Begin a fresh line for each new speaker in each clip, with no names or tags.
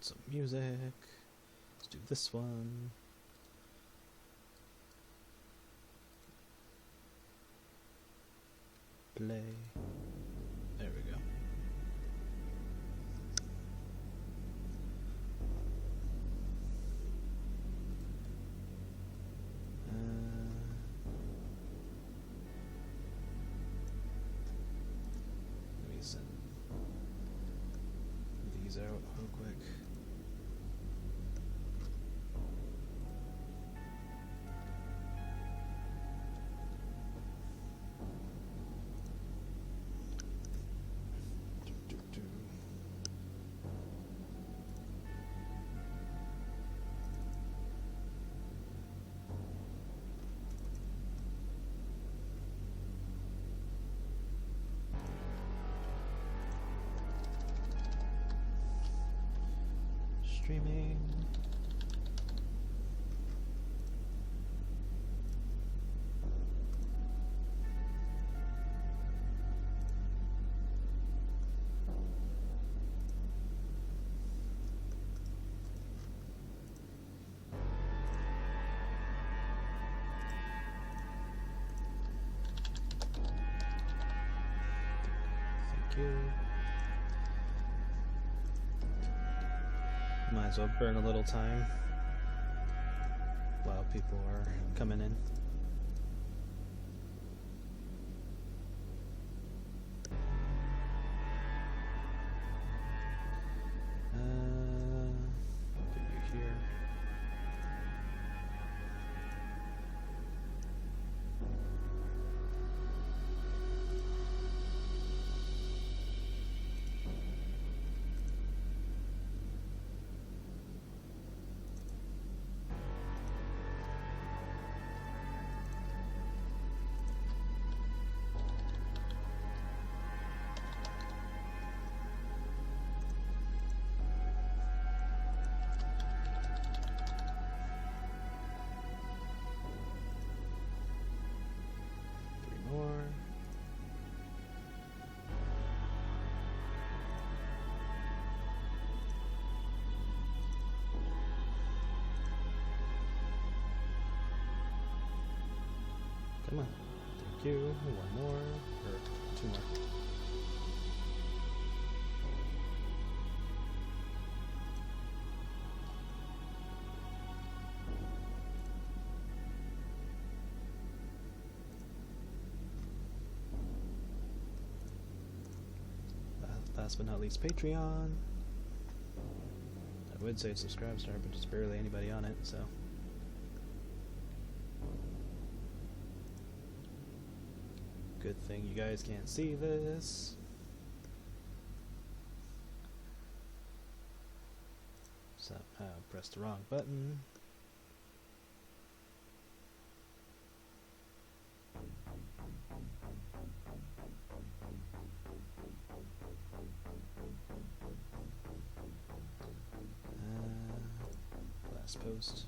some music. Let's do this one. Play. There we go. Let me send these out real quick. Streaming. Thank you. Might as well burn a little time while people are coming in. Put you here. Come on. Thank you. One more. Or two more. Last but not least, Patreon. I would say subscribe star, but there's barely anybody on it, so. Good thing you guys can't see this. Somehow pressed the wrong button. Last post.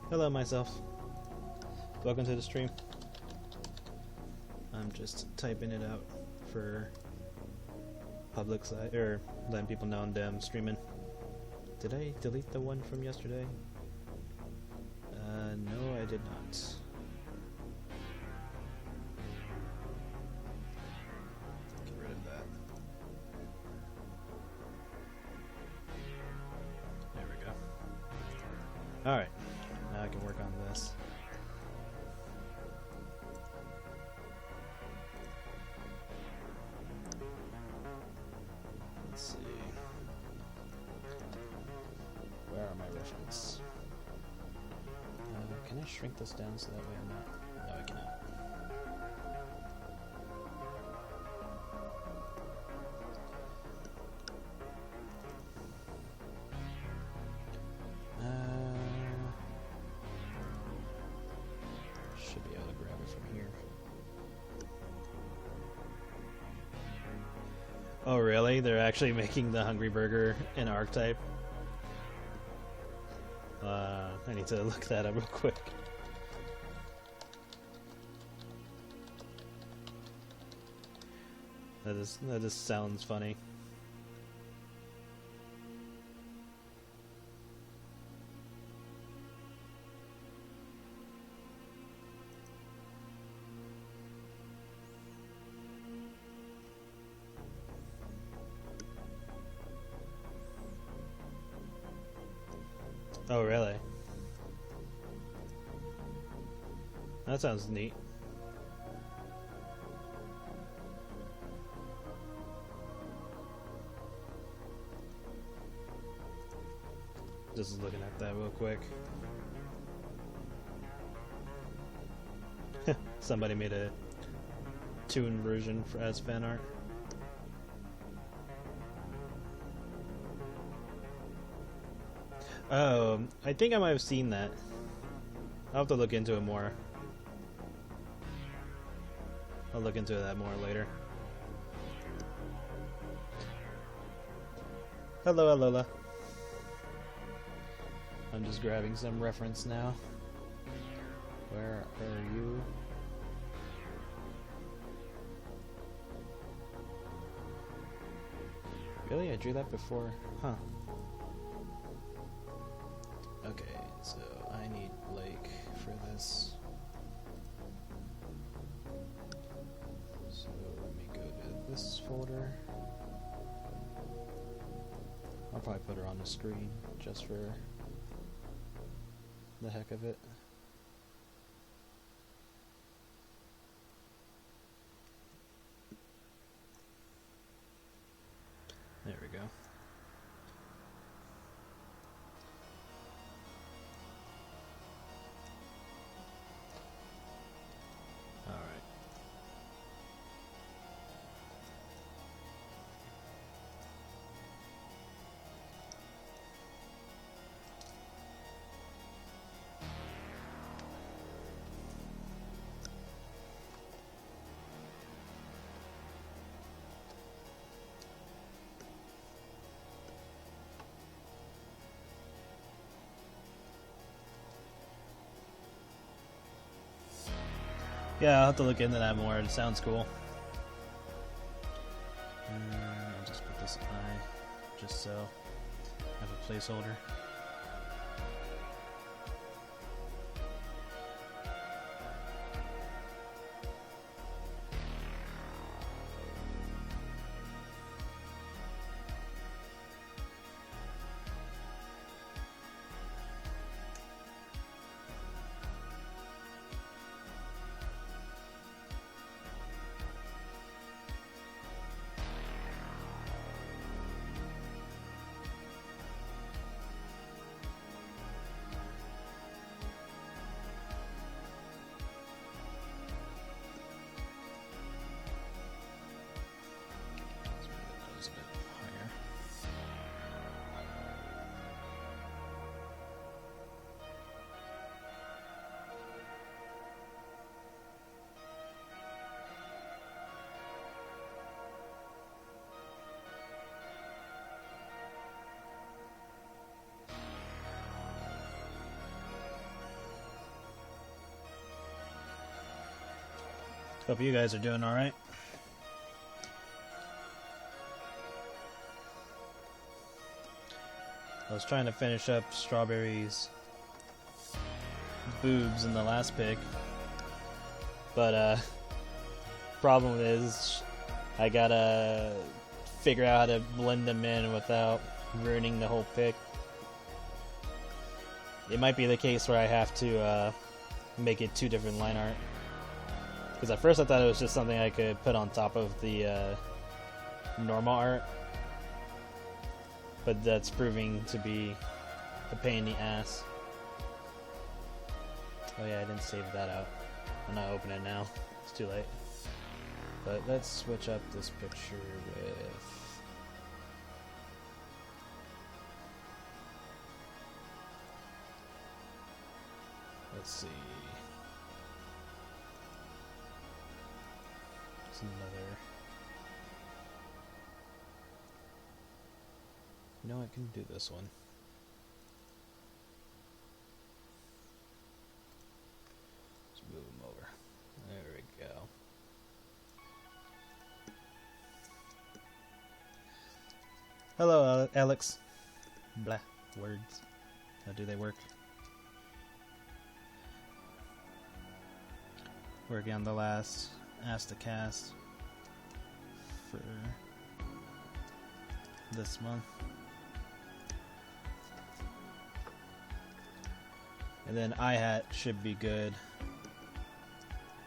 Hello, myself. Welcome to the stream. I'm just typing it out for public side, or letting people know I'm streaming. Did I delete the one from yesterday? No, I did not. Get rid of that. There we go. Alright. Now I can work on this. Let's see. Where are my references? Can I shrink this down so that way I'm not... No, I cannot. Should be able to grab it from here. Oh really? They're actually making the Hungry Burger an archetype? I need to look that up real quick. That just sounds funny. Oh, really? That sounds neat. Just looking at that real quick. Somebody made a toon version as fan art. Oh, I think I might have seen that. I'll have to look into it more. I'll look into that more later. Hello, Alola. I'm just grabbing some reference now. Where are you? Really? I drew that before? Huh. Okay, so I need Blake for this. So let me go to this folder. I'll probably put her on the screen just for the heck of it. There we go. Alright. Yeah, I'll have to look into that more. It sounds cool. I'll just put this I, just so I have a placeholder. Hope you guys are doing alright. I was trying to finish up Strawberry's boobs in the last pick, but problem is I gotta figure out how to blend them in without ruining the whole pick. It might be the case where I have to make it two different line art. Because at first I thought it was just something I could put on top of the normal art. But that's proving to be a pain in the ass. Oh yeah, I didn't save that out. I'm not opening it now. It's too late. But let's switch up this picture with... Let's see... Another. You know, I can do this one. Hello, Alex. Blah. Words. How do they work? Working on the last Ask the Cast for this month. And then iHat should be good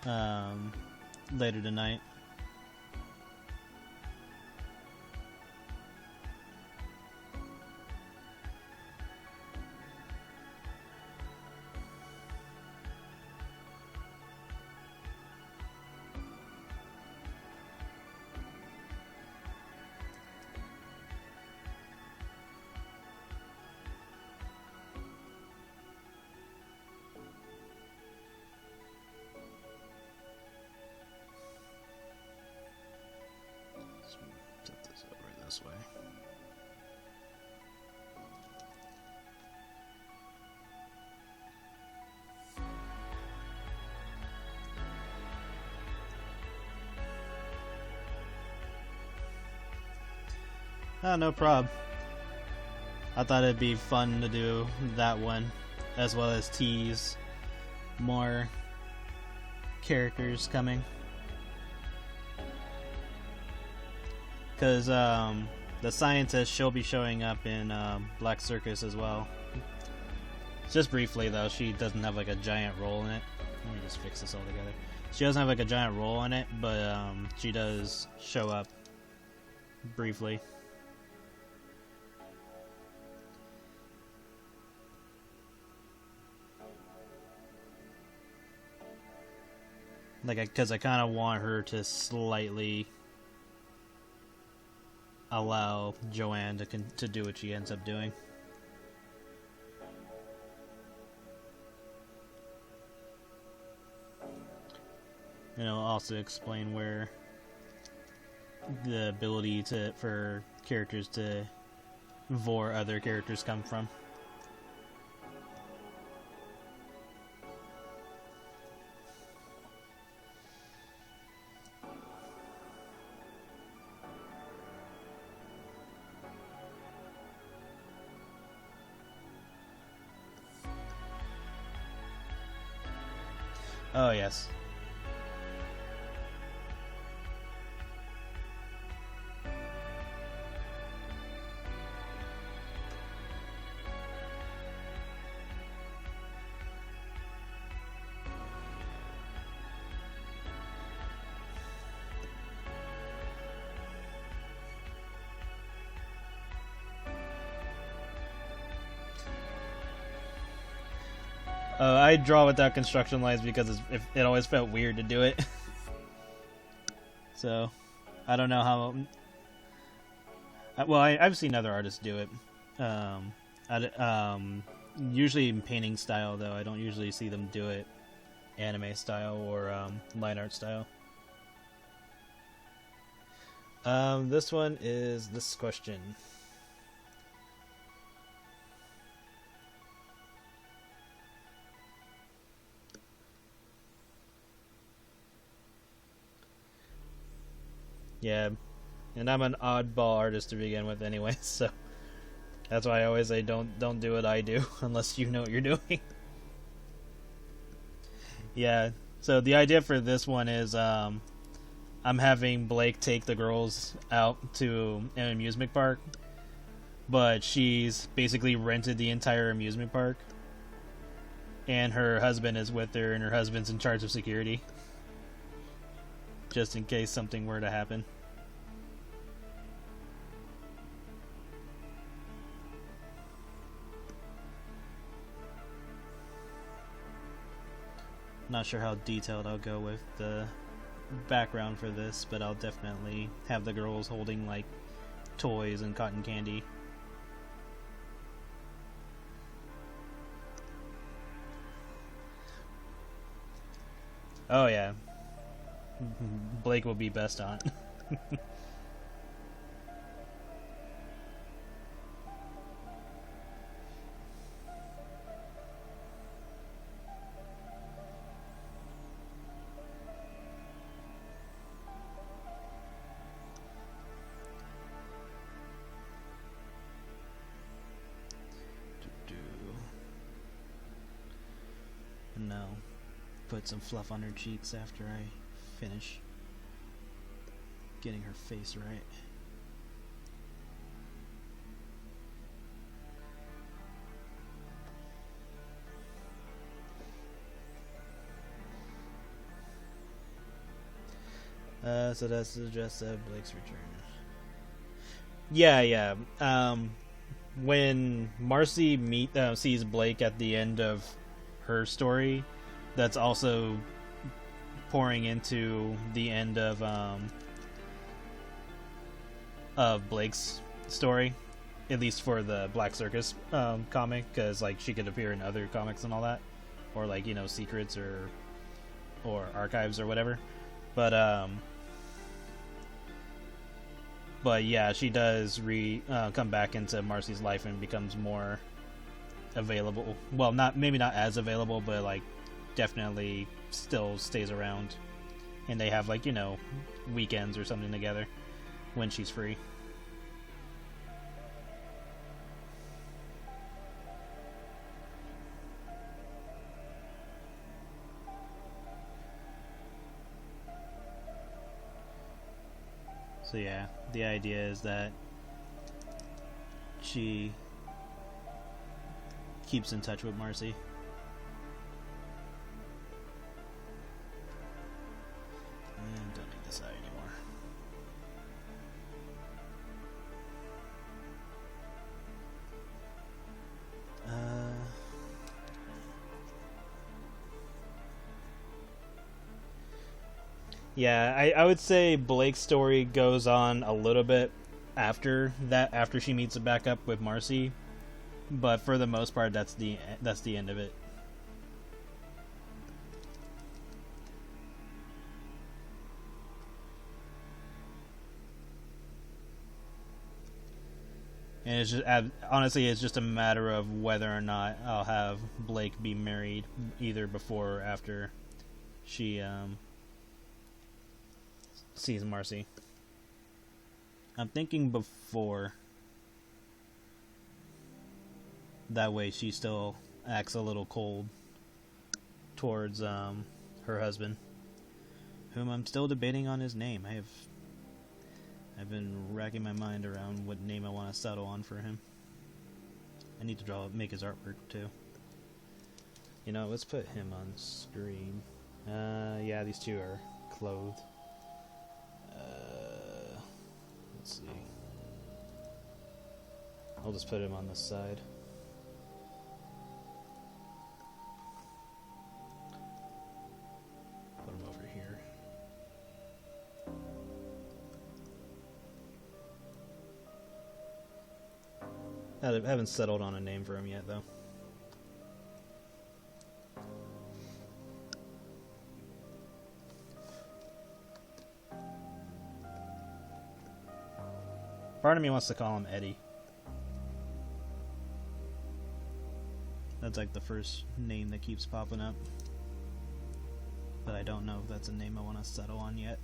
later tonight. Set this over this way. Oh, no prob. I thought it'd be fun to do that one, as well as tease more characters coming. Because the scientist, she'll be showing up in Black Circus as well. Just briefly though, she doesn't have like a giant role in it. Let me just fix this all together. She doesn't have like a giant role in it, but she does show up briefly. Like, because I kind of want her to slightly allow Joanne to do what she ends up doing. And it'll also explain where the ability for characters to vor other characters come from. Oh, yes. I draw without construction lines because it always felt weird to do it. So, I don't know how... Well, I've seen other artists do it. Usually in painting style, though. I don't usually see them do it anime style or line art style. This one is this question. Yeah, and I'm an oddball artist to begin with anyway, so that's why I always say don't do what I do unless you know what you're doing. Yeah, so the idea for this one is I'm having Blake take the girls out to an amusement park, but she's basically rented the entire amusement park, and her husband is with her, and her husband's in charge of security. Just in case something were to happen. Not sure how detailed I'll go with the background for this, but I'll definitely have the girls holding like toys and cotton candy. Oh yeah. Blake will be best on it. put some fluff on her cheeks after I finish getting her face right. So that suggests Blake's return. Yeah. When Marcy sees Blake at the end of her story, that's also pouring into the end of Blake's story, at least for the Black Circus comic, because like she could appear in other comics and all that, or like secrets or archives or whatever. But yeah, she does come back into Marcy's life and becomes more available. Well, maybe not as available, but like definitely still stays around. And they have like weekends or something together when she's free. So yeah, the idea is that she keeps in touch with Marcy. And don't need this eye anymore. Yeah, I would say Blake's story goes on a little bit after that, after she meets back up with Marcy, but for the most part, that's the end of it. And it's just honestly, it's just a matter of whether or not I'll have Blake be married either before or after she sees Marcy. I'm thinking before. That way she still acts a little cold towards her husband, whom I'm still debating on his name. I've been racking my mind around what name I want to settle on for him. I need to make his artwork too. Let's put him on screen. Yeah, these two are clothed. Let's see. I'll just put him on this side. Put him over here. I haven't settled on a name for him yet, though. Part of me wants to call him Eddie. That's like the first name that keeps popping up. But I don't know if that's a name I want to settle on yet.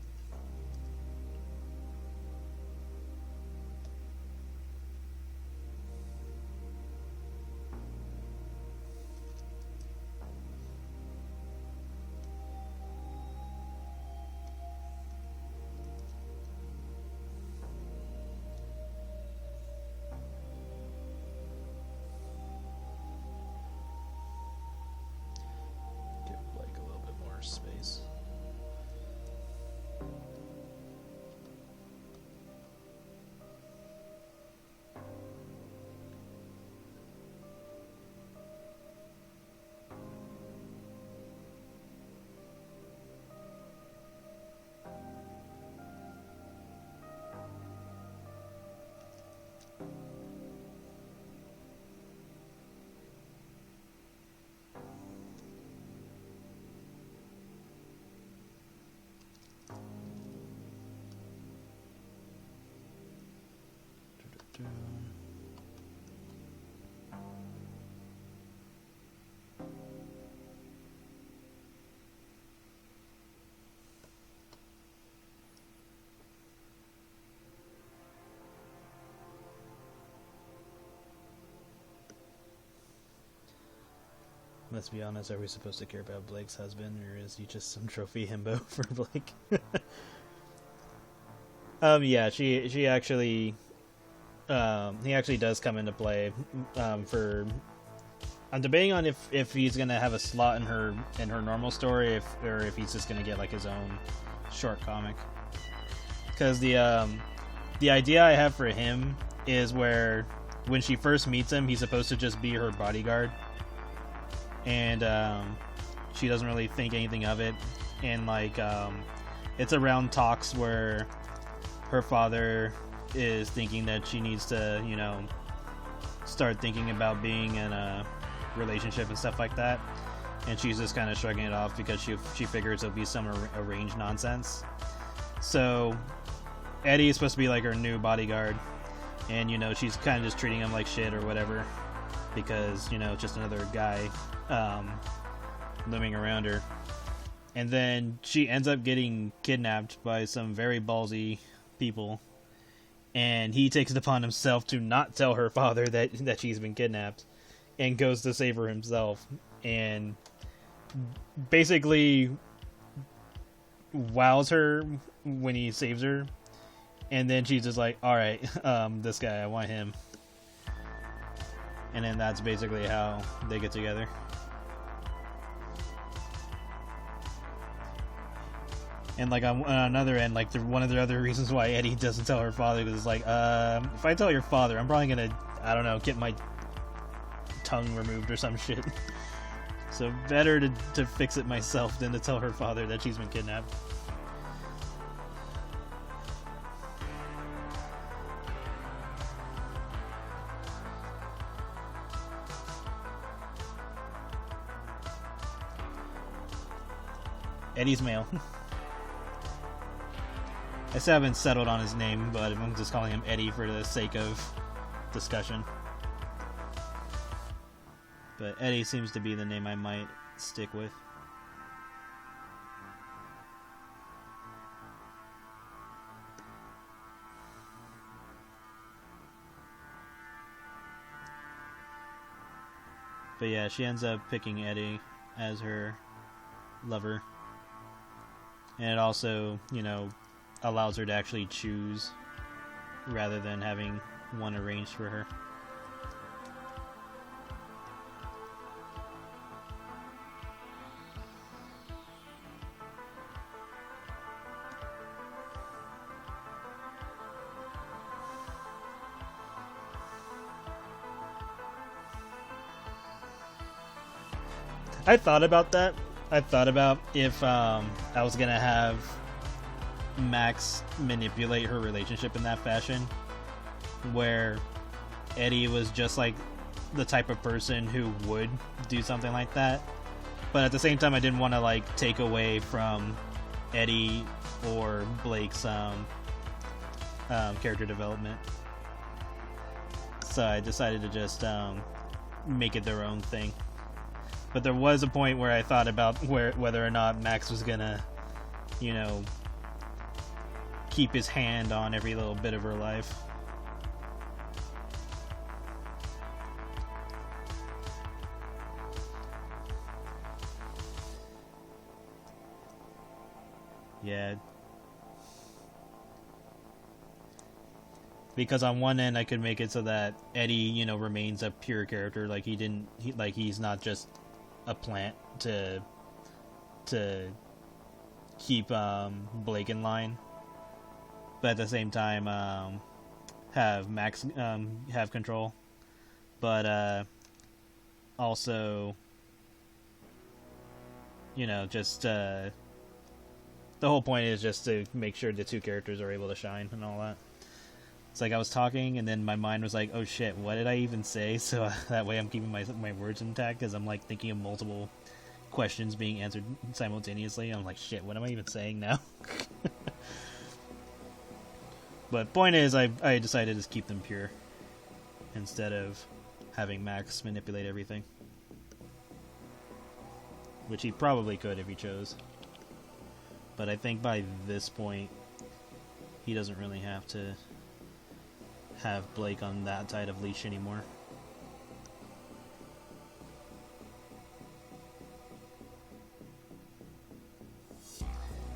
Space. let's be honest, are we supposed to care about Blake's husband, or is he just some trophy himbo for Blake? Yeah, she actually, he actually does come into play, for... I'm debating on if he's gonna have a slot in her normal story, or if he's just gonna get like his own short comic. Because the idea I have for him is where when she first meets him, he's supposed to just be her bodyguard, and she doesn't really think anything of it, and like it's around talks where her father is thinking that she needs to, you know, start thinking about being in a relationship and stuff like that, and she's just kind of shrugging it off because she figures it'll be some arranged nonsense. So Eddie is supposed to be like her new bodyguard, and you know, she's kind of just treating him like shit or whatever because, you know, just another guy looming around her. And then she ends up getting kidnapped by some very ballsy people, and he takes it upon himself to not tell her father that she's been kidnapped, and goes to save her himself, and basically wows her when he saves her, and then she's just like, alright, this guy, I want him. And then that's basically how they get together. And like on another end, like one of the other reasons why Eddie doesn't tell her father, because it's like, if I tell your father, I'm probably gonna, I don't know, get my tongue removed or some shit. So better to fix it myself than to tell her father that she's been kidnapped. Eddie's male. I still haven't settled on his name, but I'm just calling him Eddie for the sake of discussion. But Eddie seems to be the name I might stick with. But yeah, she ends up picking Eddie as her lover. And it also, you know, allows her to actually choose rather than having one arranged for her. I thought about that. I thought about if I was gonna have Max manipulate her relationship in that fashion, where Eddie was just like the type of person who would do something like that, but at the same time I didn't want to like take away from Eddie or Blake's character development, so I decided to just make it their own thing. But there was a point where I thought about whether or not Max was gonna, you know, keep his hand on every little bit of her life. Yeah. Because on one end I could make it so that Eddie, you know, remains a pure character, like he's not just a plant to keep Blake in line, but at the same time have Max have control, but also, you know, just the whole point is just to make sure the two characters are able to shine and all that. It's like I was talking and then my mind was like, oh shit, what did I even say? So that way I'm keeping my words intact, because I'm like thinking of multiple questions being answered simultaneously. I'm like, shit, what am I even saying now? But point is, I decided to keep them pure instead of having Max manipulate everything, which he probably could if he chose. But I think by this point he doesn't really have to have Blake on that side of leash anymore.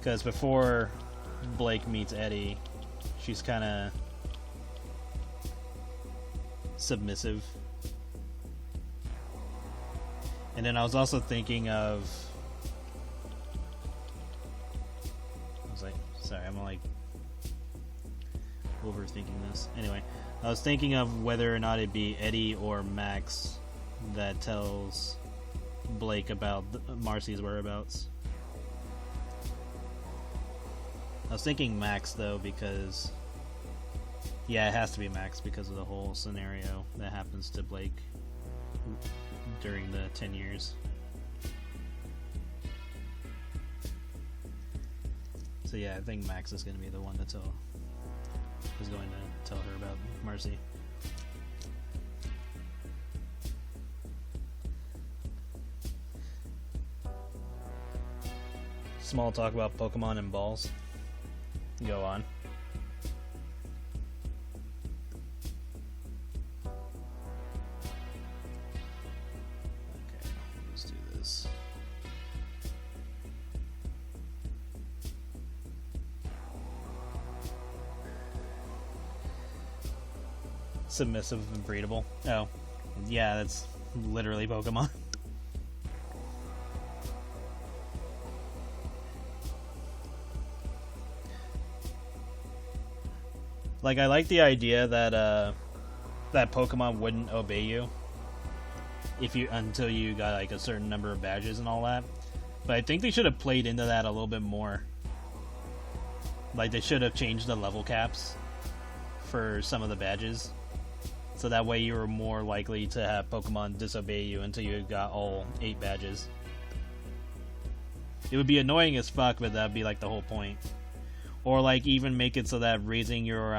Because before Blake meets Eddie, she's kind of submissive. And then I was also thinking of... I was like, sorry, I'm like overthinking this. Anyway, I was thinking of whether or not it'd be Eddie or Max that tells Blake about Marcy's whereabouts. I was thinking Max though, because yeah, it has to be Max because of the whole scenario that happens to Blake during the 10 years. So yeah, I think Max is going to be the one to tell her about Marcy. Small talk about Pokemon and balls. Go on. Okay, let's do this. Submissive and breedable. Oh, yeah, that's literally Pokemon. Like, I like the idea that that Pokemon wouldn't obey you until you got like a certain number of badges and all that. But I think they should have played into that a little bit more. Like, they should have changed the level caps for some of the badges, so that way you were more likely to have Pokemon disobey you until you got all 8 badges. It would be annoying as fuck, but that'd be like the whole point. Or like even make it so that raising your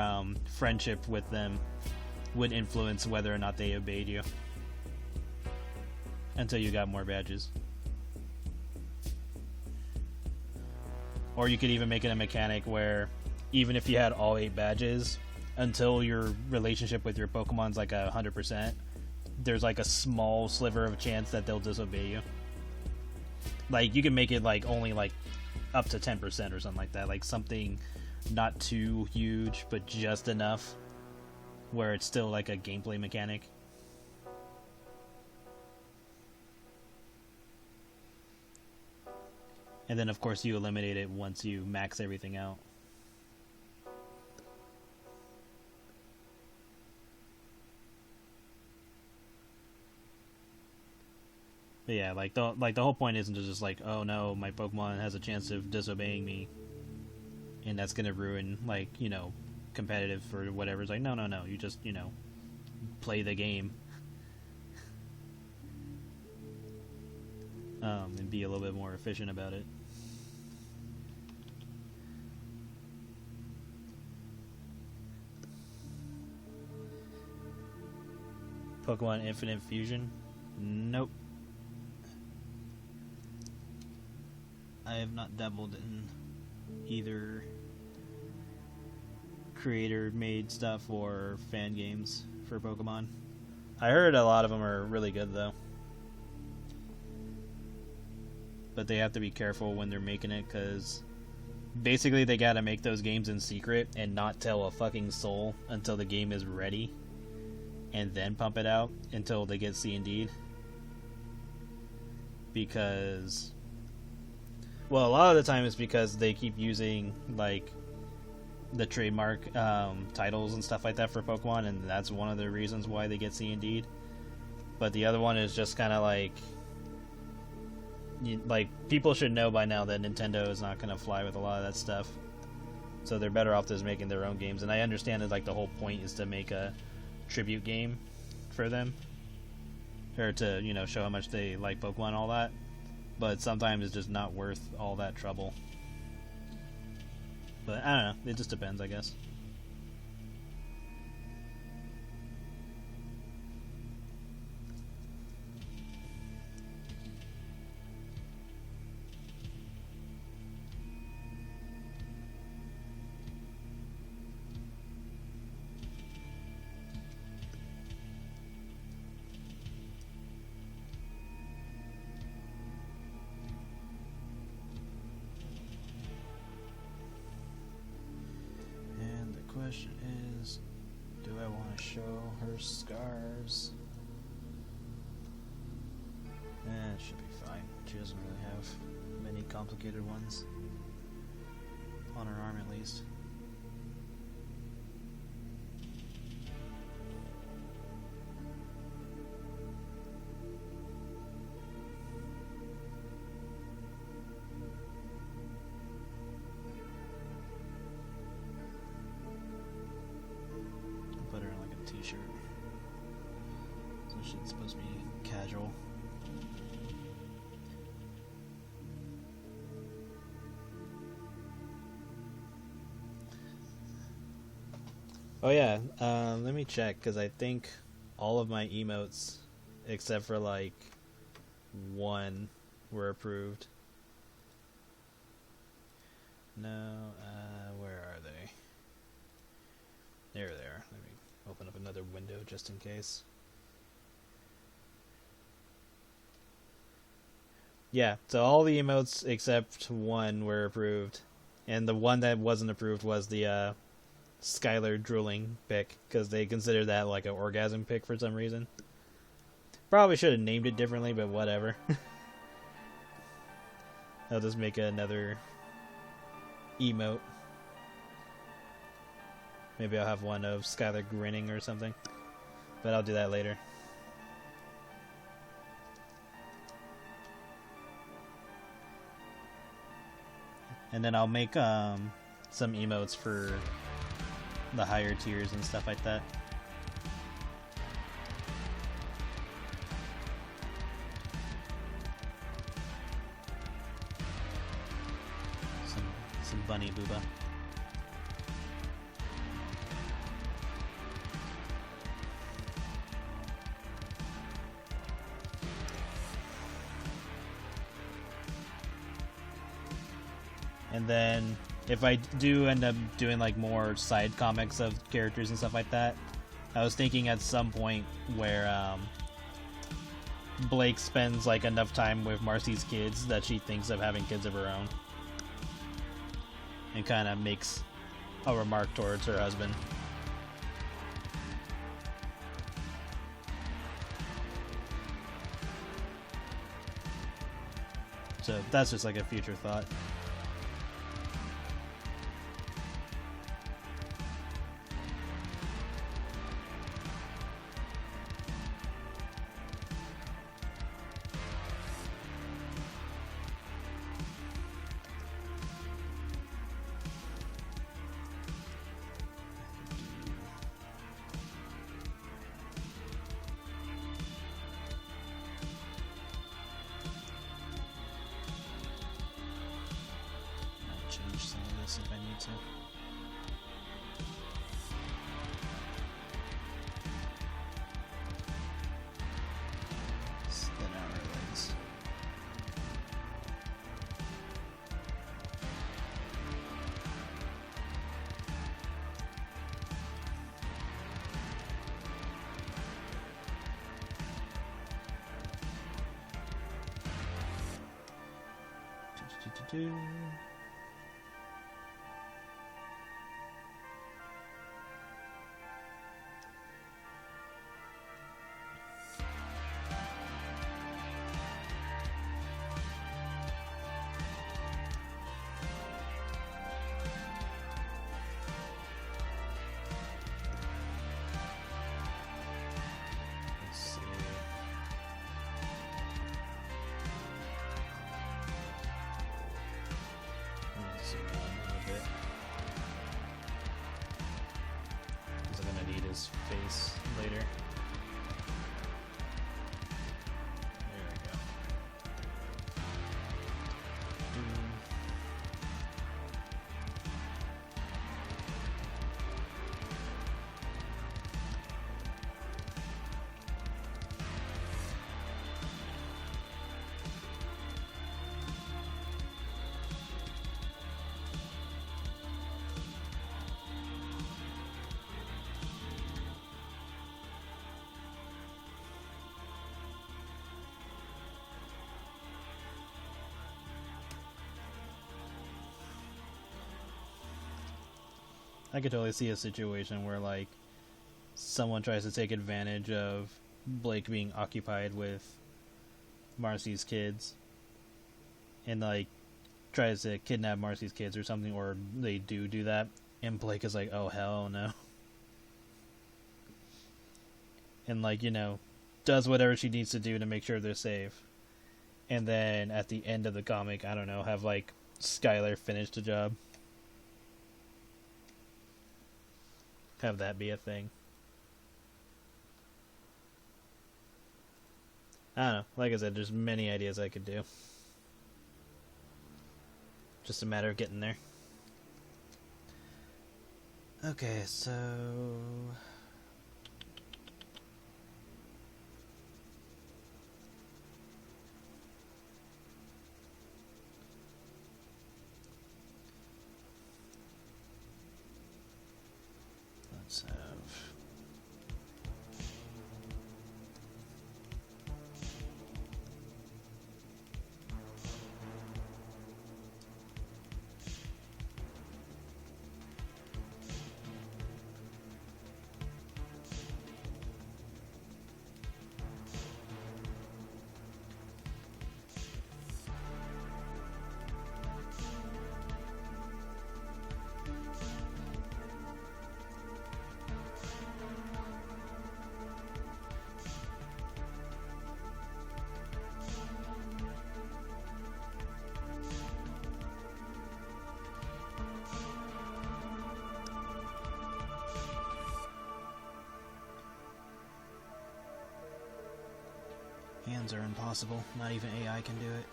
friendship with them would influence whether or not they obeyed you until you got more badges. Or you could even make it a mechanic where even if you had all 8 badges, until your relationship with your Pokemon's like 100%, there's like a small sliver of chance that they'll disobey you. Like, you can make it like only like up to 10% or something like that. Like something not too huge, but just enough where it's still like a gameplay mechanic. And then of course you eliminate it once you max everything out. But yeah, like the whole point isn't to just like, oh no, my Pokemon has a chance of disobeying me, and that's gonna ruin, like, you know, competitive or whatever. It's like, no, you just, you know, play the game. And be a little bit more efficient about it. Pokemon Infinite Fusion? Nope. I have not dabbled in either creator-made stuff or fan games for Pokemon. I heard a lot of them are really good, though. But they have to be careful when they're making it, because basically they gotta make those games in secret and not tell a fucking soul until the game is ready, and then pump it out until they get C&D'd. Because... well, a lot of the time it's because they keep using, like, the trademark titles and stuff like that for Pokemon, and that's one of the reasons why they get C&D'd. But the other one is just kind of like... like, people should know by now that Nintendo is not going to fly with a lot of that stuff. So they're better off just making their own games. And I understand that, like, the whole point is to make a tribute game for them. Or to, you know, show how much they like Pokemon and all that. But sometimes it's just not worth all that trouble. But I don't know, it just depends, I guess. question is, do I want to show her scars? It should be fine. She doesn't really have many complicated ones. On her arm, at least. Put her in like a t-shirt. So she's supposed to be casual. Oh yeah, let me check, because I think all of my emotes, except for like one, were approved. No, where are they? There they are. Let me open up another window just in case. Yeah, so all the emotes except one were approved. And the one that wasn't approved was the Skylar drooling pic, because they consider that like an orgasm pic for some reason. Probably should have named it differently, but whatever. I'll just make another emote. Maybe I'll have one of Skylar grinning or something, but I'll do that later. And then I'll make some emotes for the higher tiers and stuff like that. Some bunny booba. And then if I do end up doing like more side comics of characters and stuff like that, I was thinking at some point where Blake spends like enough time with Marcy's kids that she thinks of having kids of her own, and kind of makes a remark towards her husband. So that's just like a future thought. Change some of this if I need to. Spin out our legs. Do. I could totally see a situation where, like, someone tries to take advantage of Blake being occupied with Marcy's kids and, like, tries to kidnap Marcy's kids or something, or they do that, and Blake is like, oh, hell no. And, like, you know, does whatever she needs to do to make sure they're safe. And then at the end of the comic, I don't know, have, like, Skylar finish the job. Have that be a thing. I don't know. Like I said, there's many ideas I could do. Just a matter of getting there. Okay, so... let's have... hands are impossible. Not even AI can do it.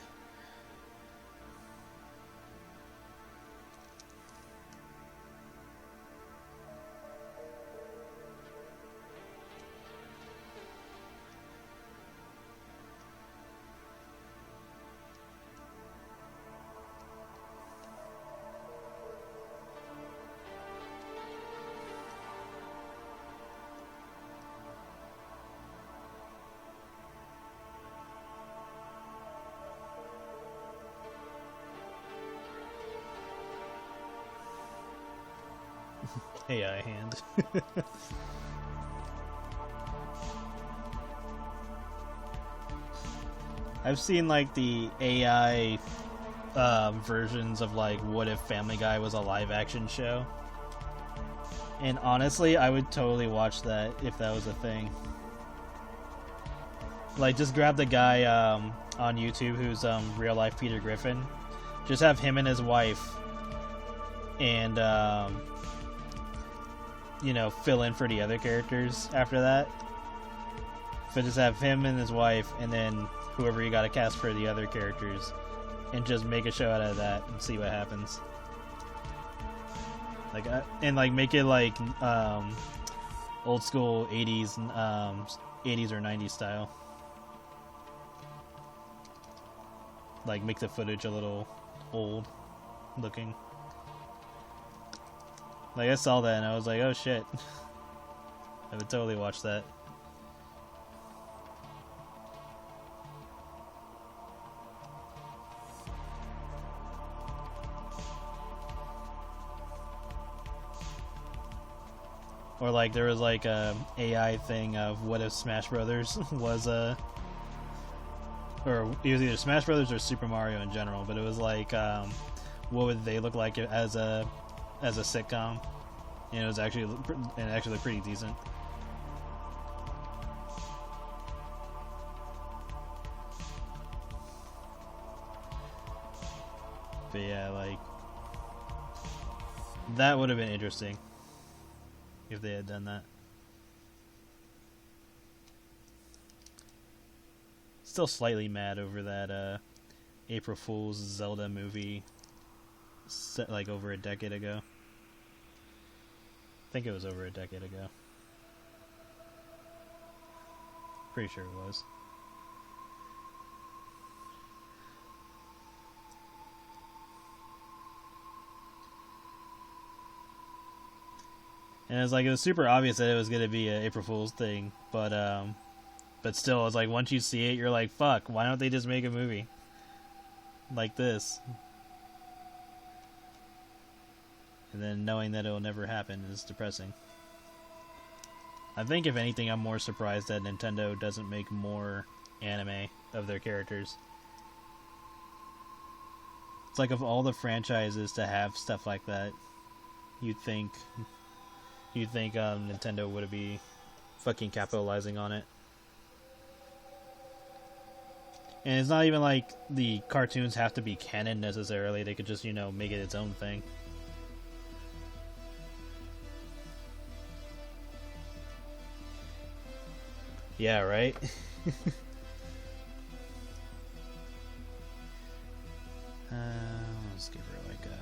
AI hand. I've seen like the AI versions of like what if Family Guy was a live action show, and honestly I would totally watch that if that was a thing. Like just grab the guy on YouTube who's real life Peter Griffin, just have him and his wife and you know, fill in for the other characters after that. But just have him and his wife, and then whoever you gotta cast for the other characters, and just make a show out of that and see what happens. Like, and like make it like old school 80s, 80s or 90s style. Like make the footage a little old looking. Like, I saw that and I was like, oh shit. I would totally watch that. Or like, there was like a AI thing of what if Smash Brothers was or it was either Smash Brothers or Super Mario in general, but it was like, what would they look like as a sitcom, and it was actually pretty decent. But yeah, like that would have been interesting if they had done that. Still slightly mad over that April Fool's Zelda movie set like over a decade ago. I think it was over a decade ago. Pretty sure it was. And it was super obvious that it was going to be an April Fool's thing, but still, it's like once you see it, you're like, fuck, why don't they just make a movie like this? And then knowing that it'll never happen is depressing. I think if anything, I'm more surprised that Nintendo doesn't make more anime of their characters. It's like of all the franchises to have stuff like that, you'd think Nintendo would be fucking capitalizing on it. And it's not even like the cartoons have to be canon necessarily. They could just, make it its own thing. Yeah, right? Let's give her like a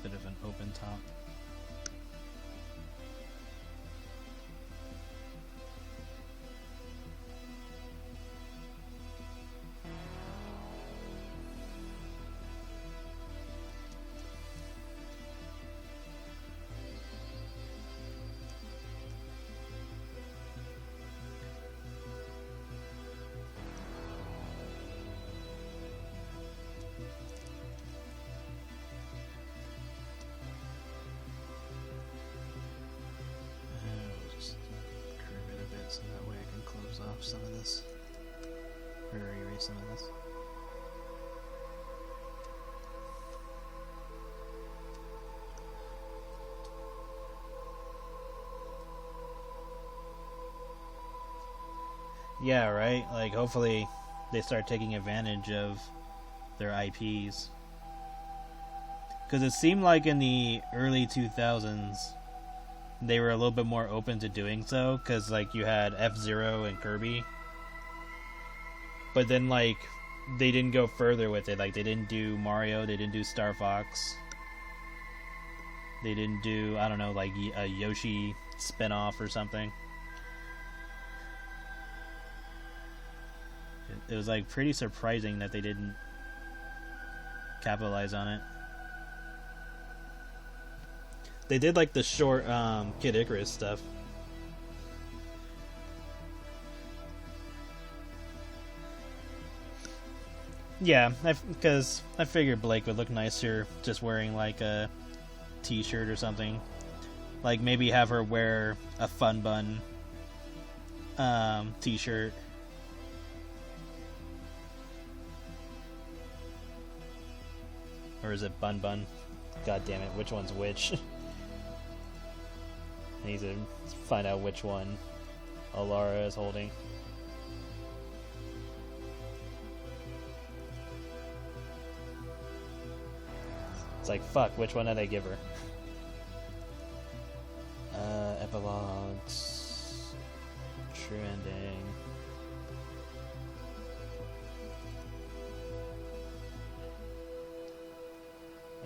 bit of an open top. So that way I can close off some of this, or erase some of this. Yeah, right? Like, hopefully they start taking advantage of their IPs. Because it seemed like in the early 2000s, they were a little bit more open to doing so, because like you had F-Zero and Kirby, but then like they didn't go further with it. Like they didn't do Mario, they didn't do Star Fox, they didn't do, I don't know, like a Yoshi spin-off or something. It was like pretty surprising that they didn't capitalize on it. They did like the short Kid Icarus stuff. Yeah, because I figured Blake would look nicer just wearing like a t-shirt or something. Like maybe have her wear a Fun Bun t-shirt. Or is it Bun Bun? God damn it, which one's which? I need to find out which one Alara is holding. It's like, fuck, which one did I give her? Epilogues. True ending.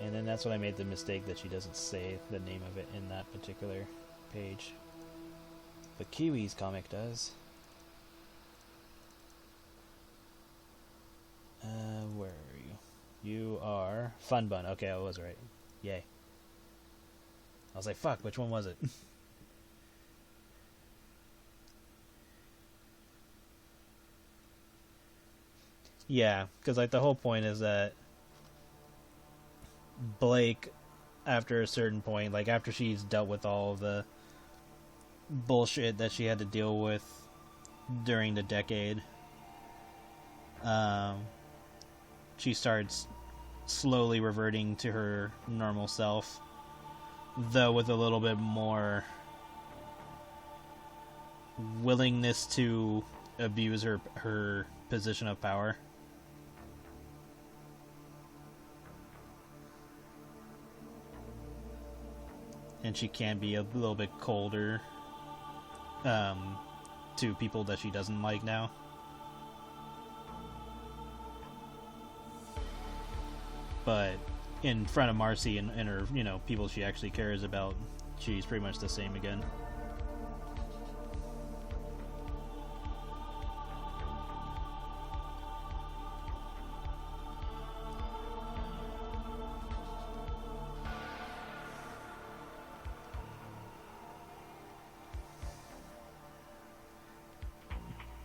And then that's when I made the mistake that she doesn't say the name of it in that particular page. But Kiwi's comic does. Where are you? You are Fun Bun. Okay, I was right. Yay. I was like, fuck, which one was it? Yeah, because like the whole point is that Blake, after a certain point, like after she's dealt with all of the bullshit that she had to deal with during the decade, she starts slowly reverting to her normal self, though with a little bit more willingness to abuse her position of power. And she can be a little bit colder to people that she doesn't like now. But in front of Marcy and her, people she actually cares about, she's pretty much the same again.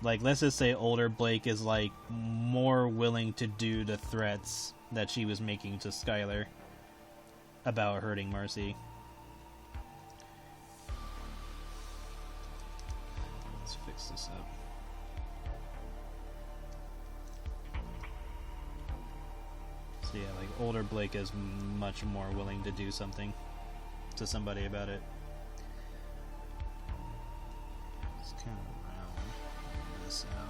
Like, let's just say older Blake is, like, more willing to do the threats that she was making to Skylar about hurting Marcy. Let's fix this up. So yeah, like older Blake is much more willing to do something to somebody about it. It's kind of round this out.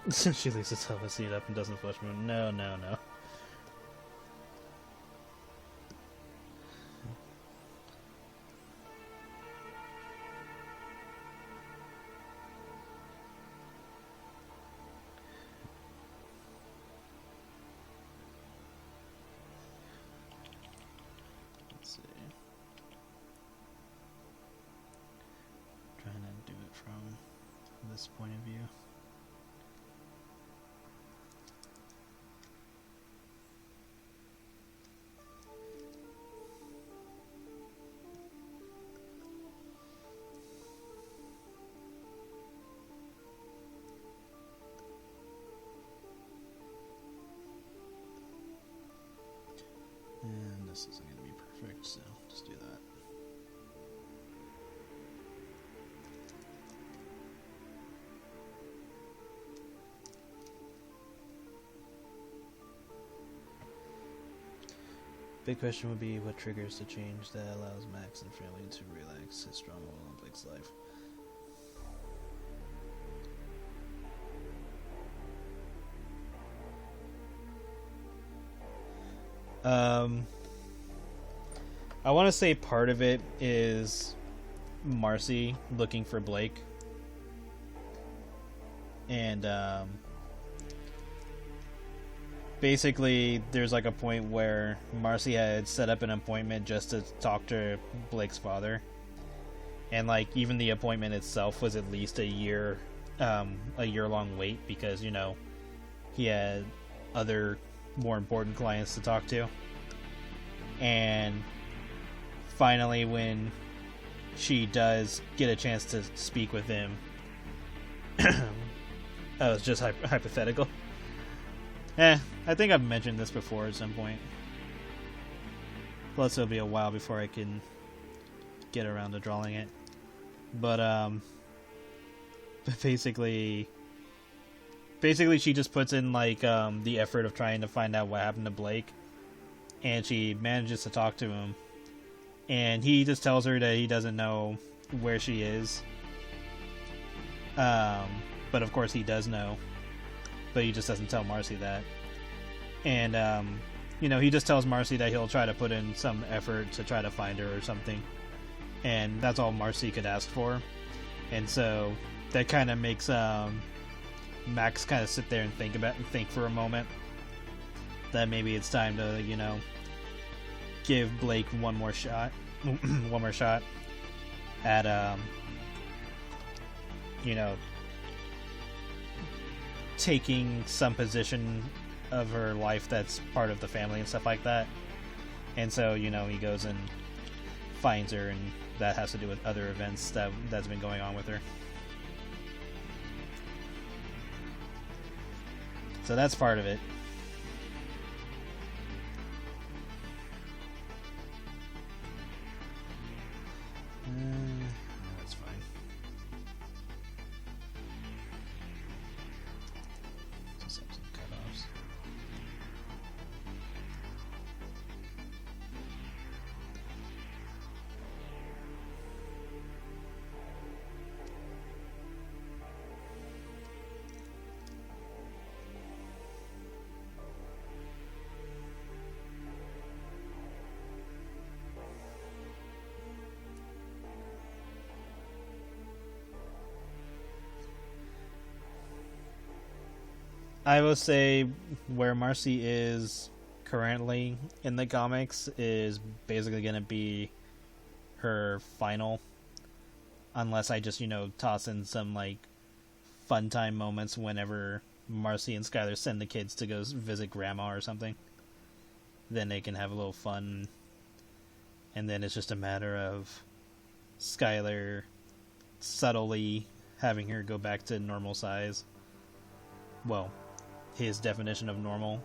She leaves the toilet seat up and doesn't flush me. No, no, no. Let's see. Trying to do it from this point of view. And this isn't going to be perfect, so just do that. Big question would be what triggers the change that allows Max and family to relax his stronghold in Blake's life. I want to say part of it is Marcy looking for Blake. And, basically, there's like a point where Marcy had set up an appointment just to talk to Blake's father. And, like, even the appointment itself was at least a year-long wait because, you know, he had other more important clients to talk to. And finally, when she does get a chance to speak with him, oh, it's just hypothetical. I think I've mentioned this before at some point. Plus, it'll be a while before I can get around to drawing it. But basically she just puts in like the effort of trying to find out what happened to Blake, and she manages to talk to him, and he just tells her that he doesn't know where she is. But of course he does know, but he just doesn't tell Marcy that. And you know, he just tells Marcy that he'll try to put in some effort to try to find her or something, and that's all Marcy could ask for. And so that kind of makes Max kind of sit there and think for a moment that maybe it's time to, you know, give Blake one more shot at you know, taking some position of her life that's part of the family and stuff like that. And so, you know, he goes and finds her, and that has to do with other events that's been going on with her. So that's part of it. That's fine. Just have some cutoffs. I will say where Marcy is currently in the comics is basically going to be her final, unless I just, toss in some like fun time moments whenever Marcy and Skylar send the kids to go visit grandma or something. Then they can have a little fun, and then it's just a matter of Skylar subtly having her go back to normal size. Well, his definition of normal,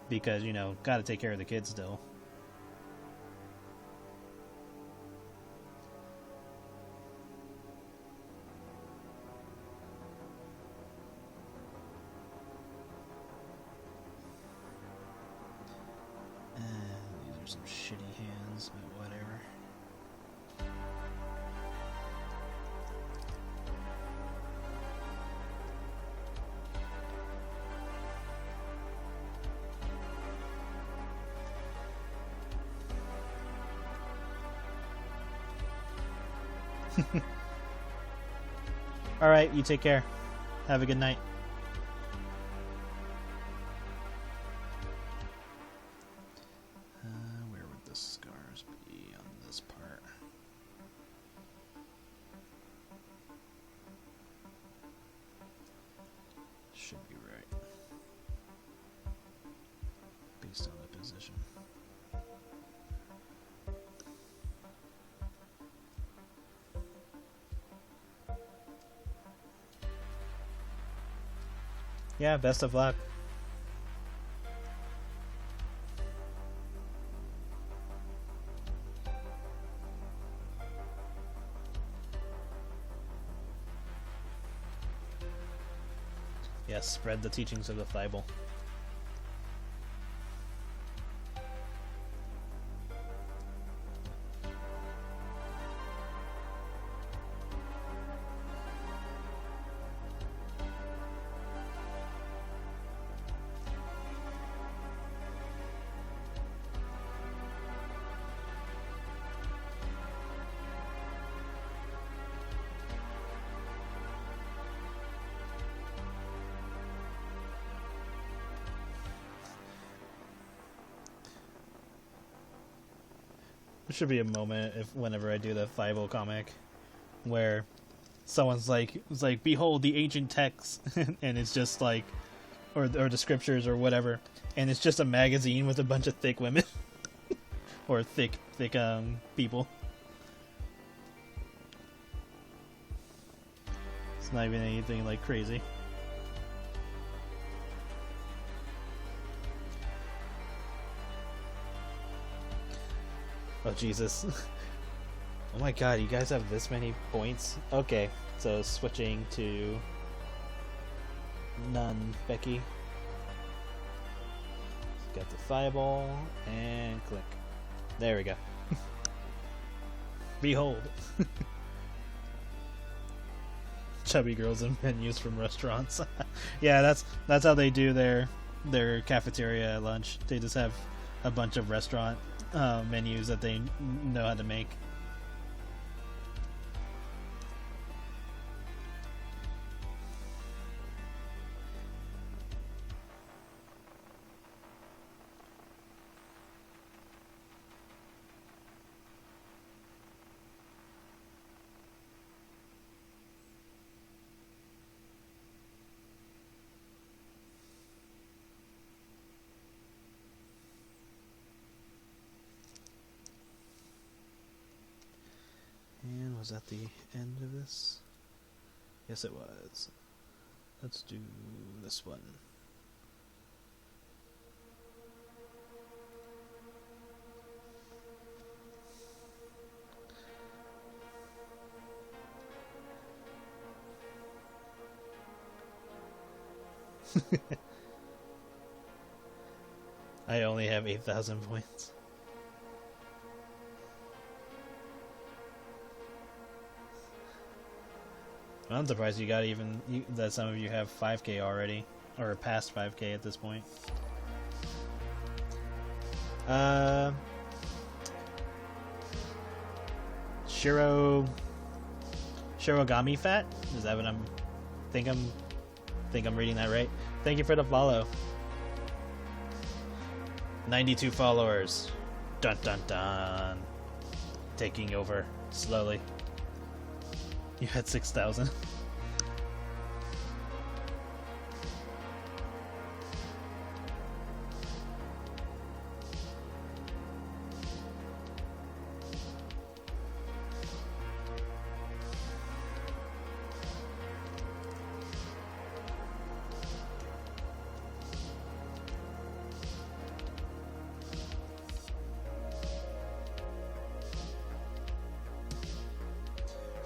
because, gotta take care of the kids still. These are some shitty hands, but whatever. Alright, you take care. Have a good night. Where would the scars be on this part? Should be right. Based on the position. Yeah, best of luck. Yes, spread the teachings of the Bible. There should be a moment whenever I do the Bible comic where someone's like, behold the ancient text, and it's just like, or the scriptures or whatever, and it's just a magazine with a bunch of thick women or thick people. It's not even anything like crazy. Oh, Jesus. Oh my god, you guys have this many points? Okay, so switching to none, Becky. Got the fireball, and click. There we go. Behold. Chubby girls and menus from restaurants. Yeah, that's how they do their cafeteria at lunch. They just have a bunch of restaurant menus that they know how to make. And was that the end of this? Yes, it was. Let's do this one. I only have 8,000 points. I'm surprised you got that some of you have 5k already, or past 5k at this point. Shirogami fat? Is that what I'm Think I'm reading that right? Thank you for the follow. 92 followers. Dun dun dun. Taking over slowly. You had 6,000.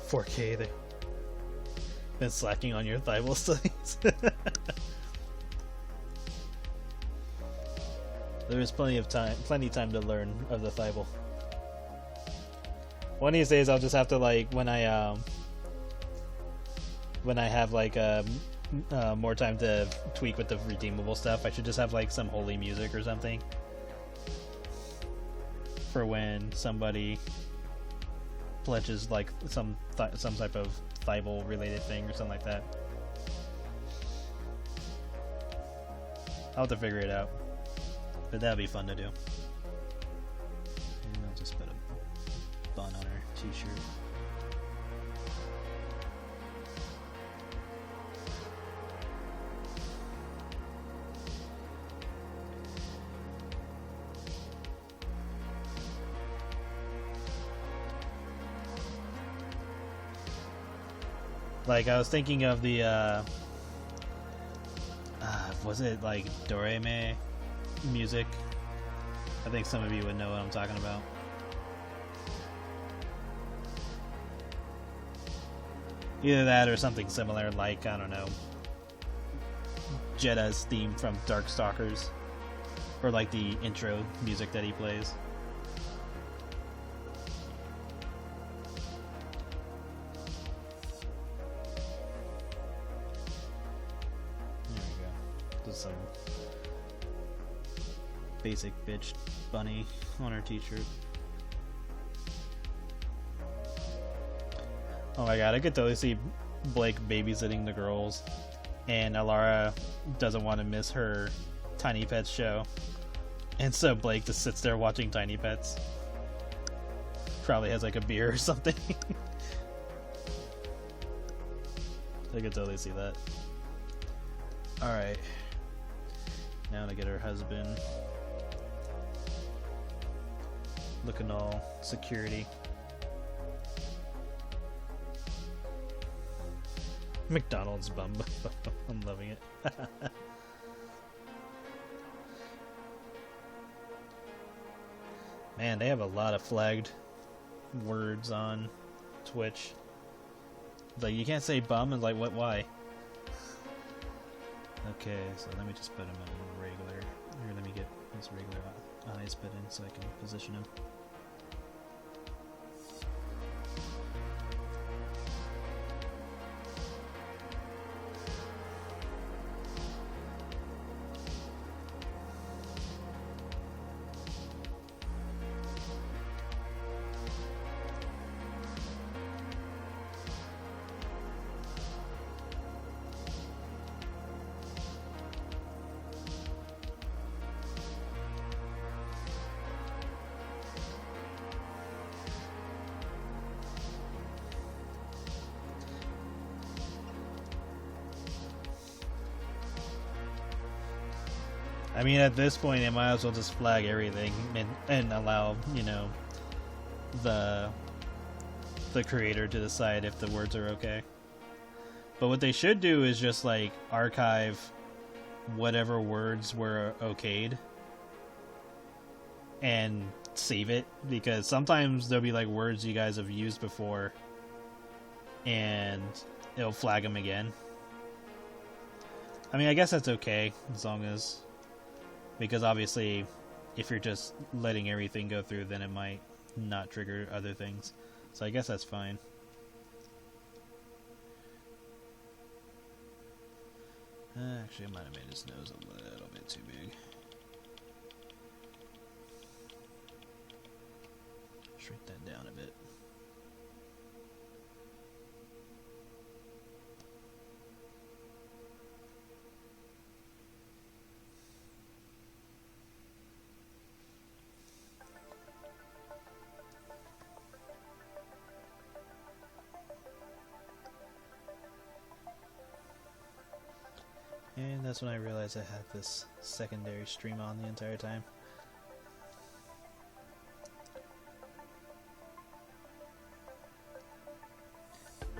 .4K. Been slacking on your Thibault studies. There is plenty time to learn of the Thibault. One of these days, I'll just have to when I have more time to tweak with the redeemable stuff, I should just have some holy music or something for when somebody pledges some type of Thibault related thing or something like that. I'll have to figure it out, but that'd be fun to do. And I'll just put a bun on her t-shirt. I was thinking of the, was it Doreme music? I think some of you would know what I'm talking about. Either that or something similar, I don't know, Jetta's theme from Darkstalkers, or the intro music that he plays. Some basic bitch bunny on her t-shirt. Oh my god, I could totally see Blake babysitting the girls, and Alara doesn't want to miss her Tiny Pets show, and so Blake just sits there watching Tiny Pets. Probably has a beer or something. I could totally see that. Alright. Now to get her husband looking all security. McDonald's bum. I'm loving it. Man, they have a lot of flagged words on Twitch. You can't say bum, and what, why? Okay, so let me just put him in regular. Here, let me get his regular eyes put in so I can position him. I mean, at this point, they might as well just flag everything and allow, the creator to decide if the words are okay. But what they should do is just archive whatever words were okayed and save it, because sometimes there'll be words you guys have used before and it'll flag them again. I mean, I guess that's okay as long as, because obviously if you're just letting everything go through, then it might not trigger other things. So I guess that's fine. Actually, I might have made his nose a little bit too big. Shrink that down a bit. And that's when I realized I had this secondary stream on the entire time.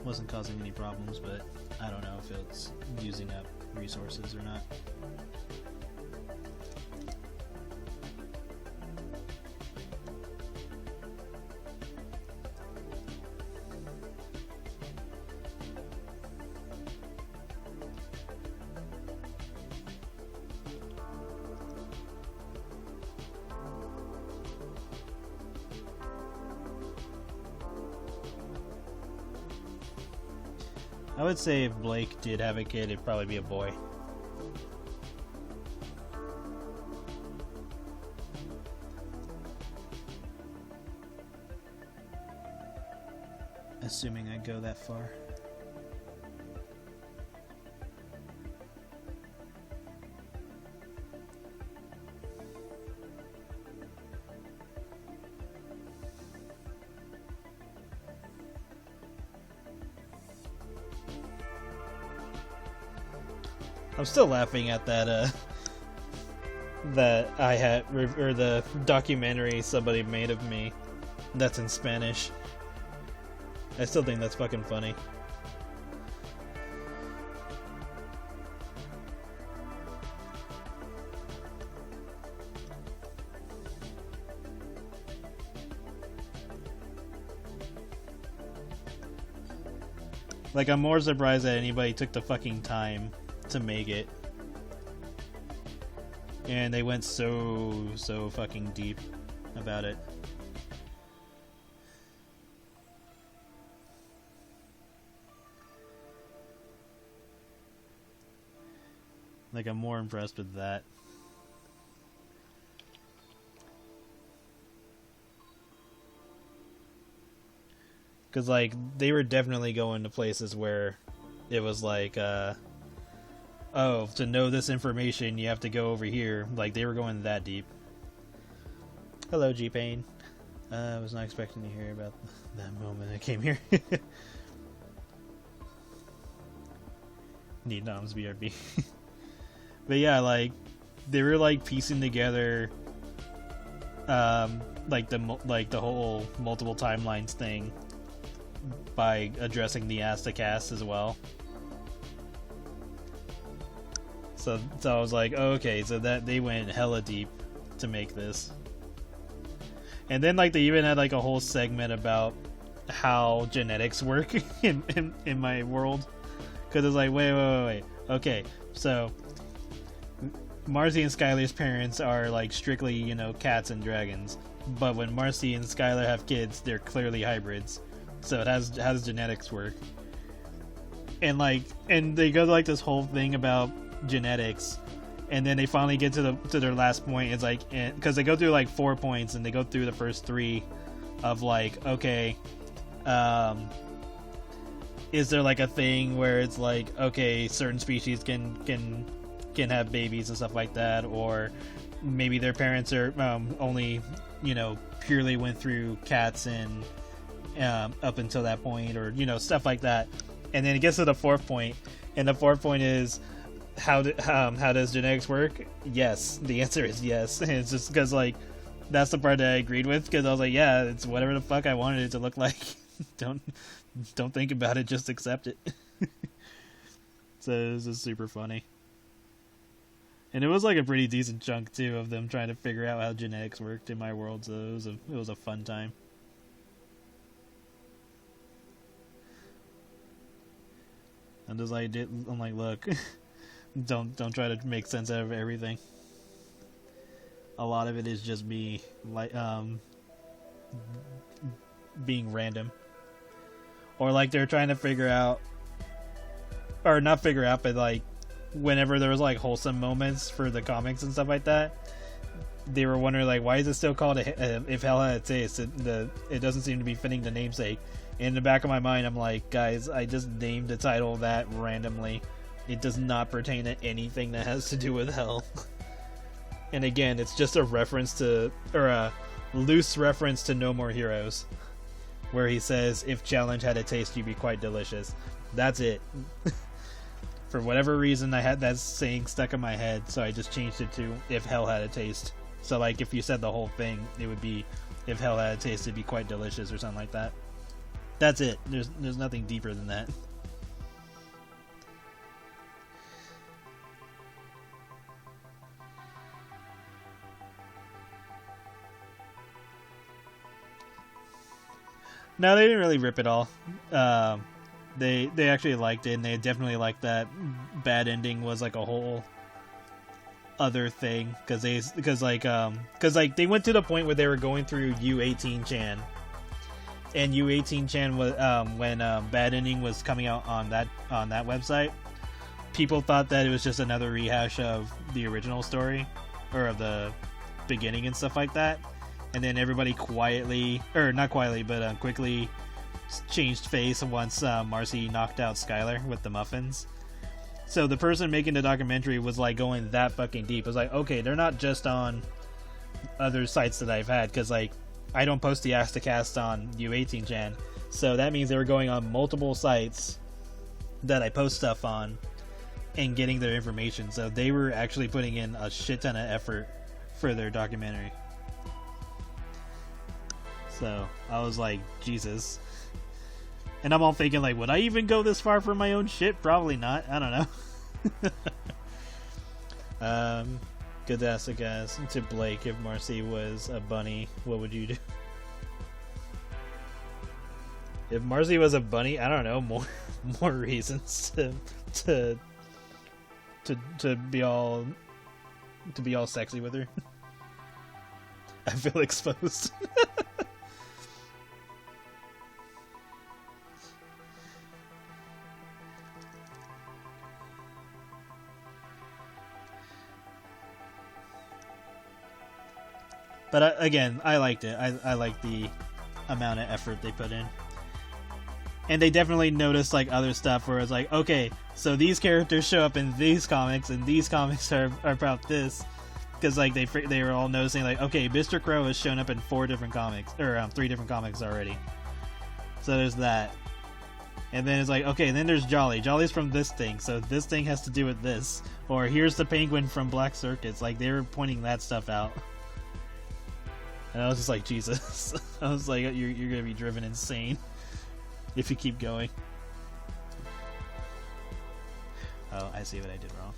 Wasn't causing any problems, but I don't know if it's using up resources or not. I would say if Blake did have a kid, it'd probably be a boy. Assuming I go that far. I'm still laughing at that, that I had, or the documentary somebody made of me that's in Spanish. I still think that's fucking funny. Like, I'm more surprised that anybody took the fucking time to make it. And they went so fucking deep about it. Like, I'm more impressed with that. Because, like, they were definitely going to places where it was like, oh, to know this information, you have to go over here. Like, they were going that deep. Hello, G-Pain. I was not expecting to hear about that moment I came here. Need noms, BRB. But yeah, like, they were, like, piecing together, like, the whole multiple timelines thing by addressing the Asta cast as well. So I was like, oh, okay, so that they went hella deep to make this. And then, like, they even had, like, a whole segment about how genetics work in my world. Because it's like, wait. Okay, so Marcy and Skylar's parents are, like, strictly, you know, cats and dragons. But when Marcy and Skylar have kids, they're clearly hybrids. So how does genetics work? And, like, and they go to, like, this whole thing about genetics, and then they finally get to their last point. It's like, because they go through like 4 points, and they go through the first 3 of like, okay, is there like a thing where it's like, okay, certain species can have babies and stuff like that, or maybe their parents are only, you know, purely went through cats and up until that point, or, you know, stuff like that. And then it gets to the 4th point, and the 4th point is, how does genetics work? Yes, the answer is yes. And it's just because, like, that's the part that I agreed with, because I was like, yeah, it's whatever the fuck I wanted it to look like. don't think about it, just accept it. So it was just super funny. And it was like a pretty decent chunk too of them trying to figure out how genetics worked in my world, so it was a fun time. I'm just like, I'm like, look, don't try to make sense out of everything. A lot of it is just me, like, being random, or like they're trying to figure out, or not figure out, but like, whenever there was like wholesome moments for the comics and stuff like that, they were wondering like, why is it still called If Hell Had a Taste? It doesn't seem to be fitting the namesake. In the back of my mind, I'm like, guys, I just named the title that randomly. It does not pertain to anything that has to do with hell. And again, it's just a reference to, or a loose reference to No More Heroes, where he says, if challenge had a taste, you'd be quite delicious. That's it. For whatever reason, I had that saying stuck in my head, so I just changed it to "if hell had a taste." So, like, if you said the whole thing, it would be "if hell had a taste, it'd be quite delicious" or something like that. That's it. There's nothing deeper than that. No, they didn't really rip it all. They actually liked it, and they definitely liked that bad ending was like a whole other thing because they went to the point where they were going through U18chan, and U18chan was when bad ending was coming out on that website. People thought that it was just another rehash of the original story or of the beginning and stuff like that. And then everybody quickly changed face once Marcy knocked out Skylar with the muffins. So the person making the documentary was like going that fucking deep. It was like, okay, they're not just on other sites that I've had, because like I don't post the Astacast on U18chan, so that means they were going on multiple sites that I post stuff on and getting their information. So they were actually putting in a shit ton of effort for their documentary. So I was like, Jesus. And I'm all thinking, like, would I even go this far for my own shit? Probably not. I don't know. Good to ask the guys. To Blake, if Marcy was a bunny, what would you do? If Marcy was a bunny, I don't know, more reasons to be all sexy with her. I feel exposed. But again, I liked it. I liked the amount of effort they put in. And they definitely noticed like other stuff where it's like, okay, so these characters show up in these comics, and these comics are about this. Because like they were all noticing like, okay, Mr. Crow has shown up in 4 different comics, or 3 different comics already. So there's that. And then it's like, okay, then there's Jolly. Jolly's from this thing, so this thing has to do with this. Or here's the Penguin from Black Circus. Like they were pointing that stuff out. And I was just like, Jesus. I was like, you're gonna be driven insane if you keep going. Oh, I see what I did wrong.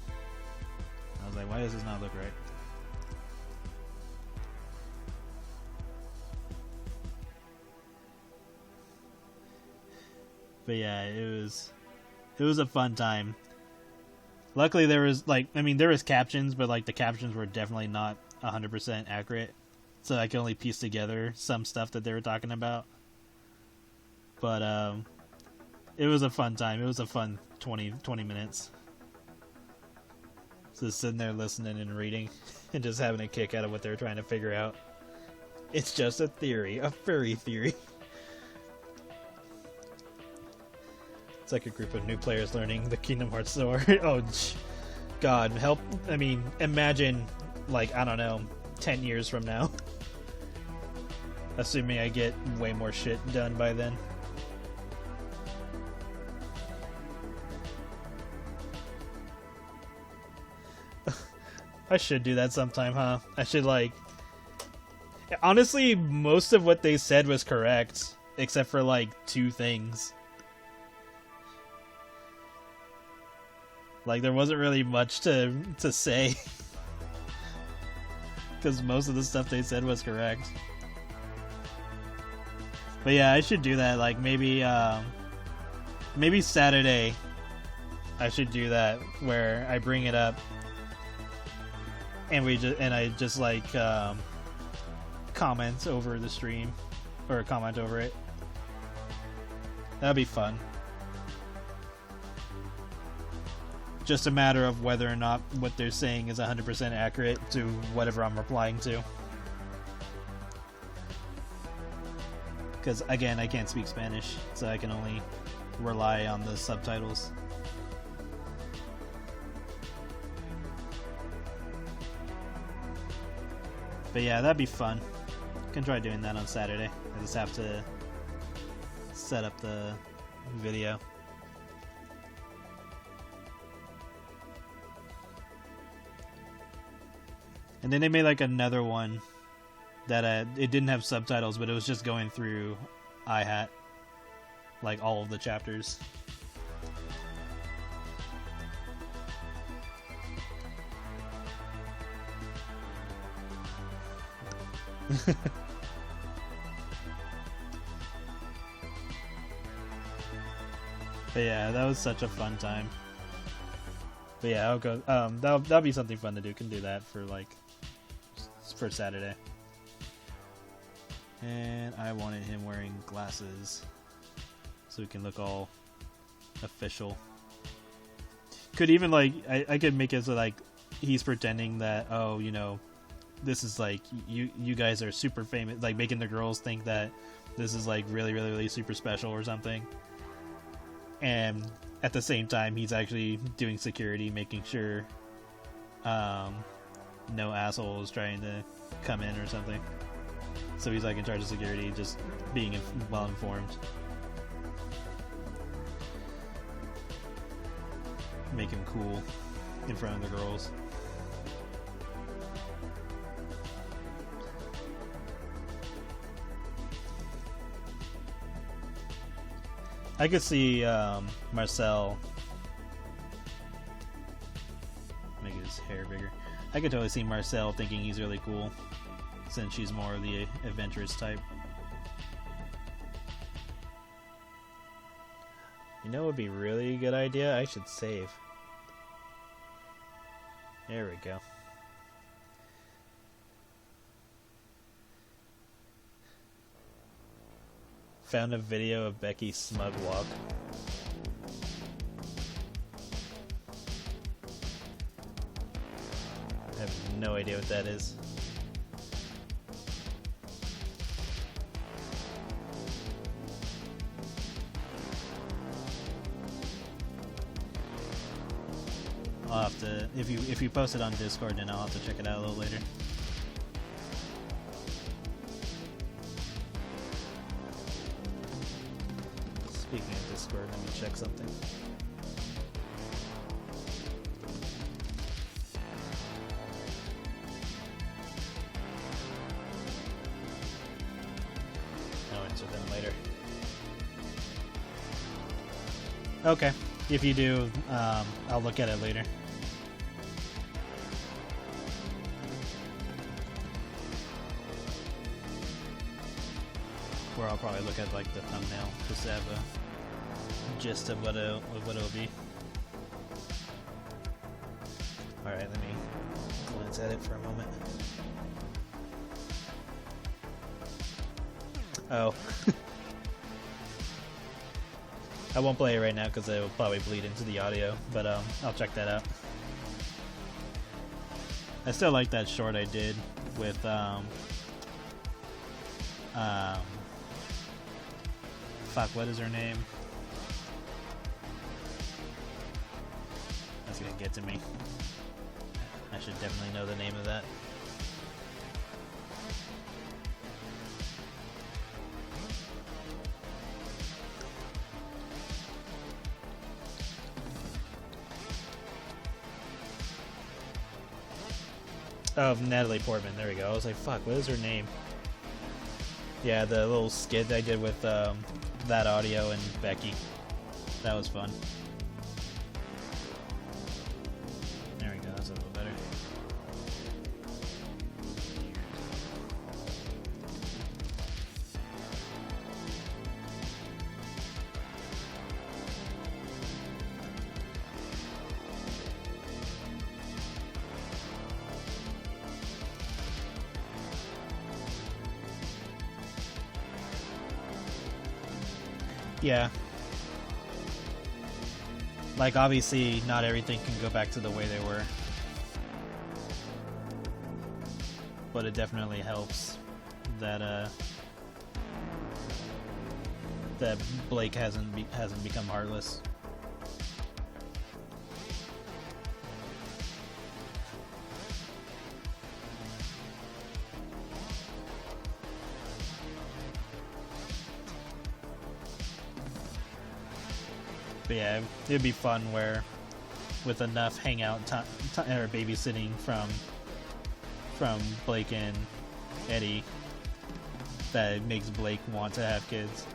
I was like, why does this not look right? But yeah, it was a fun time. Luckily there was there was captions, but like the captions were definitely not 100% accurate. So I can only piece together some stuff that they were talking about. But it was a fun time. It was a fun 20 minutes. Just sitting there listening and reading and just having a kick out of what they were trying to figure out. It's just a theory, a furry theory. It's like a group of new players learning the Kingdom Hearts sword. Oh, God, help. I mean, imagine, like, I don't know, 10 years from now. Assuming I get way more shit done by then. I should do that sometime, huh? I should, like... Honestly, most of what they said was correct. Except for, like, 2 things. Like, there wasn't really much to say. Because most of the stuff they said was correct. But yeah, I should do that. Like, maybe Saturday I should do that, where I bring it up and I just like comment over the stream, or comment over it. That'd be fun. Just a matter of whether or not what they're saying is 100% accurate to whatever I'm replying to. Because, again, I can't speak Spanish, so I can only rely on the subtitles. But yeah, that'd be fun. Can try doing that on Saturday. I just have to set up the video. And then they made like another one that it didn't have subtitles, but it was just going through iHat, like all of the chapters. But yeah, that was such a fun time. But yeah, I'll go. That'll be something fun to do. Can do that for like for Saturday. And I wanted him wearing glasses so he can look all official. Could even like I could make it so like he's pretending that, oh, you know, this is like you guys are super famous, like making the girls think that this is like really super special or something. And at the same time, he's actually doing security, making sure no asshole is trying to come in or something. So he's like in charge of security, just being well informed. Make him cool in front of the girls. I could see Marcel make his hair bigger. I could totally see Marcel thinking he's really cool, since she's more of the adventurous type. You know what would be really a good idea? I should save. There we go. Found a video of Becky's smug walk. I have no idea what that is. I'll have to, if you post it on Discord, then I'll have to check it out a little later. Speaking of Discord, let me check something. I'll answer them later. Okay, if you do, I'll look at it later. Or I'll probably look at like the thumbnail just to have a gist of what it'll be. Alright, let me glance at it for a moment. Oh. I won't play it right now because it will probably bleed into the audio, but I'll check that out. I still like that short I did with fuck, what is her name? That's gonna get to me. I should definitely know the name of that. Oh, Natalie Portman. There we go. I was like, fuck, what is her name? Yeah, the little skit I did with that audio and Becky. That was fun. There we go. That's a little better. Yeah. Like, obviously, not everything can go back to the way they were. But it definitely helps that, that Blake hasn't become heartless. But yeah, it'd be fun where, with enough hangout time or babysitting from Blake and Eddie that makes Blake want to have kids.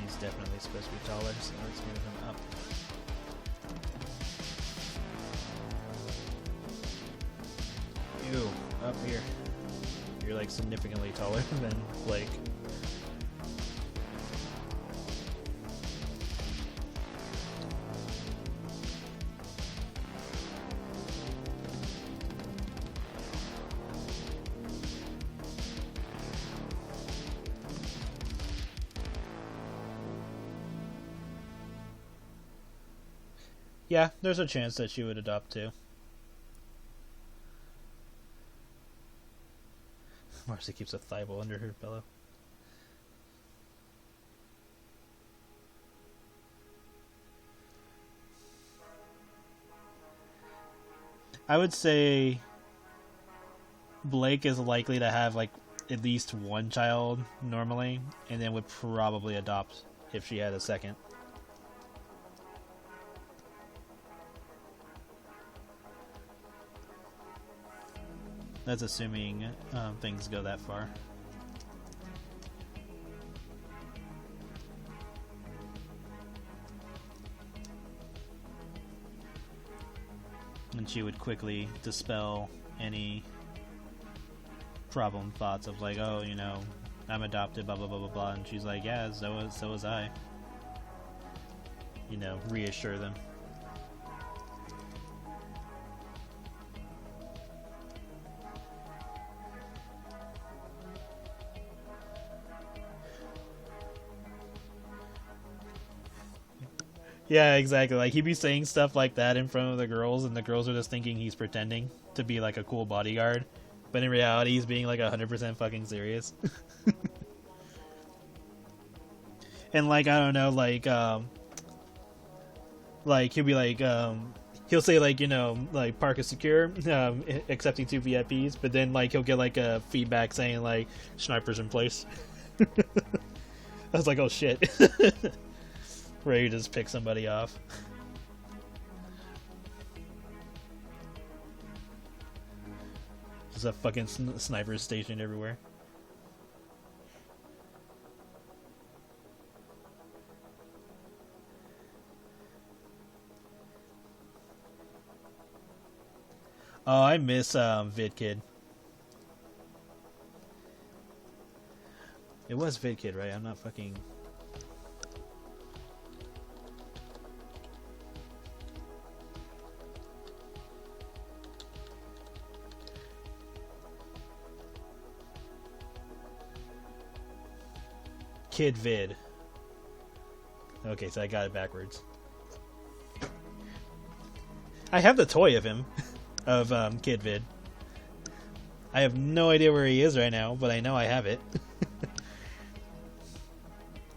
He's definitely supposed to be taller, so let's move him up. Ew, up here. You're like significantly taller than Blake. Yeah, there's a chance that she would adopt too. Marcy keeps a Thibault under her pillow. I would say Blake is likely to have like at least one child normally, and then would probably adopt if she had a second. That's assuming things go that far. And she would quickly dispel any problem thoughts of like, oh, you know, I'm adopted, blah blah blah blah blah. And she's like, yeah, so was I. You know, reassure them. Yeah, exactly. Like, he'd be saying stuff like that in front of the girls, and the girls are just thinking he's pretending to be, like, a cool bodyguard. But in reality, he's being, like, 100% fucking serious. And, like, I don't know, like, he'll be like, he'll say, like, you know, like, park is secure, accepting 2 VIPs, but then, like, he'll get, like, a feedback saying, like, snipers in place. I was like, oh, shit. Ready to just pick somebody off. Just a fucking sniper stationed everywhere. Oh, I miss VidKid. It was VidKid, right? I'm not fucking... Kid Vid. Okay, so I got it backwards. I have the toy of him, of Kid Vid. I have no idea where he is right now, but I know I have it.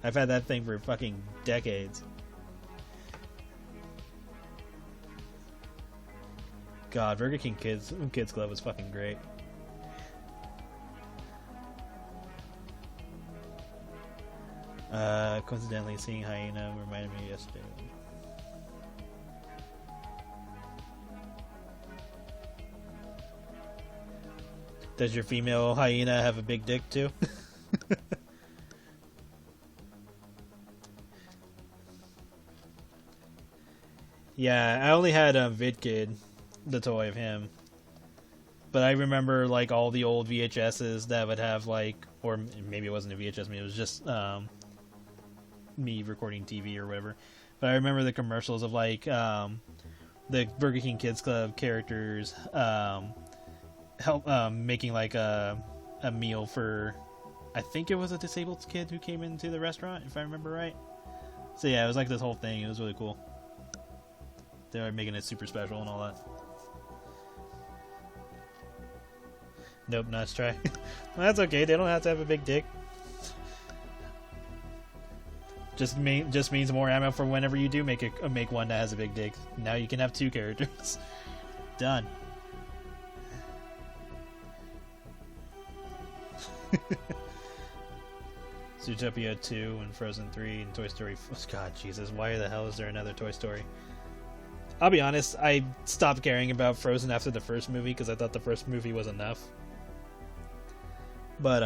I've had that thing for fucking decades. God, Burger King Kids Club was fucking great. Coincidentally, seeing Hyena reminded me yesterday. Does your female hyena have a big dick too? Yeah, I only had VidKid, the toy of him. But I remember like all the old VHSs that would have like, or maybe it wasn't a VHS, maybe it was just me recording TV or whatever. But I remember the commercials of like the Burger King Kids Club characters help making like a meal for, I think it was a disabled kid who came into the restaurant, if I remember right. So yeah, it was like this whole thing. It was really cool. They were making it super special and all that. Nope, nice try. Well, that's okay. They don't have to have a big dick. Just means more ammo for whenever you do make one that has a big dick. Now you can have 2 characters. Done. Zootopia 2 and Frozen 3 and Toy Story. God, Jesus, why the hell is there another Toy Story? I'll be honest, I stopped caring about Frozen after the first movie because I thought the first movie was enough. But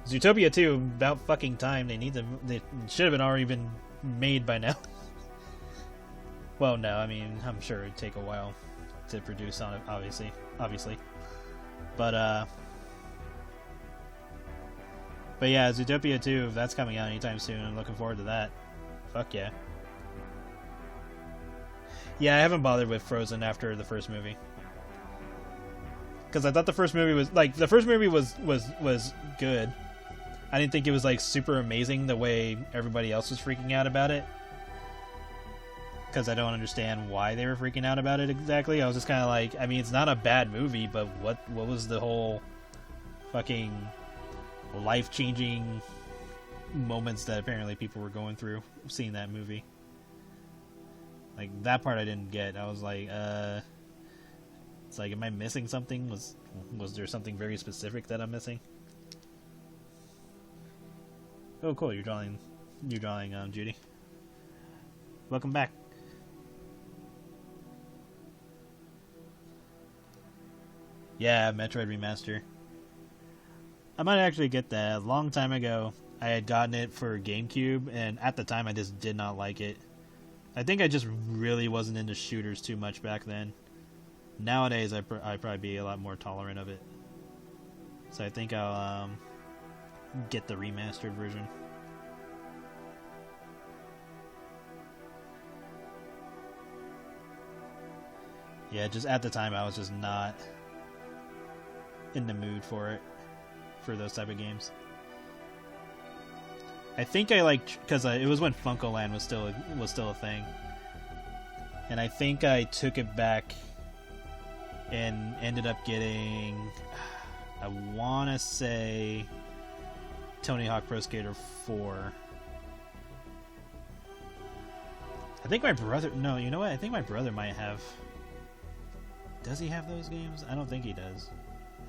Zootopia 2, about fucking time. They should have been already been made by now. Well, no, I mean, I'm sure it'd take a while to produce on it, obviously. But yeah, Zootopia 2, if that's coming out anytime soon, I'm looking forward to that. Fuck yeah. Yeah, I haven't bothered with Frozen after the first movie. Because I thought the first movie was, like, was good. I didn't think it was, like, super amazing the way everybody else was freaking out about it. Because I don't understand why they were freaking out about it exactly. I was just kind of like, I mean, it's not a bad movie, but what was the whole fucking life-changing moments that apparently people were going through seeing that movie? Like, that part I didn't get. I was like, it's like, am I missing something? Was there something very specific that I'm missing? Oh, cool, you're drawing, Judy. Welcome back. Yeah, Metroid Remaster. I might actually get that. A long time ago, I had gotten it for GameCube, and at the time I just did not like it. I think I just really wasn't into shooters too much back then. Nowadays, I'd probably be a lot more tolerant of it. So I think I'll get the remastered version. Yeah, just at the time I was just not in the mood for those type of games. I think I liked, because it was when FuncoLand was still a thing, and I think I took it back and ended up getting, I want to say, Tony Hawk Pro Skater 4. I think my brother, no, you know what? I think my brother might have. Does he have those games? I don't think he does.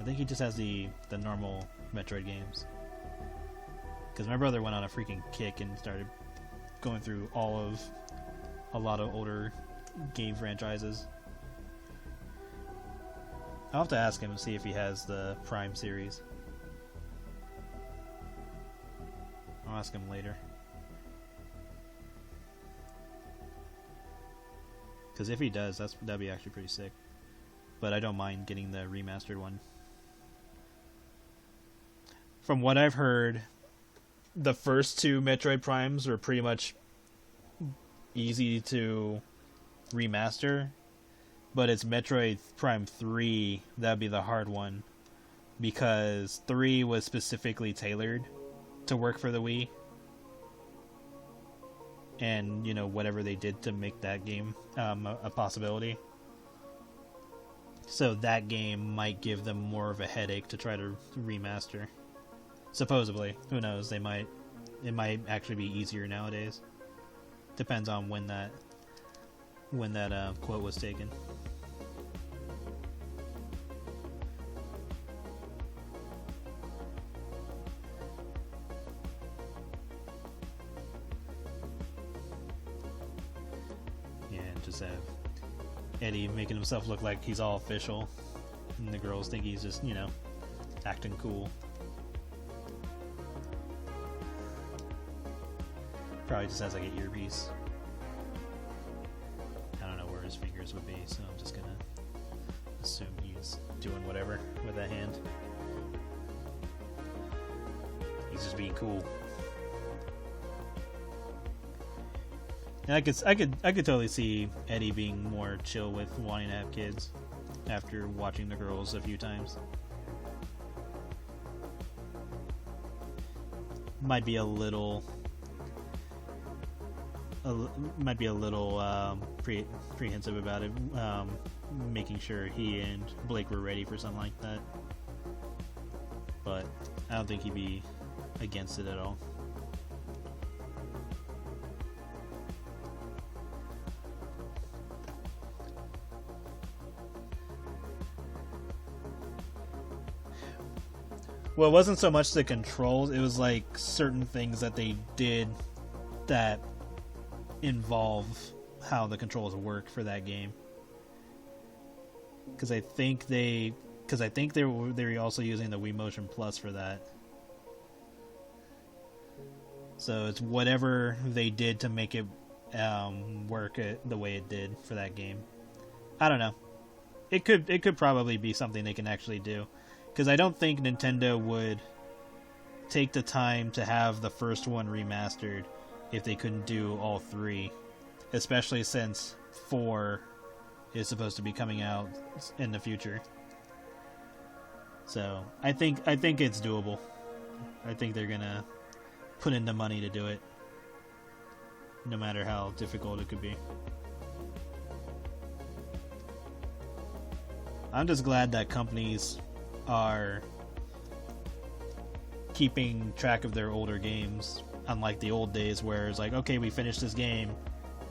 I think he just has the normal Metroid games. Because my brother went on a freaking kick and started going through a lot of older game franchises. I'll have to ask him and see if he has the Prime series. I'll ask him later. Because if he does, that'd be actually pretty sick. But I don't mind getting the remastered one. From what I've heard, the first two Metroid Primes are pretty much easy to remaster, but it's Metroid Prime 3 that'd be the hard one, because 3 was specifically tailored to work for the Wii, and, you know, whatever they did to make that game a possibility. So that game might give them more of a headache to try to remaster. Supposedly. Who knows? It might actually be easier nowadays. Depends on when that quote was taken. Yeah, just have Eddie making himself look like he's all official, and the girls think he's just, you know, acting cool. Probably just has like an earpiece. I don't know where his fingers would be, so I'm just gonna assume he's doing whatever with that hand. He's just being cool. And I could totally see Eddie being more chill with wanting to have kids after watching the girls a few times. Might be a little apprehensive about it, making sure he and Blake were ready for something like that. But I don't think he'd be against it at all. Well, it wasn't so much the controls, it was like certain things that they did that involve how the controls work for that game. Because I think they were also using the Wii Motion Plus for that. So it's whatever they did to make it work the way it did for that game. I don't know. It could probably be something they can actually do, because I don't think Nintendo would take the time to have the first one remastered if they couldn't do all three, especially since 4 is supposed to be coming out in the future. So I think it's doable. I think they're gonna put in the money to do it, no matter how difficult it could be. I'm just glad that companies are keeping track of their older games, unlike the old days where it's like, okay, we finished this game,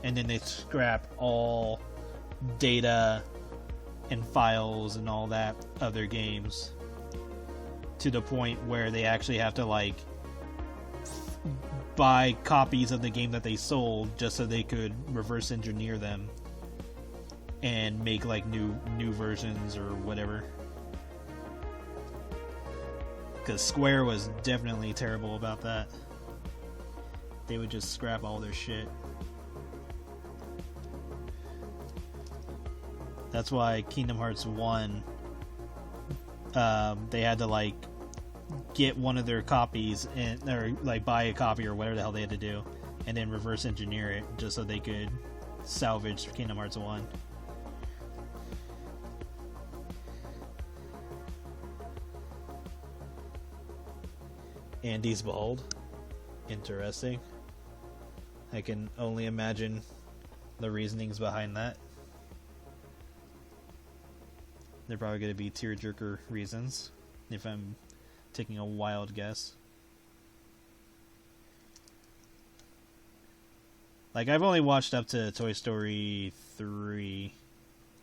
and then they scrap all data and files and all that of their games, to the point where they actually have to like buy copies of the game that they sold just so they could reverse engineer them and make like new versions or whatever. Because Square was definitely terrible about that. They would just scrap all their shit. That's why Kingdom Hearts 1, they had to like get one of their copies or like buy a copy or whatever the hell they had to do, and then reverse engineer it just so they could salvage Kingdom Hearts 1. Andy's bald. Interesting. I can only imagine the reasonings behind that. They're probably going to be tearjerker reasons, if I'm taking a wild guess. Like, I've only watched up to Toy Story 3.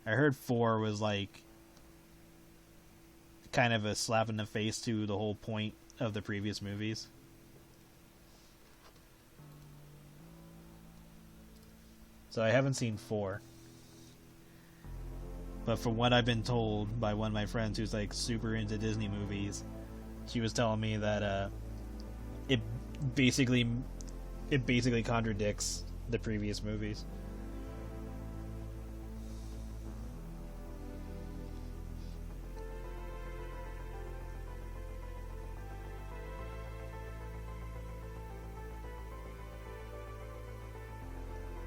I heard 4 was like kind of a slap in the face to the whole point of the previous movies. So I haven't seen 4. But from what I've been told by one of my friends who's like super into Disney movies, she was telling me that it basically contradicts the previous movies.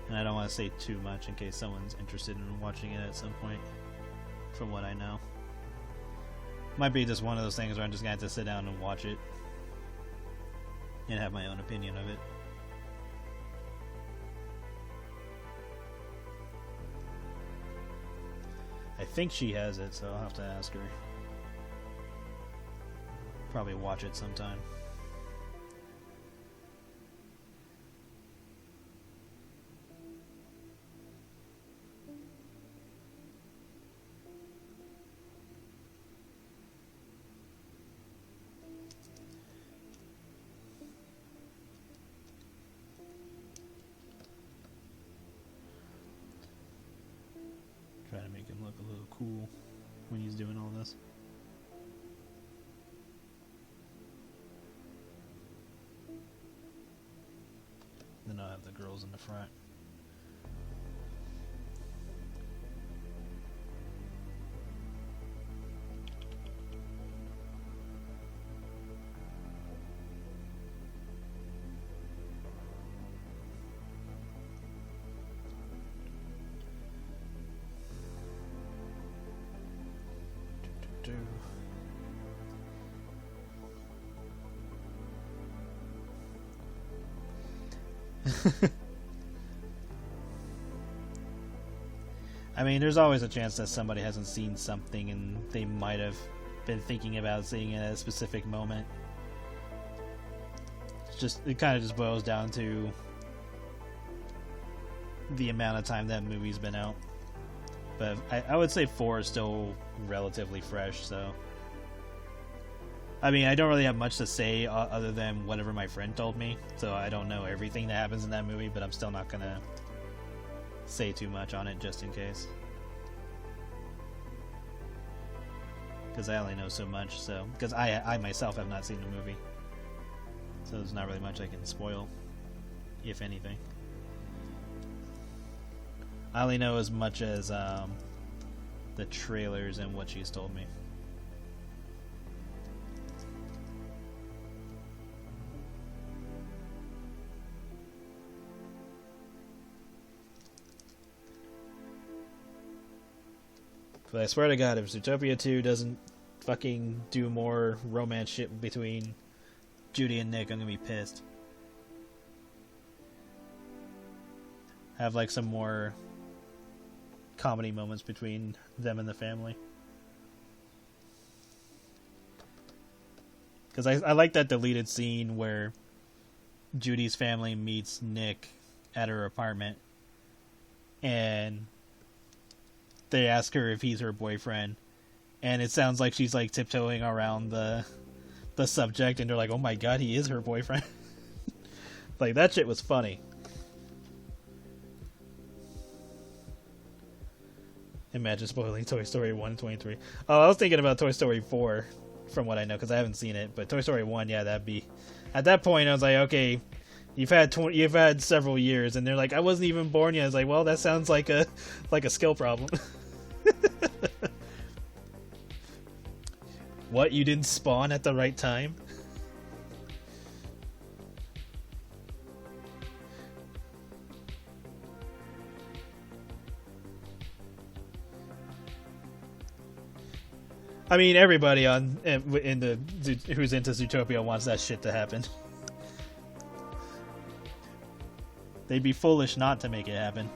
And I don't want to say too much in case someone's interested in watching it at some point, from what I know. Might be just one of those things where I'm just going to have to sit down and watch it and have my own opinion of it. I think she has it, so I'll have to ask her. Probably watch it sometime. Try to make him look a little cool when he's doing all this. Then I'll have the girls in the front. I mean, there's always a chance that somebody hasn't seen something and they might have been thinking about seeing it at a specific moment. It kind of just boils down to the amount of time that movie's been out. But I would say 4 is still relatively fresh, so I mean, I don't really have much to say other than whatever my friend told me, so I don't know everything that happens in that movie, but I'm still not gonna say too much on it just in case. Because I only know so much, so... Because I myself have not seen the movie. So there's not really much I can spoil, if anything. I only know as much as the trailers and what she's told me. But I swear to God, if Zootopia 2 doesn't fucking do more romance shit between Judy and Nick, I'm gonna be pissed. Have like some more comedy moments between them and the family. Because I like that deleted scene where Judy's family meets Nick at her apartment and they ask her if he's her boyfriend, and it sounds like she's like tiptoeing around the subject, and they're like, oh my god, he is her boyfriend. Like, that shit was funny. Imagine spoiling Toy Story 1 and 23. Oh, I was thinking about Toy Story 4, from what I know, because I haven't seen it. But Toy Story 1, yeah, that'd be... At that point, I was like, okay, you've had several years, and they're like, I wasn't even born yet. I was like, well, that sounds like a skill problem. What, you didn't spawn at the right time? I mean, everybody who's into Zootopia wants that shit to happen. They'd be foolish not to make it happen.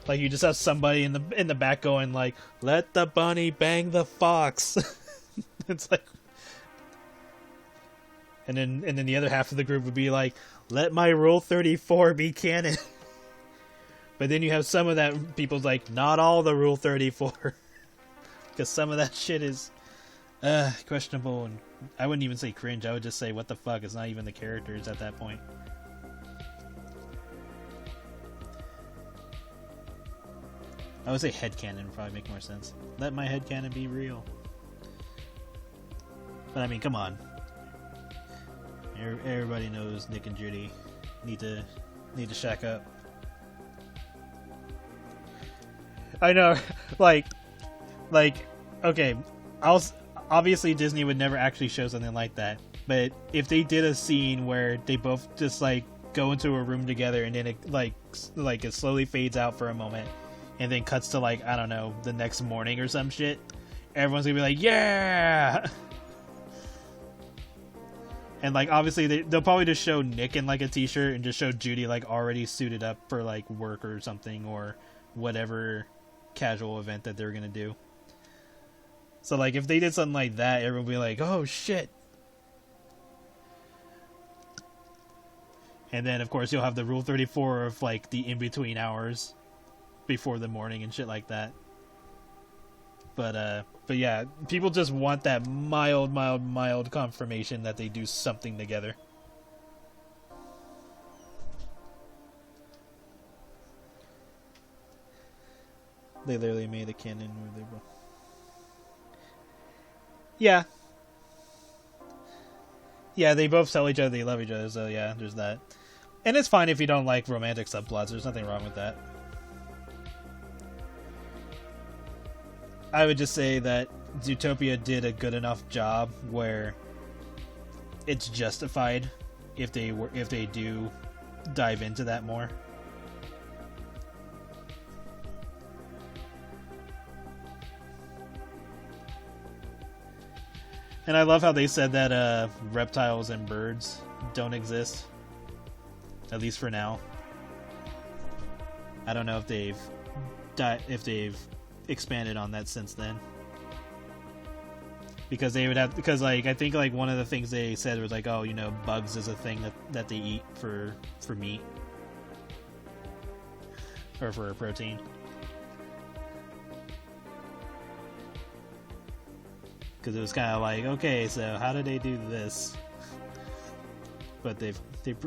Like, you just have somebody in the back going like, "Let the bunny bang the fox." It's like, and then the other half of the group would be like, "Let my Rule 34 be canon." But then you have some of that people's like, "Not all the Rule 34," because some of that shit is questionable, and I wouldn't even say cringe. I would just say, "What the fuck?" It's not even the characters at that point. I would say headcanon would probably make more sense. Let my headcanon be real. But I mean, come on. Everybody knows Nick and Judy need to shack up. I know, like, okay, obviously Disney would never actually show something like that. But if they did a scene where they both just like go into a room together and then it like it slowly fades out for a moment, and then cuts to, like, I don't know, the next morning or some shit, everyone's gonna be like, yeah! And, like, obviously, they'll probably just show Nick in, like, a t-shirt and just show Judy, like, already suited up for, like, work or something, or whatever casual event that they're gonna do. So, like, if they did something like that, everyone would be like, oh, shit! And then, of course, you'll have the Rule 34 of, like, the in-between hours before the morning and shit like that. But yeah, people just want that mild confirmation that they do something together. They literally made a canon where they both... Yeah. Yeah, they both tell each other they love each other, so yeah, there's that. And it's fine if you don't like romantic subplots, there's nothing wrong with that. I would just say that Zootopia did a good enough job where it's justified if they do dive into that more. And I love how they said that reptiles and birds don't exist, at least for now. I don't know if they've expanded on that since then, because they would have, because like I think like one of the things they said was like, oh, you know, bugs is a thing that they eat for meat or for protein. Because it was kind of like, okay, so how did they do this? But they've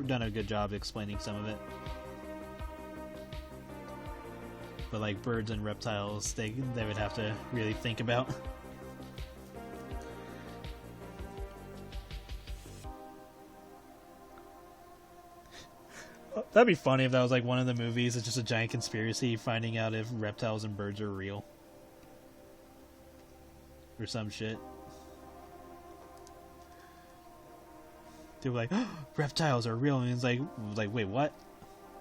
done a good job explaining some of it. But like birds and reptiles, they would have to really think about. That'd be funny if that was like one of the movies. It's just a giant conspiracy finding out if reptiles and birds are real. Or some shit. They were like, oh, reptiles are real, and it's like, wait, what?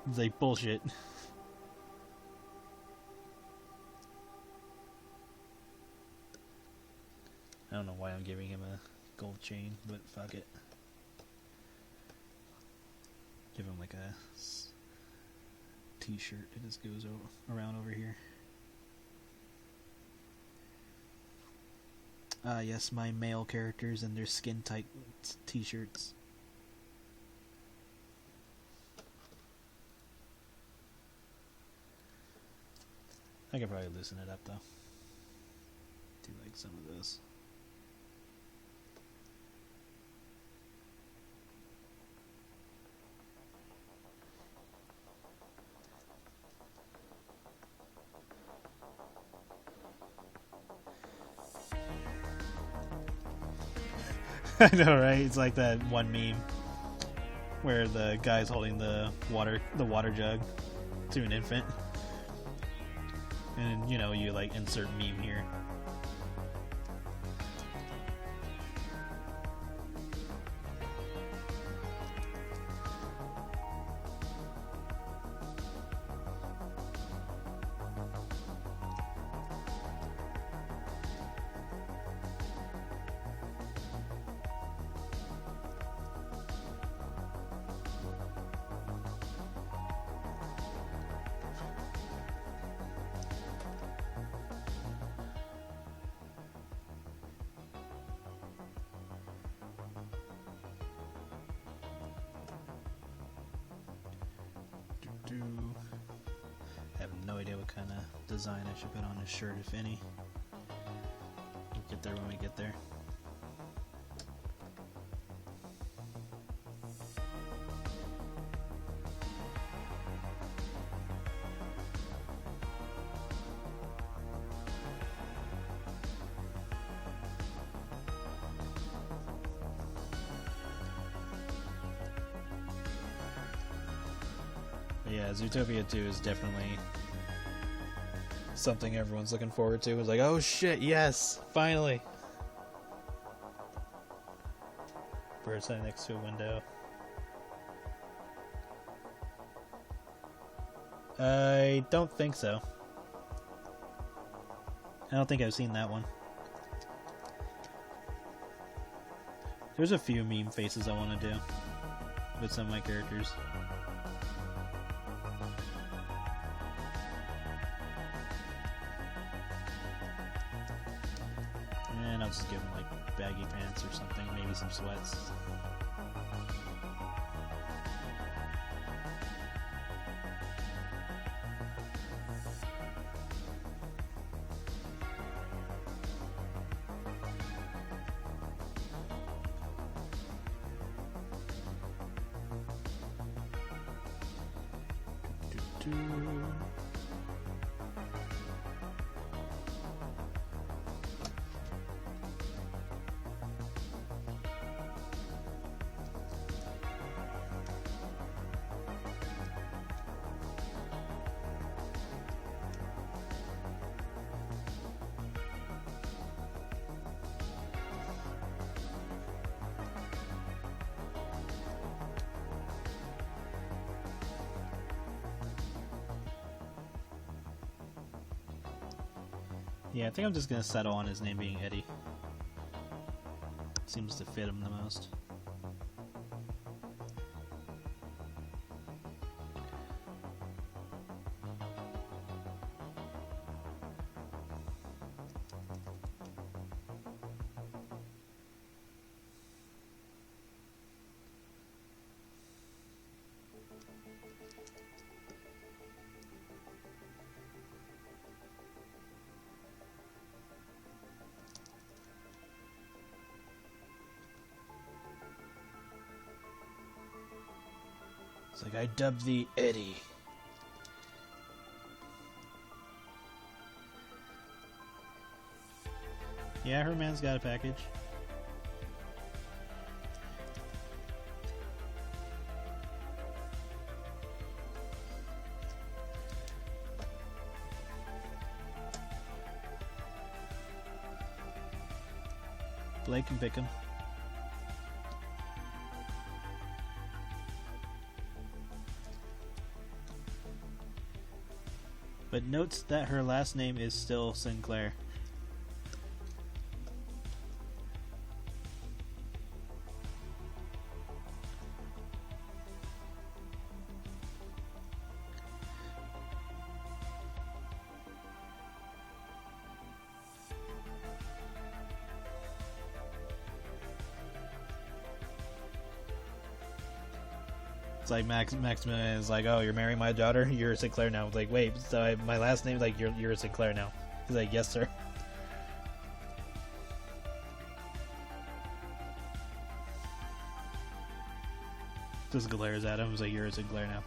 It's like bullshit. I don't know why I'm giving him a gold chain, but fuck it. Give him like a t-shirt that just goes around over here. Yes, my male characters and their skin tight t-shirts. I could probably loosen it up though. Do like some of this. I know, right? It's like that one meme where the guy's holding the water jug to an infant, and you know, you like insert meme here. I have no idea what kind of design I should put on his shirt, if any. We'll get there when we get there. But yeah, Zootopia 2 is definitely something everyone's looking forward to. It's like, oh shit, yes, finally. Bird sitting next to a window. I don't think so. I don't think I've seen that one. There's a few meme faces I want to do with some of my characters. And I'll just give him like baggy pants or something, maybe some sweats. Yeah, I think I'm just gonna settle on his name being Eddie. Seems to fit him the most. It's like, I dubbed thee Eddie. Yeah, her man's got a package. Blake can pick him. But notes that her last name is still Sinclair. It's like Maximilian is like, oh, you're marrying my daughter? You're a Sinclair now. It's like, wait, so my last name, like, you're a Sinclair now. He's like, yes, sir. Just glares at him. He's like, you're a Sinclair now.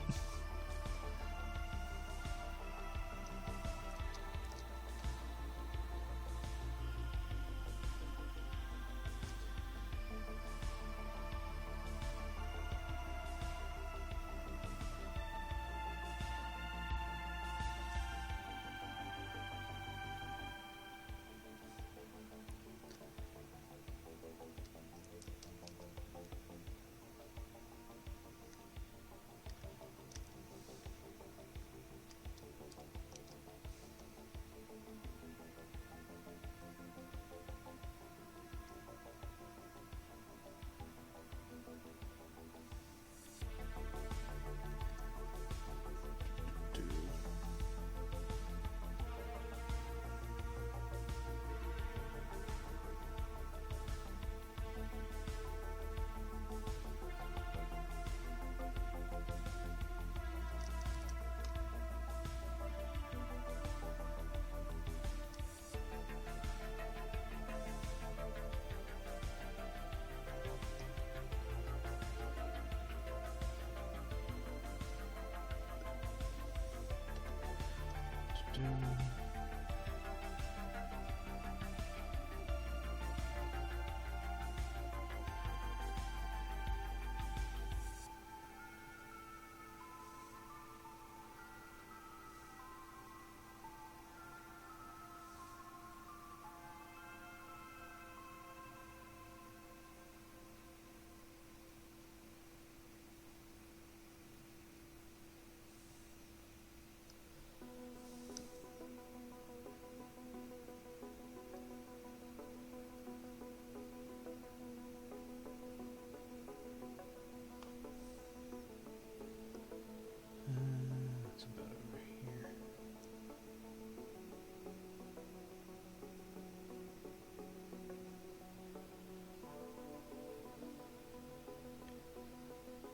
It's about over here.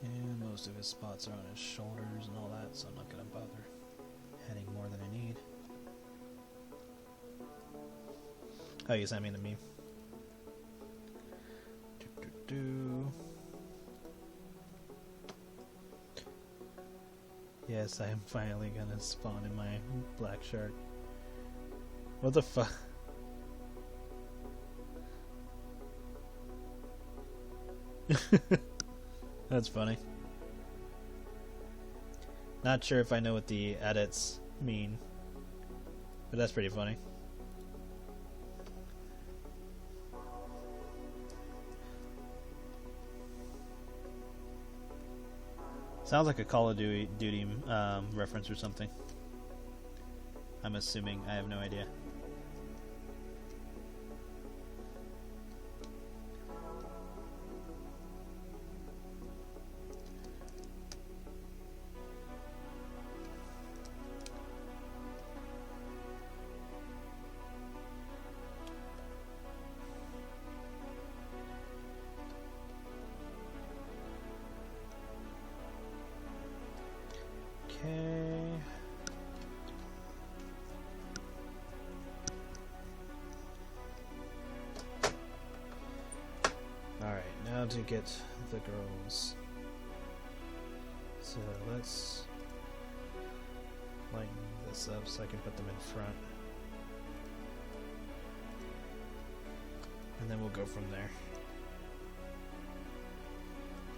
And most of his spots are on his shoulders and all that, so I'm not going to bother adding more than I need. Oh, you sent me the meme. Yes, I am finally gonna spawn in my black shark. What the fuck? That's funny. Not sure if I know what the edits mean, but that's pretty funny. Sounds like a Call of Duty reference or something. I'm assuming. I have no idea. Alright, now to get the girls. So let's lighten this up so I can put them in front. And then we'll go from there.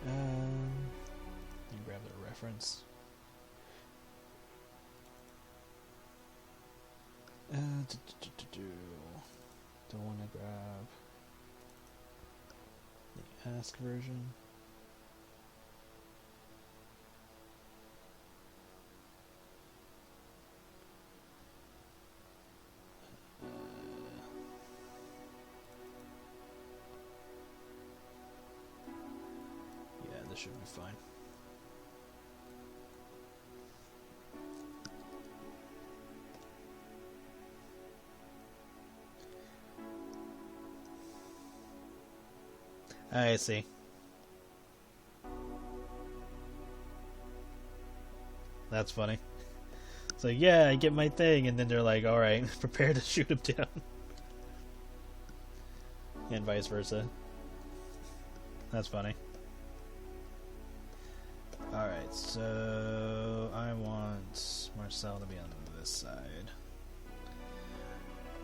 Let me grab the reference. Don't want to grab the ask version. Yeah, this should be fine. I see. That's funny. So yeah, I get my thing, and then they're like, "All right, prepare to shoot him down," and vice versa. That's funny. All right, so I want Marcel to be on this side.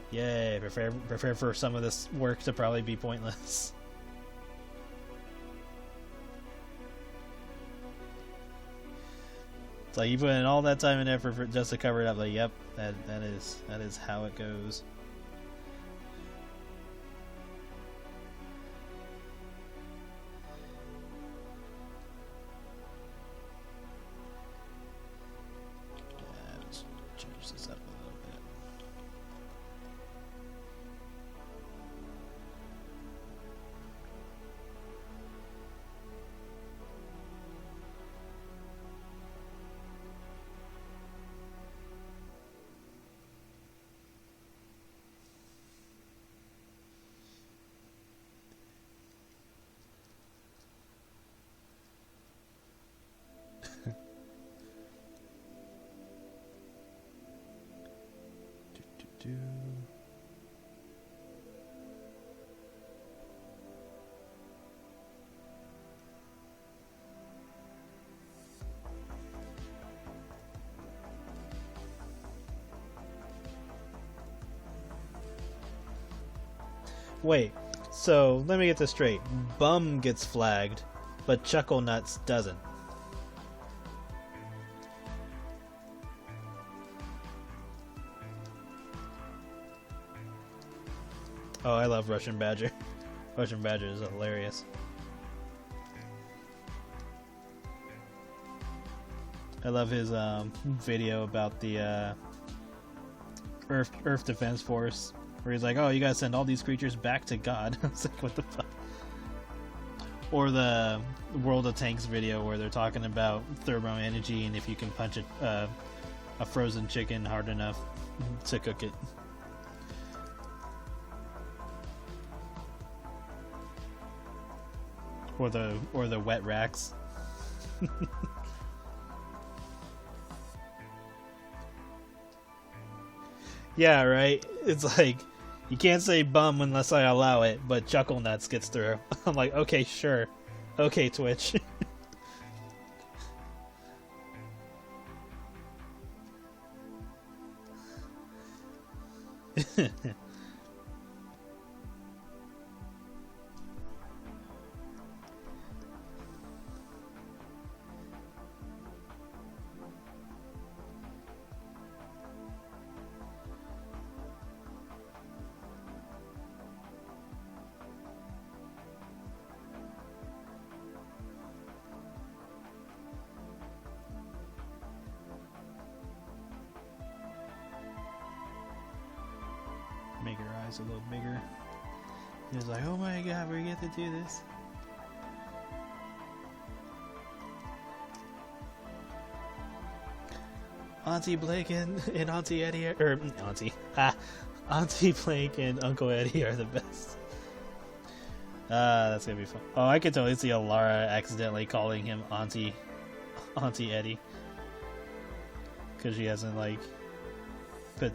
Yay! Prepare for some of this work to probably be pointless. It's like you put in all that time and effort for just to cover it up. Like, yep, that is how it goes. Yeah, let's change this up a little bit. Wait, so let me get this straight. Bum gets flagged, but Chuckle Nuts doesn't. Oh, I love Russian Badger. Russian Badger is hilarious. I love his video about the Earth Defense Force, where he's like, "Oh, you gotta send all these creatures back to God." I was like, "What the fuck?" Or the World of Tanks video where they're talking about thermo energy and if you can punch a frozen chicken hard enough to cook it. Or the wet racks. Yeah, right? It's like, you can't say bum unless I allow it, but Chuckle Nuts gets through. I'm like, okay, sure. Okay, Twitch. Make her eyes a little bigger. He was like, "Oh my god, we get to do this." Auntie Blake and Auntie Eddie are, Auntie Blake and Uncle Eddie are the best. That's gonna be fun. Oh, I could totally see Alara accidentally calling him Auntie Eddie, because she hasn't like put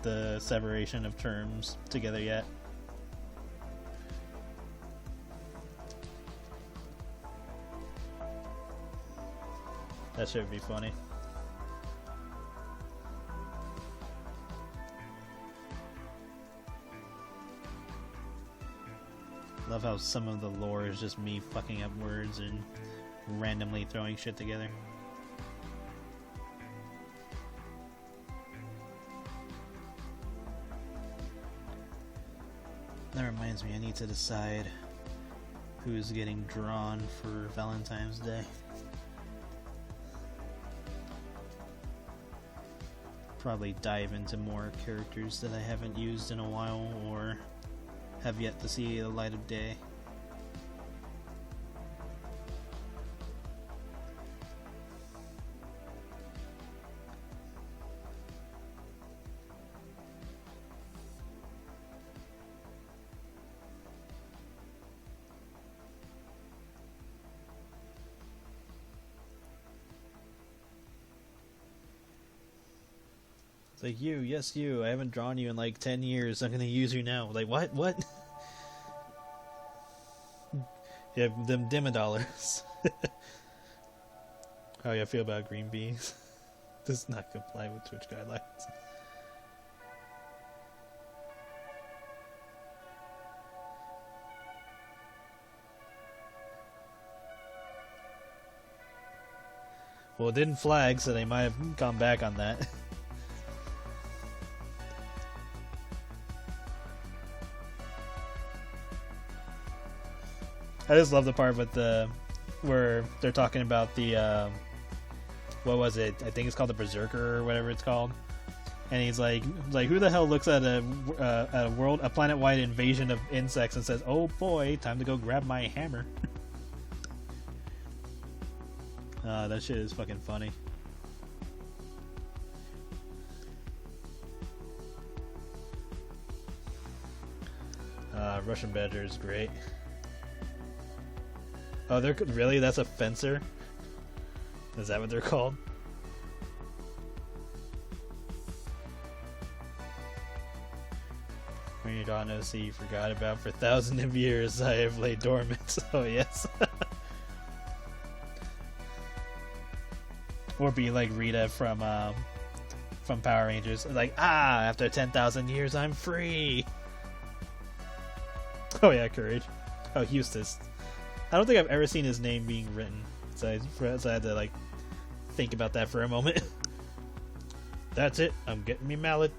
the separation of terms together yet. That should be funny. Love how some of the lore is just me fucking up words and randomly throwing shit together. That reminds me, I need to decide who's getting drawn for Valentine's Day. Probably dive into more characters that I haven't used in a while or have yet to see the light of day. Like, you, yes you, I haven't drawn you in like 10 years, I'm gonna use you now. Like, what? You have them $10. How you feel about green beans? Does not comply with Twitch guidelines. Well, it didn't flag, so they might have gone back on that. I just love the part with where they're talking about the what was it? I think it's called the Berserker or whatever it's called. And he's like who the hell looks at a planet-wide invasion of insects and says, "Oh boy, time to go grab my hammer." That shit is fucking funny. Russian Badger is great. Oh, they're really? That's a fencer? Is that what they're called? When you don't know, see, you forgot about for thousands of years I have laid dormant. Oh yes. Or be like Rita from Power Rangers, like, after 10,000 years I'm free. Oh yeah, Courage. Oh, Eustace. I don't think I've ever seen his name being written, so I had to like think about that for a moment. That's it. I'm getting me mallet.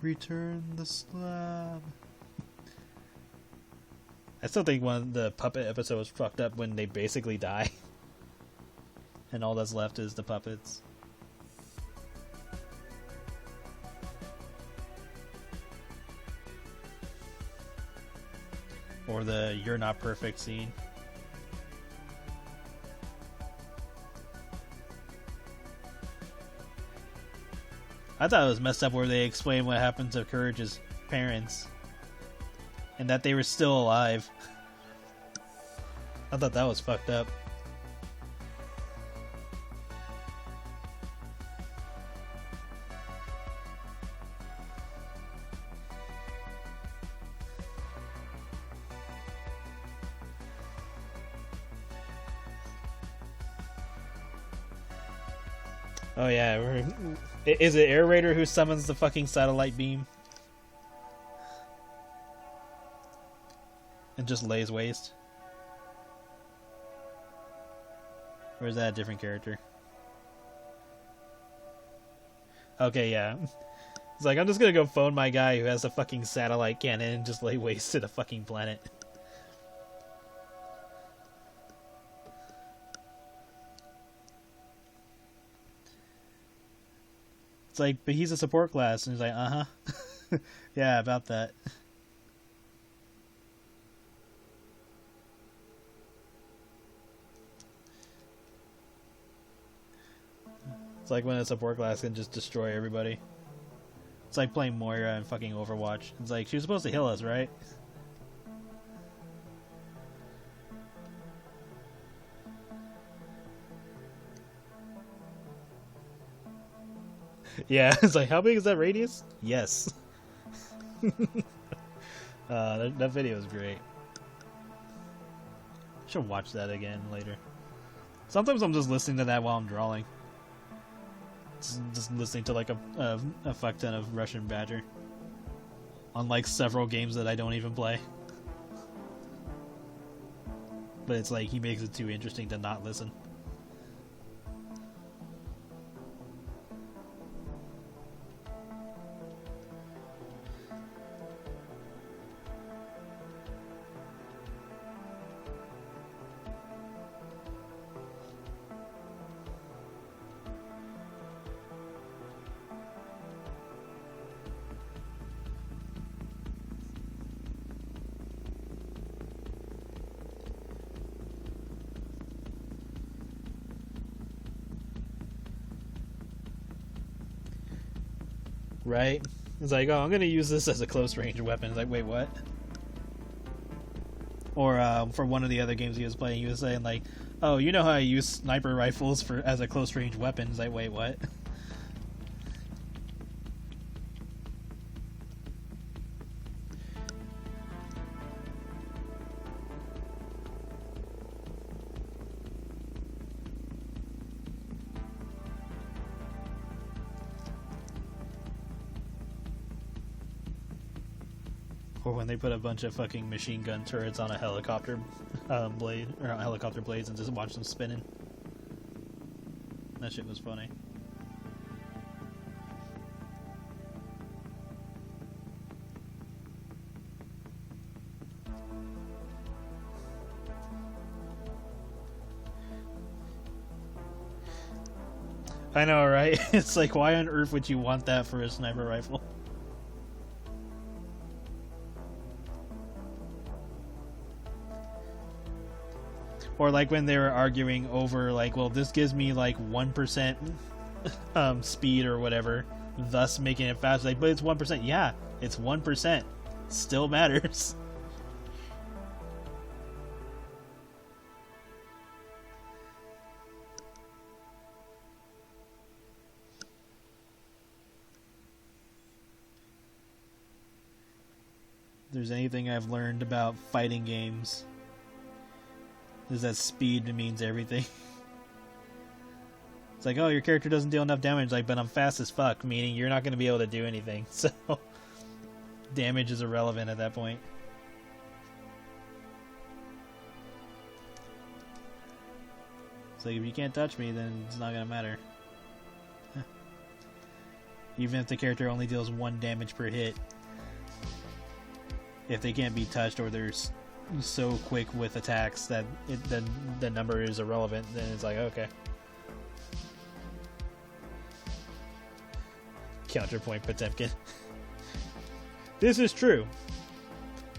Return the slab. I still think one of the puppet episodes fucked up when they basically die. And all that's left is the puppets. Or the "you're not perfect" scene. I thought it was messed up where they explained what happened to Courage's parents. And that they were still alive. I thought that was fucked up. Oh yeah, is it Air Raider who summons the fucking satellite beam? And just lays waste? Or is that a different character? Okay, yeah. It's like, I'm just gonna go phone my guy who has a fucking satellite cannon and just lay waste to the fucking planet. It's like, but he's a support class, and he's like, uh-huh. Yeah, about that. It's like when a support class can just destroy everybody. It's like playing Moira in fucking Overwatch. It's like, she was supposed to heal us, right? Yeah, it's like, how big is that radius? Yes. That video is great. I should watch that again later. Sometimes I'm just listening to that while I'm drawing. Just listening to like a fuck ton of Russian Badger. On like several games that I don't even play. But it's like, he makes it too interesting to not listen. Right? It's like, oh, I'm gonna use this as a close range weapon. It's like, wait, what? Or for one of the other games he was playing, he was saying like, oh, you know how I use sniper rifles as a close range weapon? It's like, wait, what? Or when they put a bunch of fucking machine gun turrets on a helicopter blade, or on helicopter blades, and just watch them spinning. That shit was funny. I know, right? It's like, why on earth would you want that for a sniper rifle? Or like when they were arguing over like, well, this gives me like 1% speed or whatever, thus making it faster. Like, but it's 1%. Yeah, it's 1%. Still matters. If there's anything I've learned about fighting games, is that speed means everything. It's like, oh, your character doesn't deal enough damage, like, but I'm fast as fuck, meaning you're not going to be able to do anything, so damage is irrelevant at that point. It's like, if you can't touch me, then it's not going to matter. Even if the character only deals 1 damage per hit. If they can't be touched, or they're so quick with attacks that the number is irrelevant, then it's like, okay. Counterpoint Potemkin. This is true,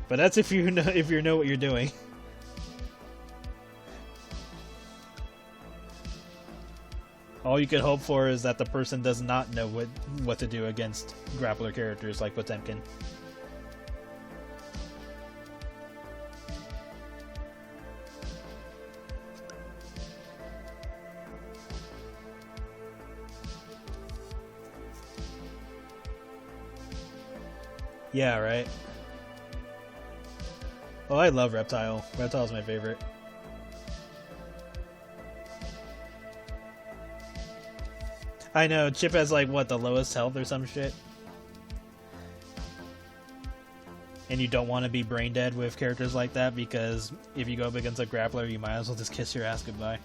but that's if you know what you're doing. All you can hope for is that the person does not know what to do against grappler characters like Potemkin. Yeah, right? Oh, I love Reptile. Reptile's my favorite. I know, Chip has like, what, the lowest health or some shit? And you don't want to be brain dead with characters like that, because if you go up against a grappler, you might as well just kiss your ass goodbye.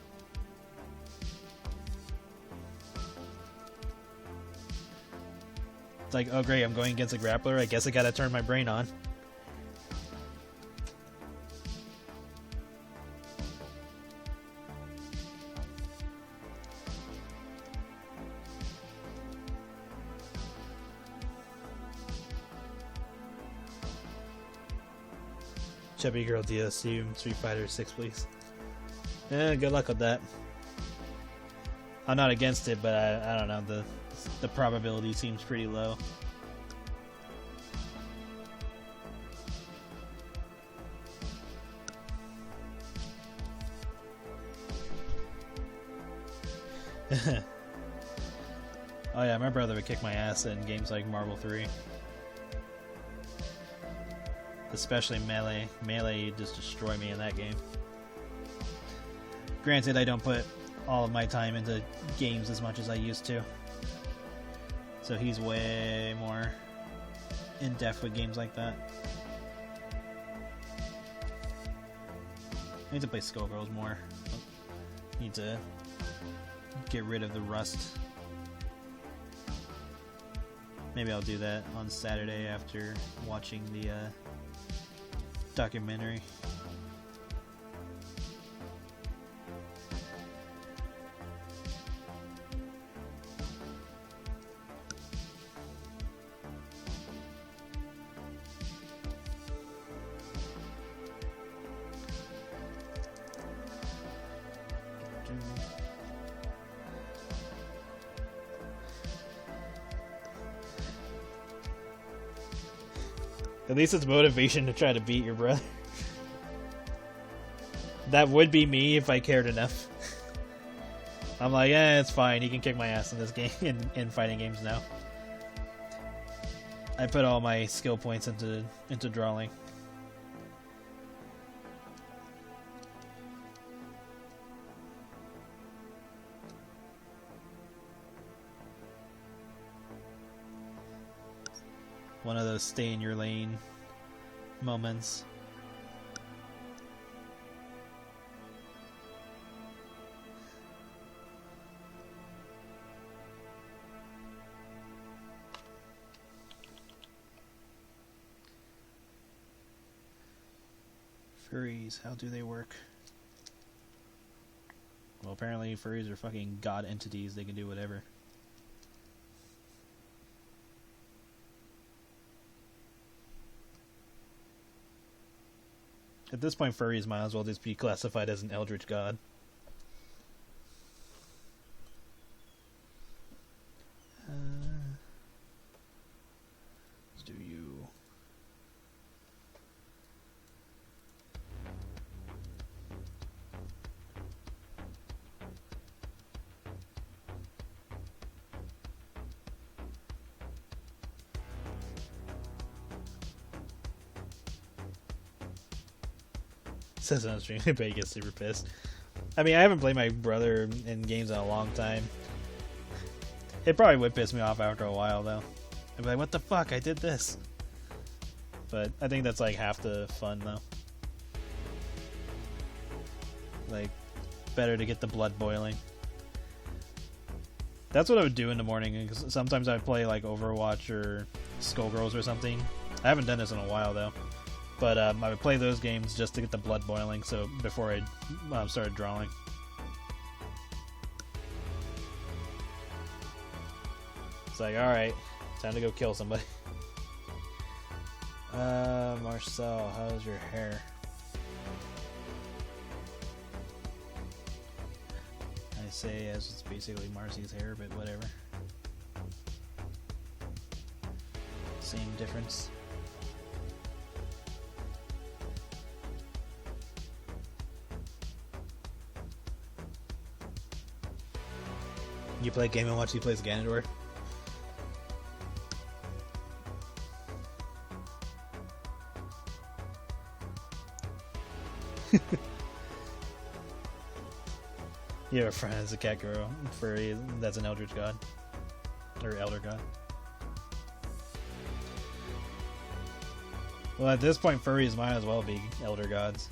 It's like, oh great, I'm going against a grappler, I guess I gotta turn my brain on. Chubby Girl DSU Street Fighter 6, please. Good luck with that. I'm not against it, but I don't know, the probability seems pretty low. Oh yeah, my brother would kick my ass in games like Marvel 3. Especially Melee. Melee just destroy me in that game. Granted, I don't put all of my time into games as much as I used to. So he's way more in-depth with games like that. I need to play Skullgirls more. Need to get rid of the rust. Maybe I'll do that on Saturday after watching the documentary. At least it's motivation to try to beat your brother. That would be me if I cared enough. I'm like, it's fine. He can kick my ass in this game, in fighting games now. I put all my skill points into drawing. One of those stay in your lane moments. Furries, how do they work? Well, apparently furries are fucking god entities. They can do whatever. At this point, furries might as well just be classified as an eldritch god. Let's do you. Says on stream, but he gets super pissed. I mean, I haven't played my brother in games in a long time. It probably would piss me off after a while, though. I'd be like, what the fuck, I did this. But I think that's like half the fun, though. Like, better to get the blood boiling. That's what I would do in the morning, because sometimes I'd play like Overwatch or Skullgirls or something. I haven't done this in a while, though. But I would play those games just to get the blood boiling, so before I started drawing. It's like, alright, time to go kill somebody. Marcel, how's your hair? I say as it's basically Marcy's hair, but whatever. Same difference. You play Game & Watch, he plays Ganondorf. You have a friend that's a cat girl furry that's an eldritch god. Or elder god. Well, at this point, furries might as well be elder gods.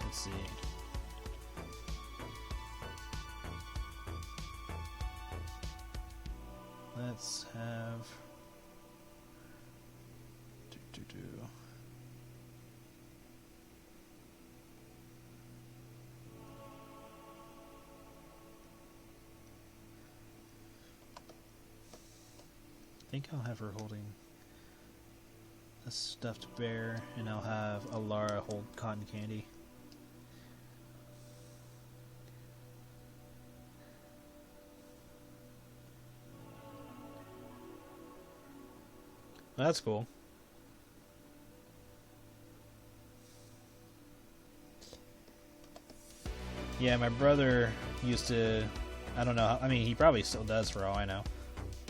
Let's see. Let's have... I think I'll have her holding a stuffed bear, and I'll have Alara hold cotton candy. Well, that's cool. Yeah, my brother used to, I don't know, I mean, he probably still does for all I know,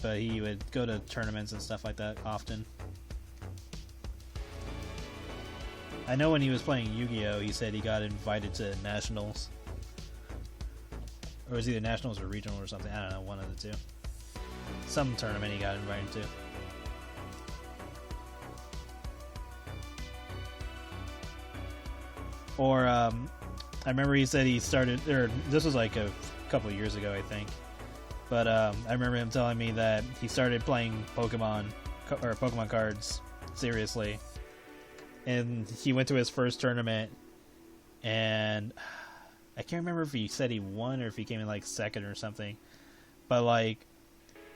but he would go to tournaments and stuff like that often. I know when he was playing Yu-Gi-Oh, he said he got invited to nationals. Or it was either nationals or regional or something, I don't know, one of the two. Some tournament he got invited to. Or, I remember he said he started, or this was like a couple years ago, I think. But I remember him telling me that he started playing Pokemon cards seriously, and he went to his first tournament, and I can't remember if he said he won or if he came in like second or something. But like,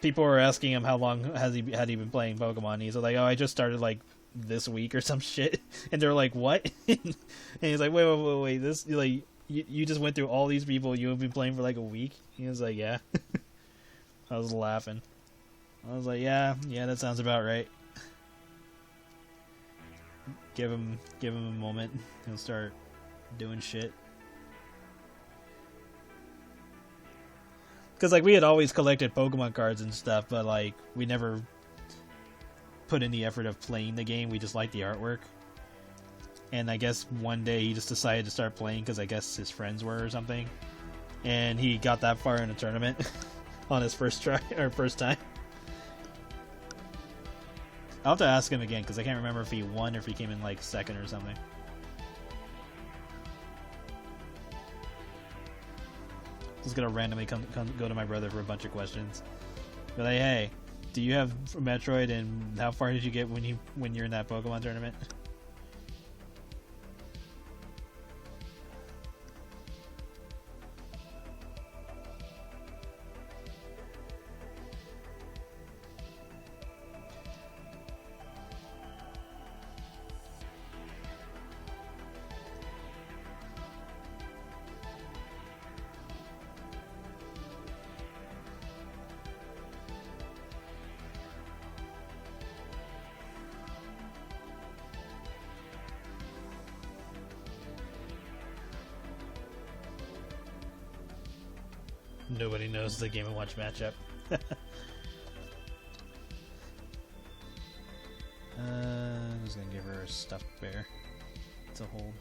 people were asking him how long had he been playing Pokemon. And he's like, "Oh, I just started like this week or some shit." And they're like, "What?" And he's like, "Wait, this like you just went through all these people. You have been playing for like a week." He was like, "Yeah." I was laughing. I was like, yeah, that sounds about right. Give him a moment. He'll start doing shit. Because like we had always collected Pokemon cards and stuff, but like we never put in the effort of playing the game. We just liked the artwork. And I guess one day he just decided to start playing because I guess his friends were or something. And he got that far in a tournament on his first try or first time. I'll have to ask him again because I can't remember if he won or if he came in like second or something. Just gonna randomly go to my brother for a bunch of questions. Be like, hey, do you have Metroid, and how far did you get when you're in that Pokemon tournament? Nobody knows the Game & Watch matchup. I'm just gonna give her a stuffed bear to hold.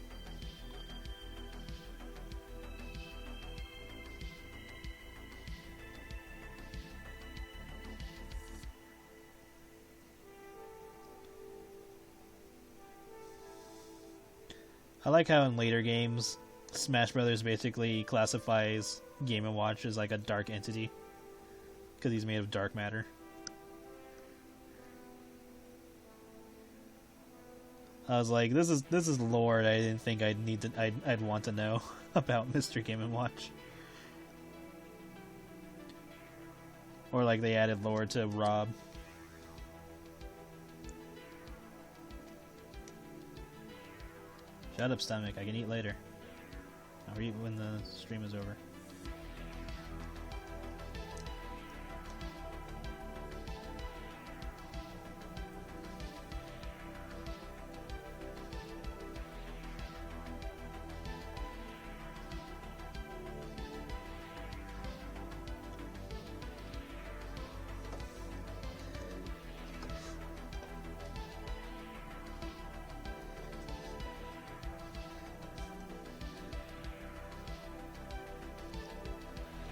I like how in later games, Smash Brothers basically classifies Game & Watch as like a dark entity because he's made of dark matter. I was like, this is lore I didn't think I'd want to know about Mr. Game & Watch. Or like they added lore to Rob. Shut up, stomach. I can eat later. I'll eat when the stream is over.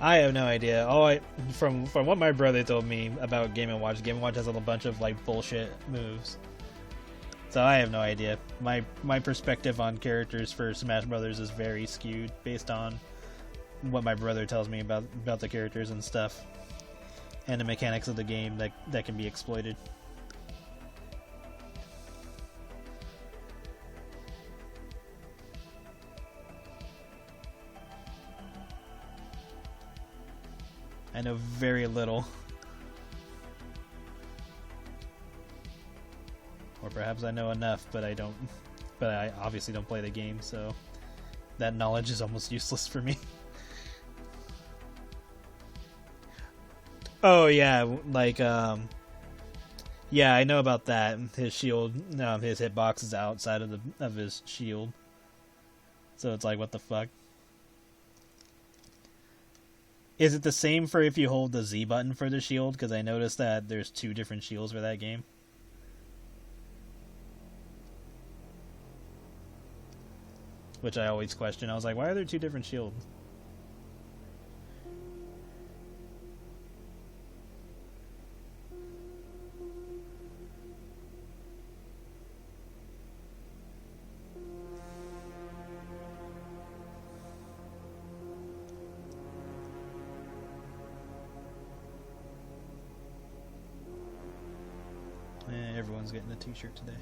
I have no idea. From what my brother told me about Game & Watch, Game & Watch has a bunch of like bullshit moves. So I have no idea. My perspective on characters for Smash Brothers is very skewed based on what my brother tells me about the characters and stuff, and the mechanics of the game that can be exploited. I know very little. Or perhaps I know enough, but I don't. But I obviously don't play the game, so that knowledge is almost useless for me. Oh yeah, like yeah, I know about that. His shield, his hitbox is outside of his shield, so it's like, what the fuck? Is it the same for if you hold the Z button for the shield? Because I noticed that there's 2 different shields for that game. Which I always question. I was like, why are there 2 different shields? Everyone's getting a t-shirt today.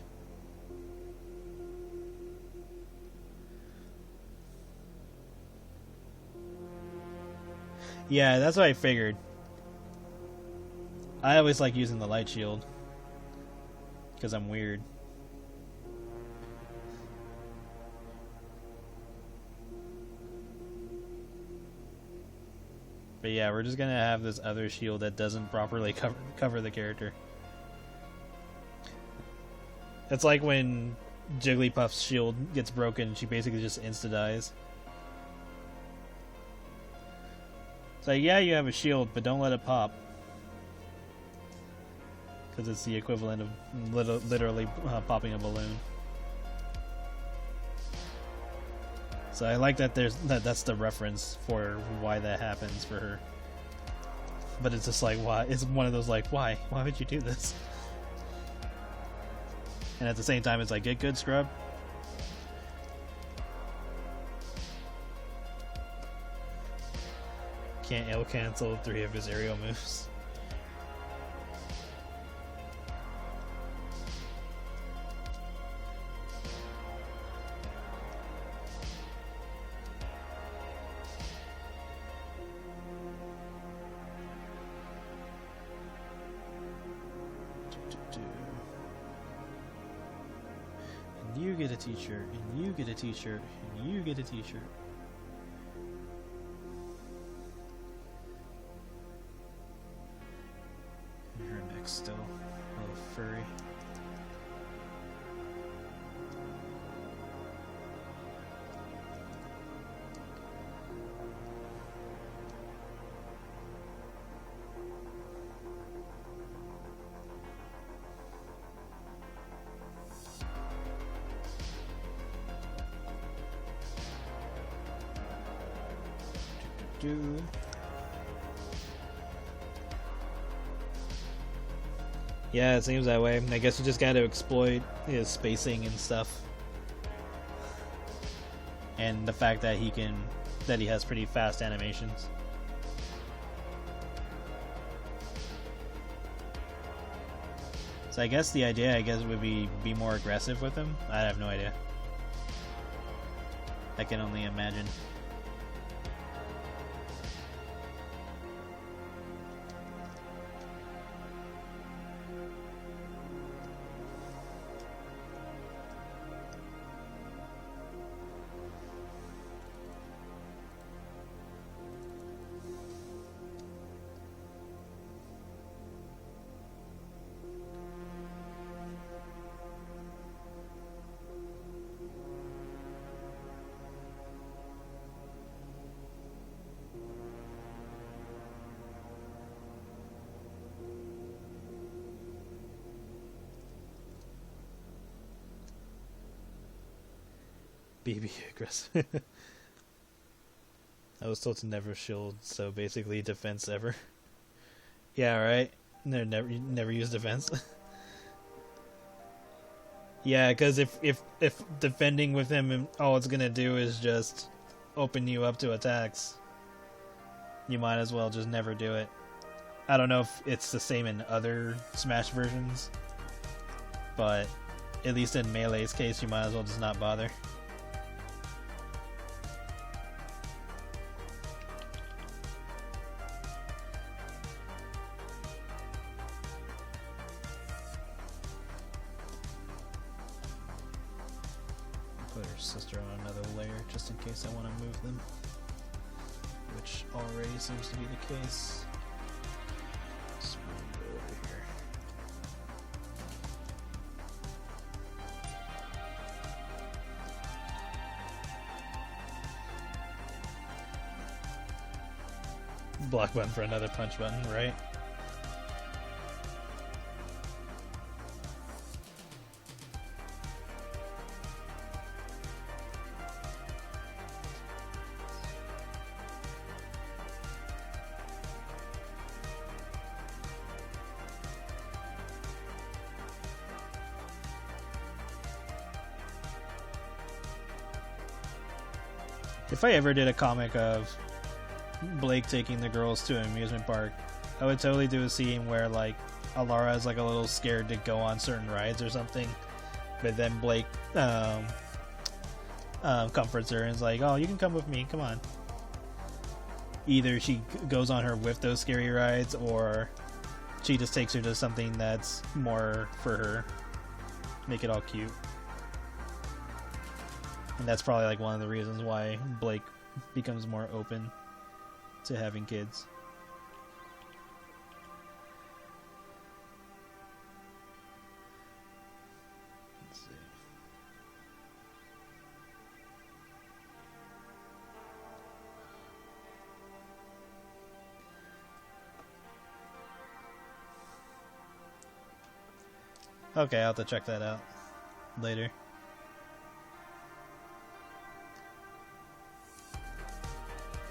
Yeah, that's what I figured. I always like using the light shield because I'm weird. But yeah, we're just gonna have this other shield that doesn't properly cover the character. It's like when Jigglypuff's shield gets broken, she basically just insta-dies. It's like, yeah, you have a shield, but don't let it pop. Because it's the equivalent of literally popping a balloon. So I like that that's the reference for why that happens for her. But it's just like, why? It's one of those like, why? Why would you do this? And at the same time, it's like, get good, scrub. Can't ill cancel 3 of his aerial moves. And you get a t-shirt, and you get a t-shirt, and you get a t-shirt. Her neck's still a little furry. Yeah, it seems that way. I guess you just gotta exploit his spacing and stuff. And the fact that he has pretty fast animations. So I guess the idea, would be more aggressive with him. I have no idea. I can only imagine. BB aggressive. I was told to never shield, so basically defense ever. Yeah, right. Never use defense. Yeah, because if defending with him, all it's gonna do is just open you up to attacks. You might as well just never do it. I don't know if it's the same in other Smash versions, but at least in Melee's case, you might as well just not bother. sister on another layer just in case I want to move them, which already seems to be the case. Let's move it over here. Block button for another punch button, right? If I ever did a comic of Blake taking the girls to an amusement park, I would totally do a scene where like Alara is like a little scared to go on certain rides or something, but then Blake comforts her and is like, "Oh, you can come with me. Come on." Either she goes on her with those scary rides, or she just takes her to something that's more for her. Make it all cute. And that's probably like one of the reasons why Blake becomes more open to having kids. Let's see. Okay, I'll have to check that out later.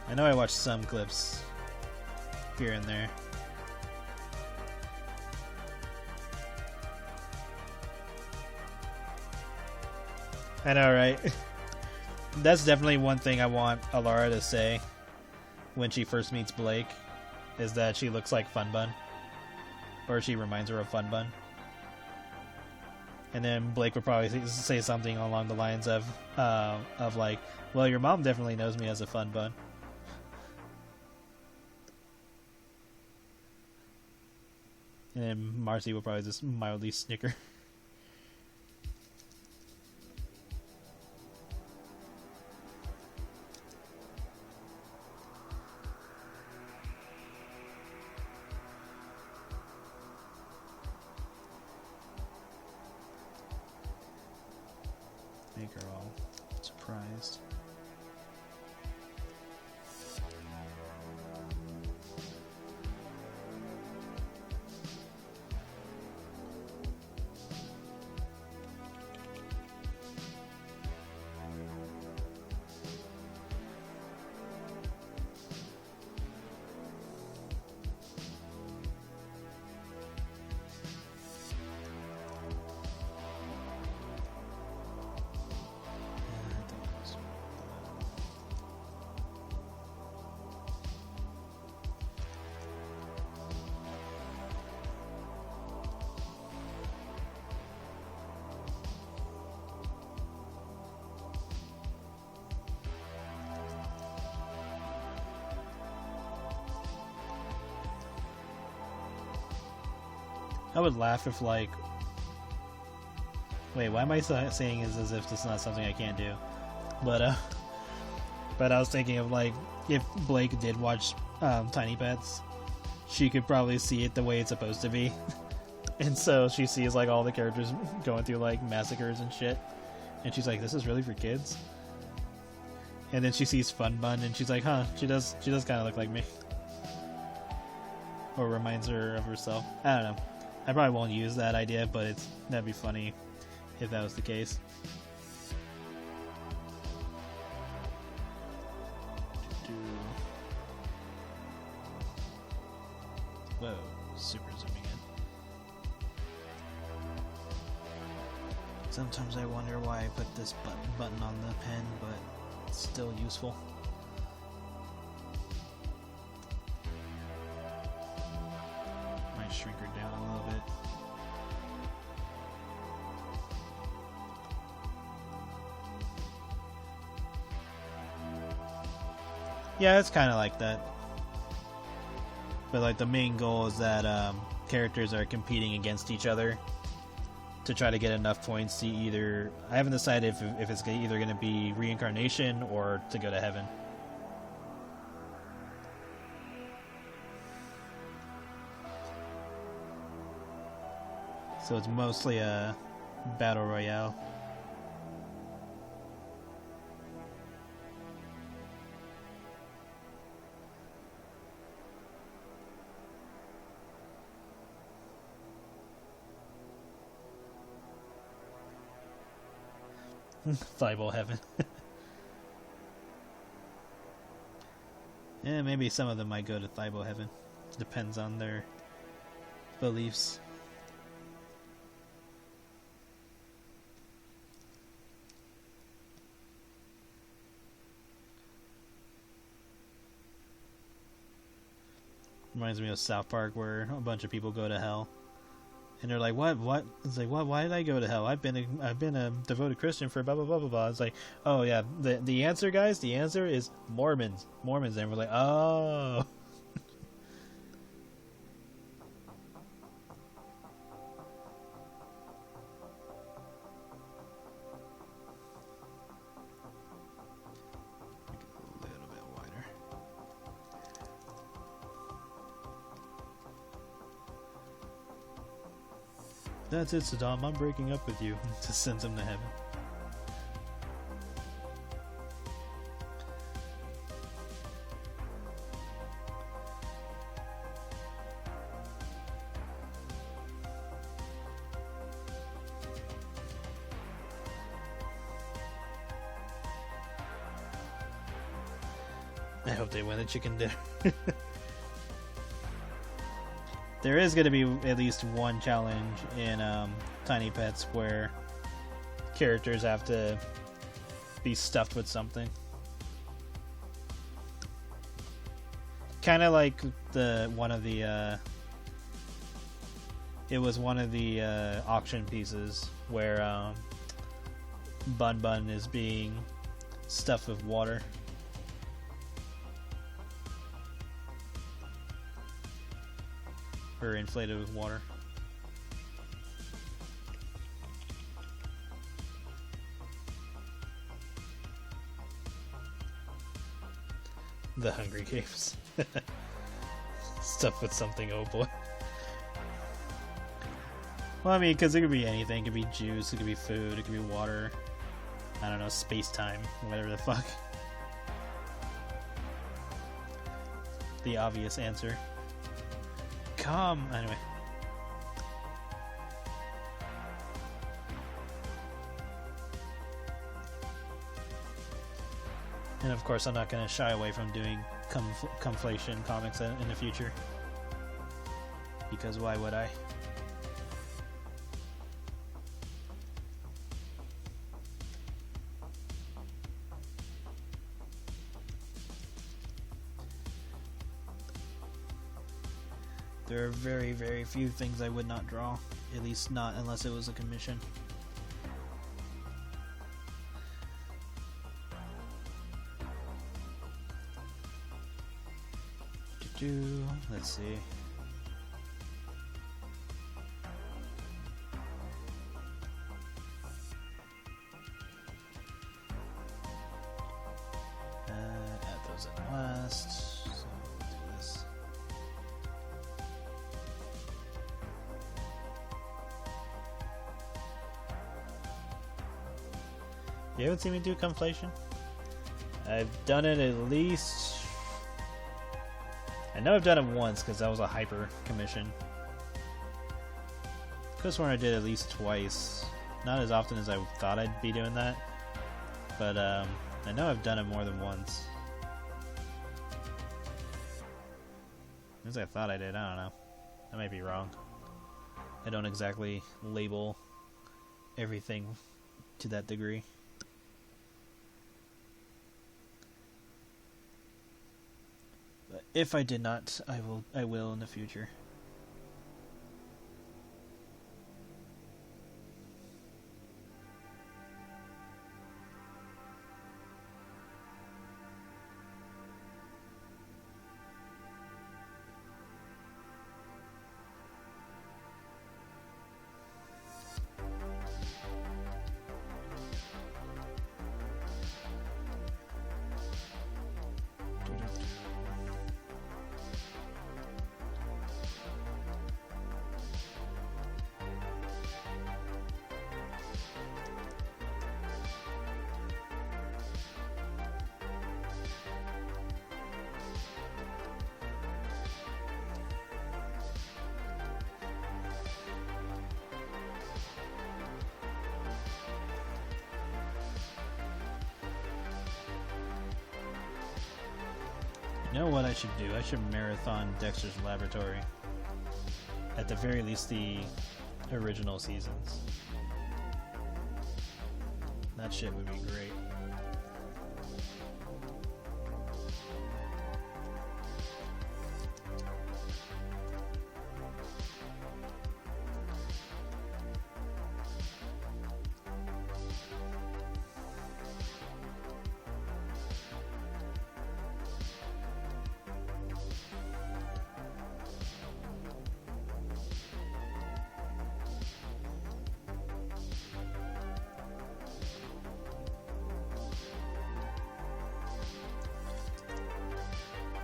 I know I watched some clips here and there. I know, right? That's definitely one thing I want Alara to say when she first meets Blake, is that she looks like Fun Bun. Or she reminds her of Fun Bun. And then Blake would probably say something along the lines of like, well, your mom definitely knows me as a Fun Bun. And then Marcy will probably just mildly snicker. Make her all surprised. I would laugh if, like... Wait, why am I saying is as if this is not something I can't do? But I was thinking of, like, if Blake did watch Tiny Pets, she could probably see it the way it's supposed to be. And so she sees, like, all the characters going through, like, massacres and shit. And she's like, this is really for kids? And then she sees Fun Bun, and she's like, huh, she does kind of look like me. Or reminds her of herself. I don't know. I probably won't use that idea, but that'd be funny if that was the case. Whoa, super zooming in. Sometimes I wonder why I put this button on the pen, but it's still useful. Might shrink her down a little bit. Yeah, it's kind of like that. But like the main goal is that characters are competing against each other to try to get enough points to either... I haven't decided if it's either going to be reincarnation or to go to heaven. So it's mostly a battle royale. Thibault heaven. Yeah, maybe some of them might go to Thibault heaven. Depends on their beliefs. Reminds me of South Park, where a bunch of people go to hell, and they're like, "What? What?" It's like, "What? Why did I go to hell? I've been a devoted Christian for blah blah blah blah blah." It's like, "Oh yeah, the answer, guys. The answer is Mormons. Mormons." And we're like, "Oh." That's it, Saddam. I'm breaking up with you. Just sends him to heaven. I hope they win the chicken dinner. There is going to be at least one challenge in Tiny Pets where characters have to be stuffed with something. Kind of like it was one of the auction pieces where Bun Bun is being stuffed with water. Or inflated with water. The Hungry Games. Stuff with something, oh boy. Well, I mean, because it could be anything. It could be juice, it could be food, it could be water. I don't know, space-time, whatever the fuck. The obvious answer. Come! Anyway. And of course, I'm not going to shy away from doing conflation comics in the future. Because why would I? There are very, very few things I would not draw. At least not unless it was a commission. Let's see. Add those in last. So we'll do this. You haven't seen me do conflation? I've done it at least... I know I've done it once because that was a hyper commission. Could have sworn I did at least twice. Not as often as I thought I'd be doing that. But I know I've done it more than once. As I thought I did, I don't know. I might be wrong. I don't exactly label everything to that degree. But if I did not, I will in the future. You know what I should do? I should marathon Dexter's Laboratory. At the very least, the original seasons. That shit would be great.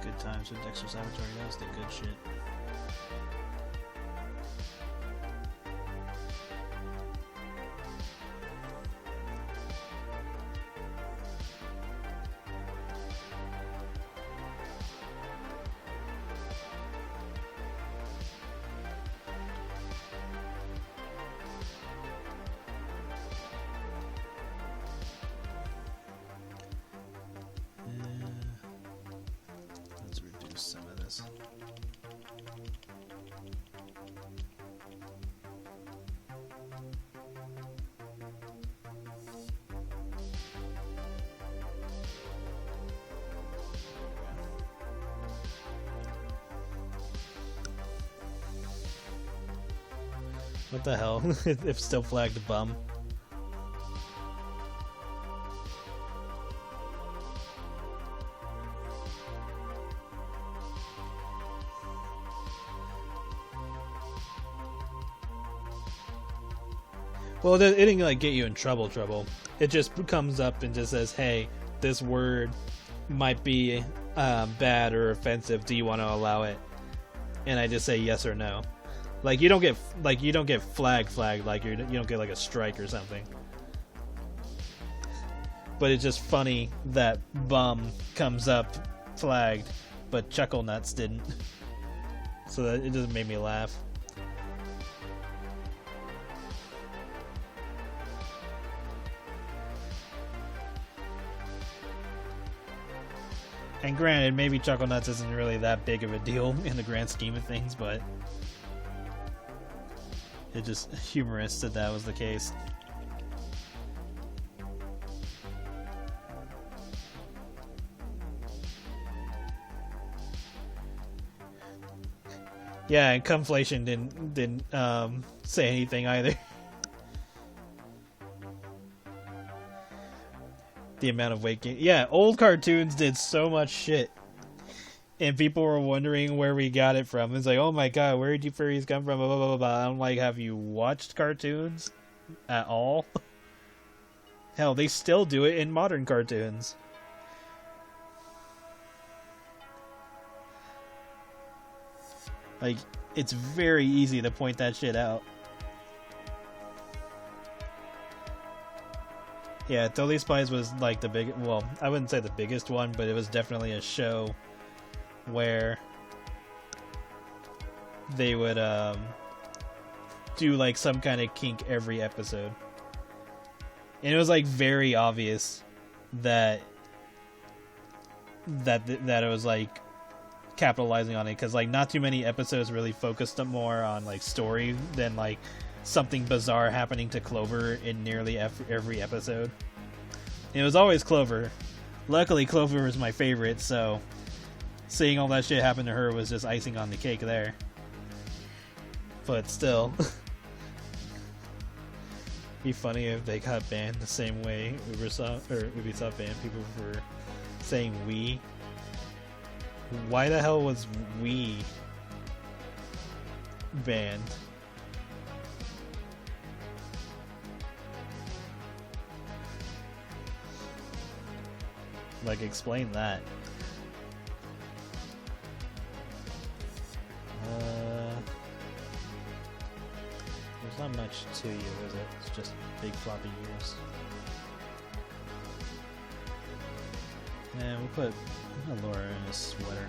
Good times with Dexter's Laboratory, that was the good shit. Let's reduce some of this. What the hell? If still flagged bum. Well, it didn't like get you in trouble. It just comes up and just says, "Hey, this word might be bad or offensive. Do you want to allow it?" And I just say yes or no. Like you don't get flagged. Like you don't get like a strike or something. But it's just funny that bum comes up flagged, but Chuckle Nuts didn't. So that it just made me laugh. And granted, maybe Chuckle Nuts isn't really that big of a deal in the grand scheme of things, but it's just humorous that was the case. Yeah, and Cumflation didn't say anything either. The amount of weight gain. Yeah, old cartoons did so much shit. And people were wondering where we got it from. It's like, oh my god, where did you furries come from? Blah, blah, blah, blah. I'm like, have you watched cartoons at all? Hell, they still do it in modern cartoons. Like, it's very easy to point that shit out. Yeah, Totally Spies was like the big, well, I wouldn't say the biggest one, but it was definitely a show where they would do like some kind of kink every episode. And it was like very obvious that it was like capitalizing on it, because like not too many episodes really focused more on like story than like something bizarre happening to Clover in nearly every episode. And it was always Clover. Luckily, Clover was my favorite, so seeing all that shit happen to her was just icing on the cake there. But still, be funny if they got banned the same way Ubisoft banned people for saying "we." Why the hell was "we" banned? Like, explain that. There's not much to you, is it? It's just big floppy ears. And we'll put Laura in a sweater.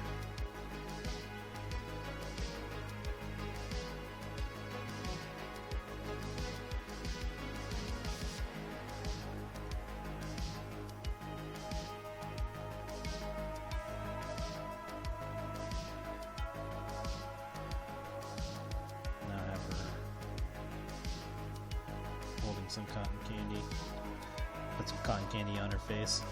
and some cotton candy. Put some cotton candy on her face.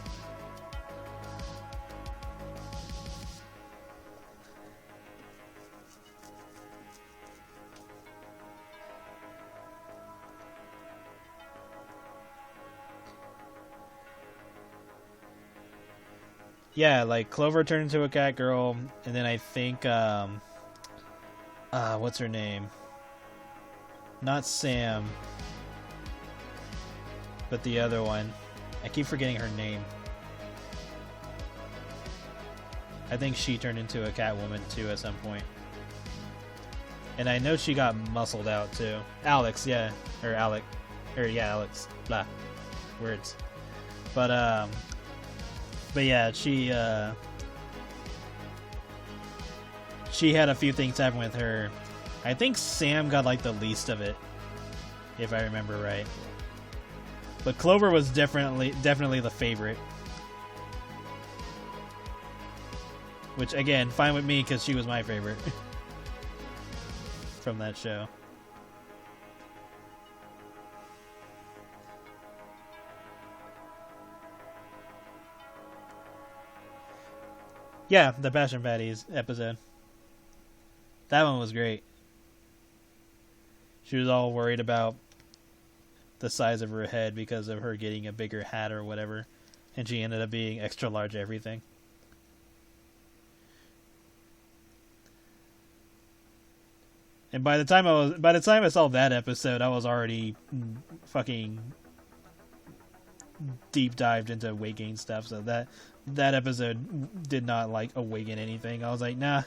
Yeah, like Clover turned into a cat girl, and then I think what's her name? Not Sam, but the other one. I keep forgetting her name. I think she turned into a Catwoman too at some point. And I know she got muscled out too. Alex, yeah. Or Alec. Or yeah, Alex. Blah. Words. But yeah, she had a few things happen with her. I think Sam got like the least of it, if I remember right. But Clover was definitely the favorite. Which again, fine with me because she was my favorite from that show. Yeah, the Passion Patties episode. That one was great. She was all worried about the size of her head because of her getting a bigger hat or whatever, and she ended up being extra large everything. And by the time I saw that episode, I was already fucking deep dived into weight gain stuff. So that episode did not like awaken anything. I was like, nah,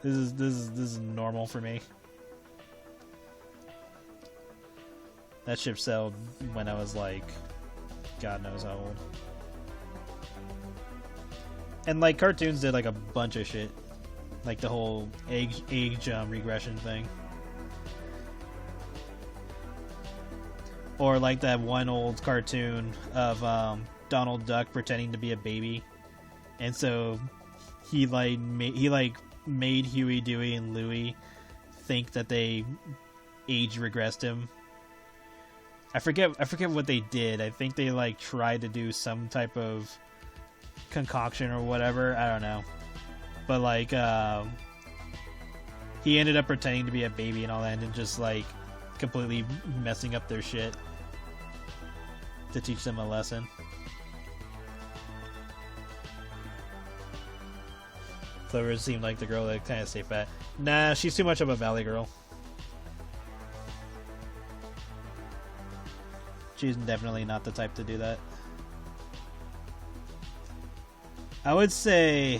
this is normal for me. That ship sailed when I was like, God knows how old. And like cartoons did like a bunch of shit, like the whole age regression thing, or like that one old cartoon of Donald Duck pretending to be a baby, and so he made Huey, Dewey, and Louie think that they age regressed him. I forget what they did. I think they like tried to do some type of concoction or whatever. I don't know. But like he ended up pretending to be a baby and all that, and just like completely messing up their shit to teach them a lesson. Clover seemed like the girl that kind of stay fat. Nah, she's too much of a valley girl. She's definitely not the type to do that. I would say,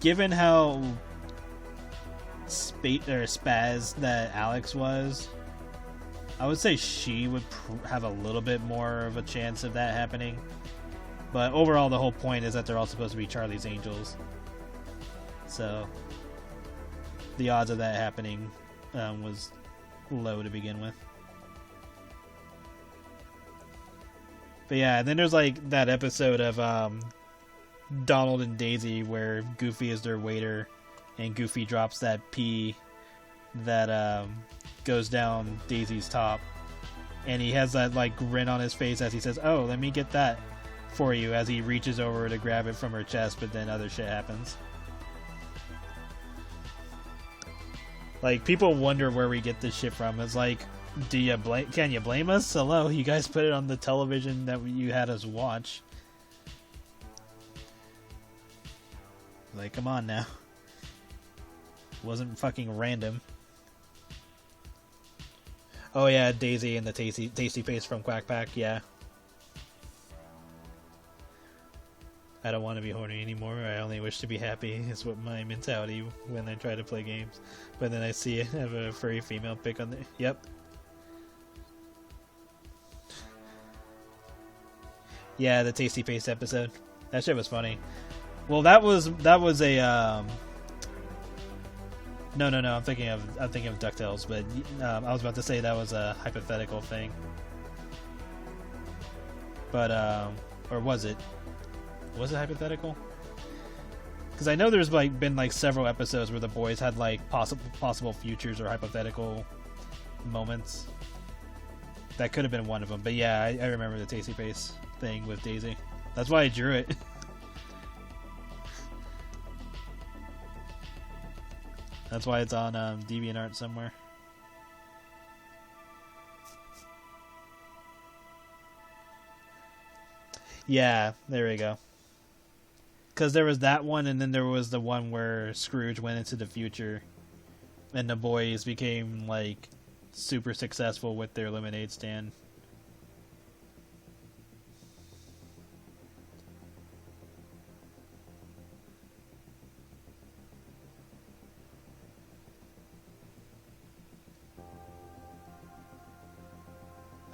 given how spaz that Alex was, I would say she would have a little bit more of a chance of that happening. But overall, the whole point is that they're all supposed to be Charlie's Angels. So the odds of that happening was low to begin with. But yeah, and then there's like that episode of Donald and Daisy where Goofy is their waiter, and Goofy drops that pea that goes down Daisy's top, and he has that like grin on his face as he says, "Oh, let me get that for you," as he reaches over to grab it from her chest, but then other shit happens. Like, people wonder where we get this shit from. It's like, can you blame us? Hello, you guys put it on the television that you had us watch. Like, come on now. It wasn't fucking random. Oh yeah, Daisy and the tasty face from Quack Pack, yeah. I don't want to be horny anymore. I only wish to be happy is what my mentality when I try to play games. But then I see it have a furry female pic on the... Yep. Yeah, the Tasty Paste episode. That shit was funny. Well, that was a No, I'm thinking of DuckTales, but I was about to say that was a hypothetical thing. But or was it? Was it hypothetical? Because I know there's like been like several episodes where the boys had like possible futures or hypothetical moments. That could have been one of them, but yeah, I remember the Tasty Face thing with Daisy. That's why I drew it. That's why it's on DeviantArt somewhere. Yeah, there we go. Because there was that one, and then there was the one where Scrooge went into the future, and the boys became, like, super successful with their lemonade stand.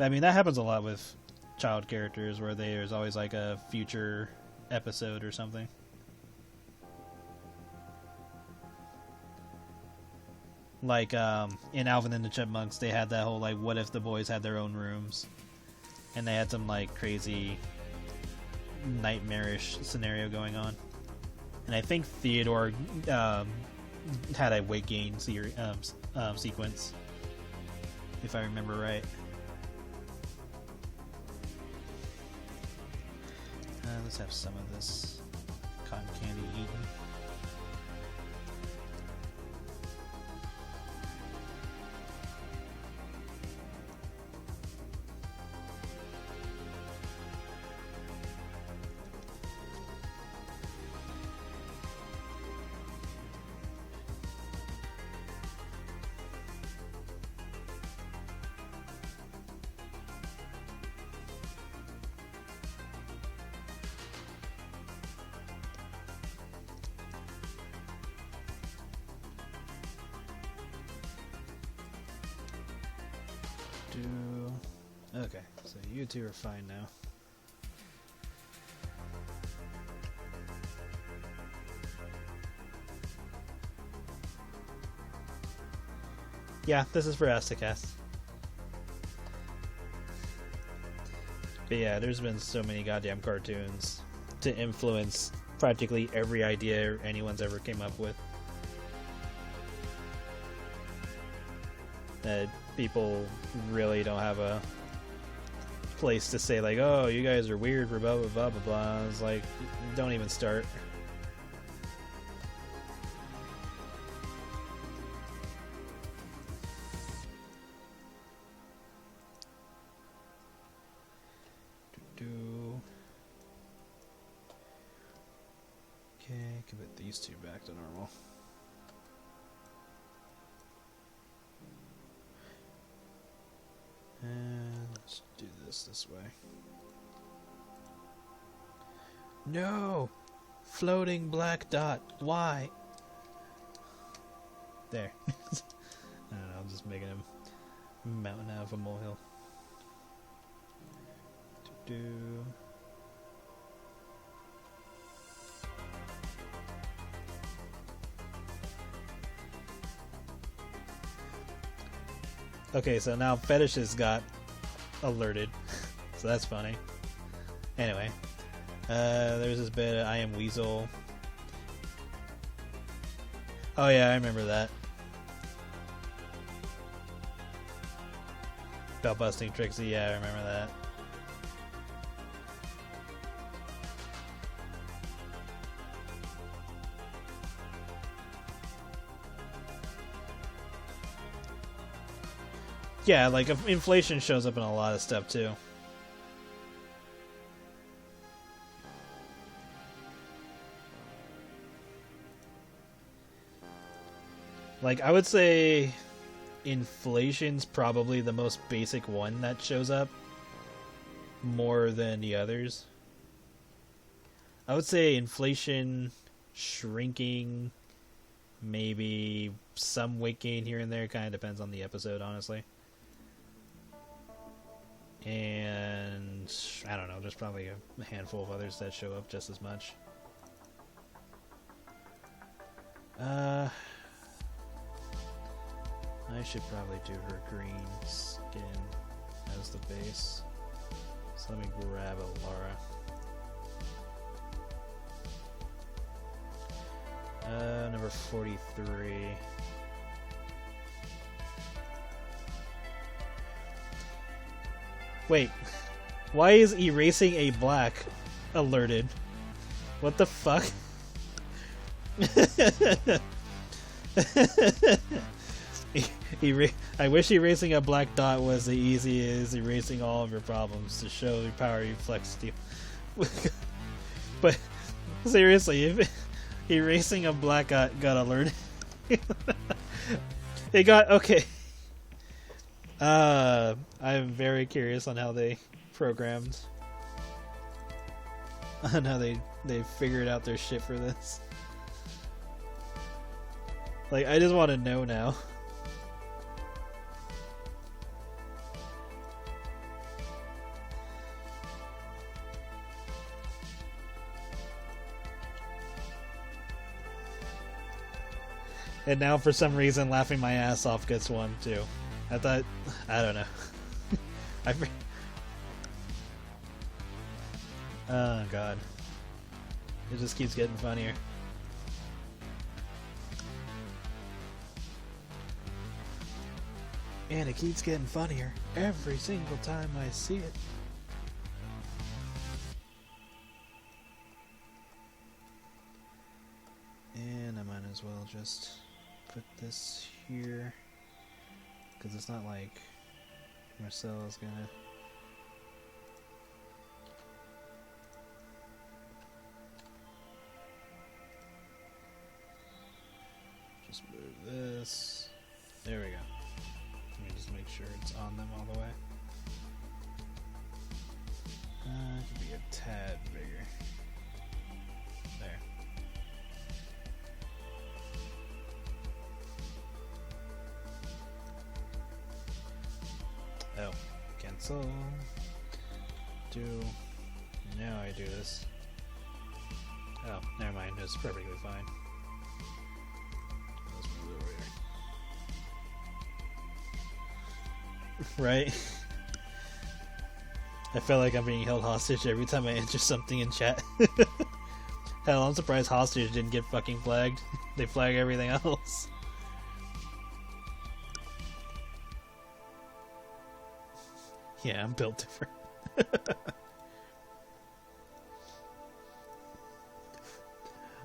I mean, that happens a lot with child characters, where there's always, like, a future episode or something. Like, in Alvin and the Chipmunks, they had that whole, like, what if the boys had their own rooms? And they had some, like, crazy, nightmarish scenario going on. And I think Theodore had a weight gain sequence, if I remember right. Let's have some of this cotton candy eaten. Okay, so you two are fine now. Yeah, this is for us to cast. But yeah, there's been so many goddamn cartoons to influence practically every idea anyone's ever came up with. That people really don't have a place to say, like, oh, you guys are weird for blah blah blah blah blah. It's like, don't even start. Okay, can put these two back to normal. And let's do this way. No! Floating black dot. Why? There. I don't know, I'm just making a mountain out of a molehill. Okay, so now Fetishes got alerted, so that's funny. Anyway, there's this bit of I Am Weasel. Oh yeah, I remember that. Belt busting Trixie, yeah, I remember that. Yeah, like, inflation shows up in a lot of stuff, too. Like, I would say inflation's probably the most basic one that shows up more than the others. I would say inflation, shrinking, maybe some weight gain here and there. Kind of depends on the episode, honestly. And I don't know, there's probably a handful of others that show up just as much. I should probably do her green skin as the base. So let me grab a Laura. Number 43. Wait, why is erasing a black alerted? What the fuck? I wish erasing a black dot was the easy as erasing all of your problems to show your power you flex to. But seriously, if erasing a black got alerted, it got okay. I'm very curious on how they programmed, on how they figured out their shit for this. Like, I just want to know now. And now, for some reason, laughing my ass off gets one, too. I thought... I don't know. Oh, God. It just keeps getting funnier. And it keeps getting funnier every single time I see it. And I might as well just put this here, because it's not like Marcel's gonna... Just move this. There we go. Let me just make sure it's on them all the way. It could be a tad bigger. There. Oh, cancel. Now I do this. Oh, never mind. It's perfectly fine. Let's move it over here. Right? I feel like I'm being held hostage every time I enter something in chat. Hell, I'm surprised hostage didn't get fucking flagged. They flag everything else. Yeah, I'm built different.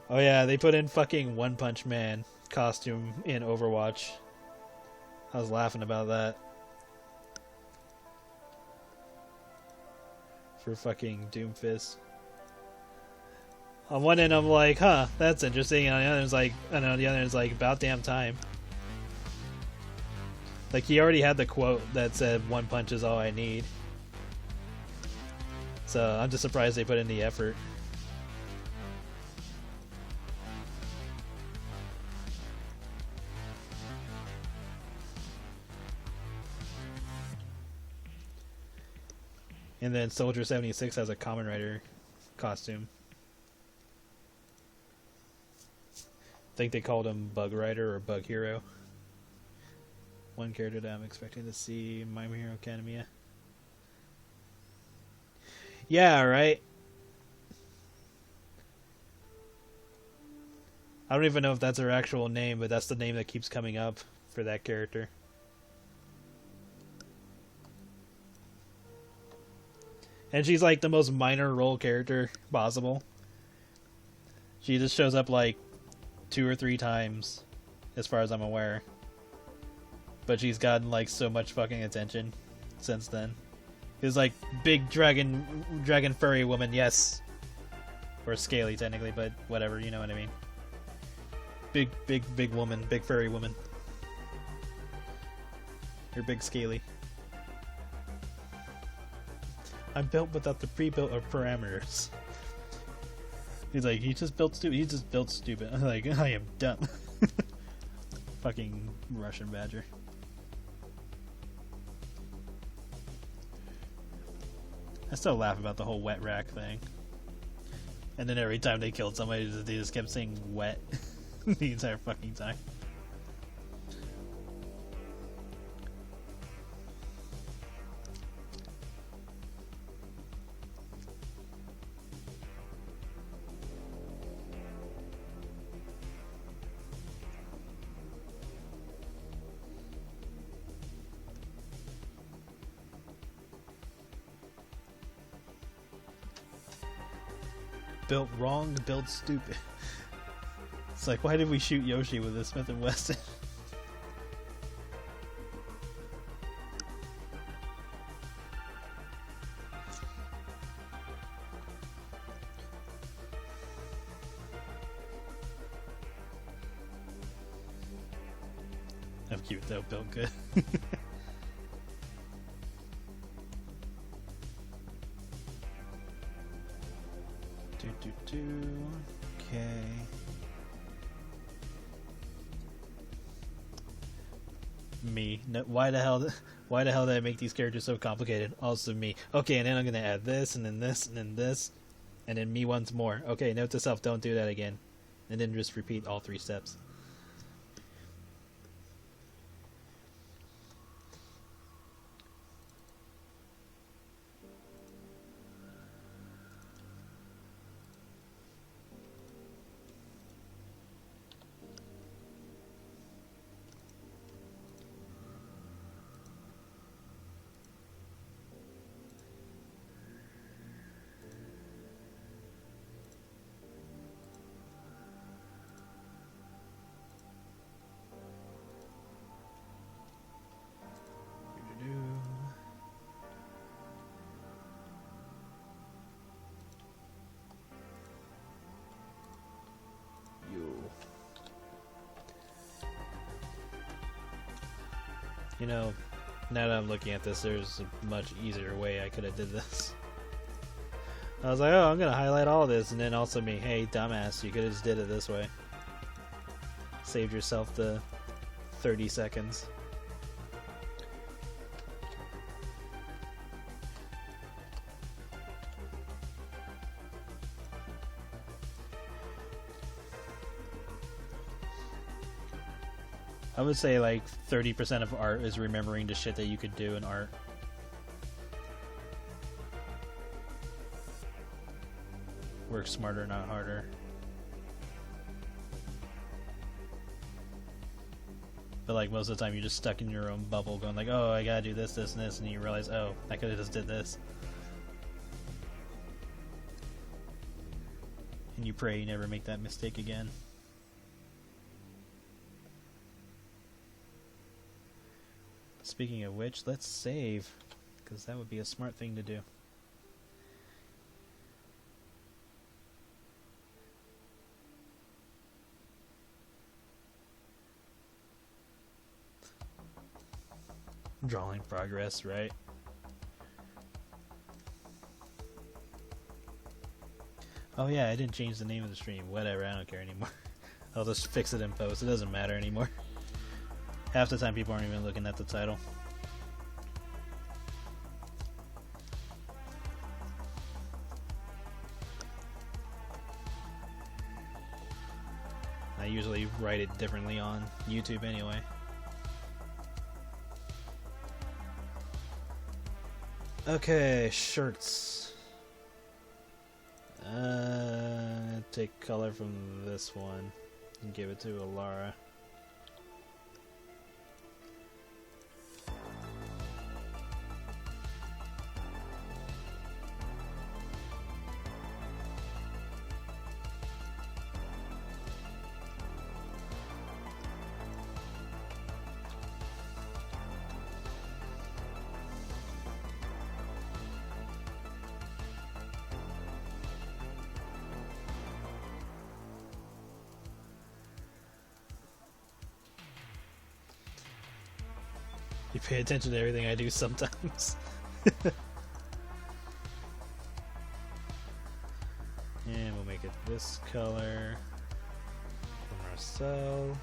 Oh yeah, they put in fucking One Punch Man costume in Overwatch. I was laughing about that. For fucking Doomfist. On one end I'm like, huh, that's interesting, and on the other it's like, about damn time. Like, he already had the quote that said, "One punch is all I need." So, I'm just surprised they put in the effort. And then Soldier 76 has a Kamen Rider costume. I think they called him Bug Rider or Bug Hero. One character that I'm expecting to see in My Hero Academia. Yeah, right? I don't even know if that's her actual name, but that's the name that keeps coming up for that character. And she's like the most minor role character possible. She just shows up like 2 or 3 times, as far as I'm aware. But she's gotten like so much fucking attention since then. It's like big dragon furry woman, yes. Or scaly technically, but whatever, you know what I mean. Big woman, big furry woman. Or big scaly. I'm built without the pre-built or parameters. He's like, he just built stupid. He just built stupid. I'm like, I am dumb. Fucking Russian badger. I still laugh about the whole wet rack thing. And then every time they killed somebody, they just kept saying wet the entire fucking time. built wrong, built stupid. It's like, why did we shoot Yoshi with this Smith & Wesson? I'm cute though, built good. Okay. Me. No, why the hell did I make these characters so complicated? Also me. Okay, and then I'm gonna add this, and then this, and then this, and then me once more. Okay, note to self, don't do that again. And then just repeat all 3 steps. You know, now that I'm looking at this, there's a much easier way I could have did this. I was like, oh, I'm gonna highlight all this, and then also me, hey, dumbass, you could have just did it this way. Saved yourself the 30 seconds. I would say like 30% of art is remembering the shit that you could do in art. Work smarter, not harder. But like most of the time you're just stuck in your own bubble going like, oh, I gotta do this, this, and this, and you realize, oh, I could've just did this. And you pray you never make that mistake again. Speaking of which, let's save, because that would be a smart thing to do. Drawing progress, right? Oh yeah, I didn't change the name of the stream. Whatever, I don't care anymore. I'll just fix it in post. It doesn't matter anymore. Half the time people aren't even looking at the title. I usually write it differently on YouTube anyway. Okay, shirts. Take color from this one and give it to Alara. You pay attention to everything I do sometimes. And we'll make it this color for Marcel.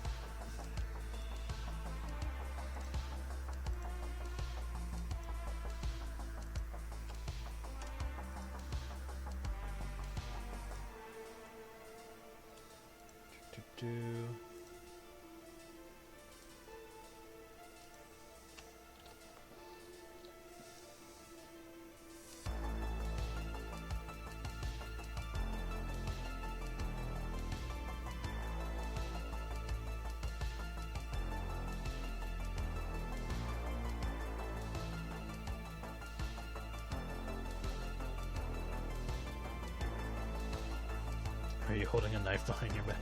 you holding a knife behind your back.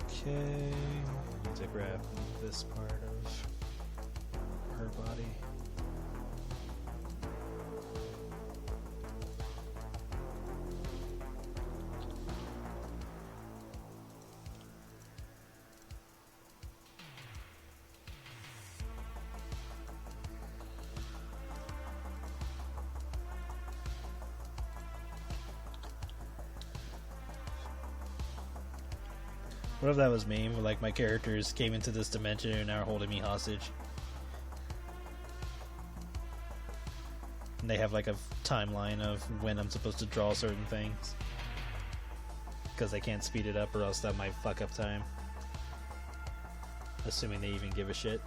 Okay, need to grab this part of her body. What if that was me? Like, my characters came into this dimension and now are holding me hostage. And they have like a timeline of when I'm supposed to draw certain things. Because they can't speed it up or else that might fuck up time. Assuming they even give a shit.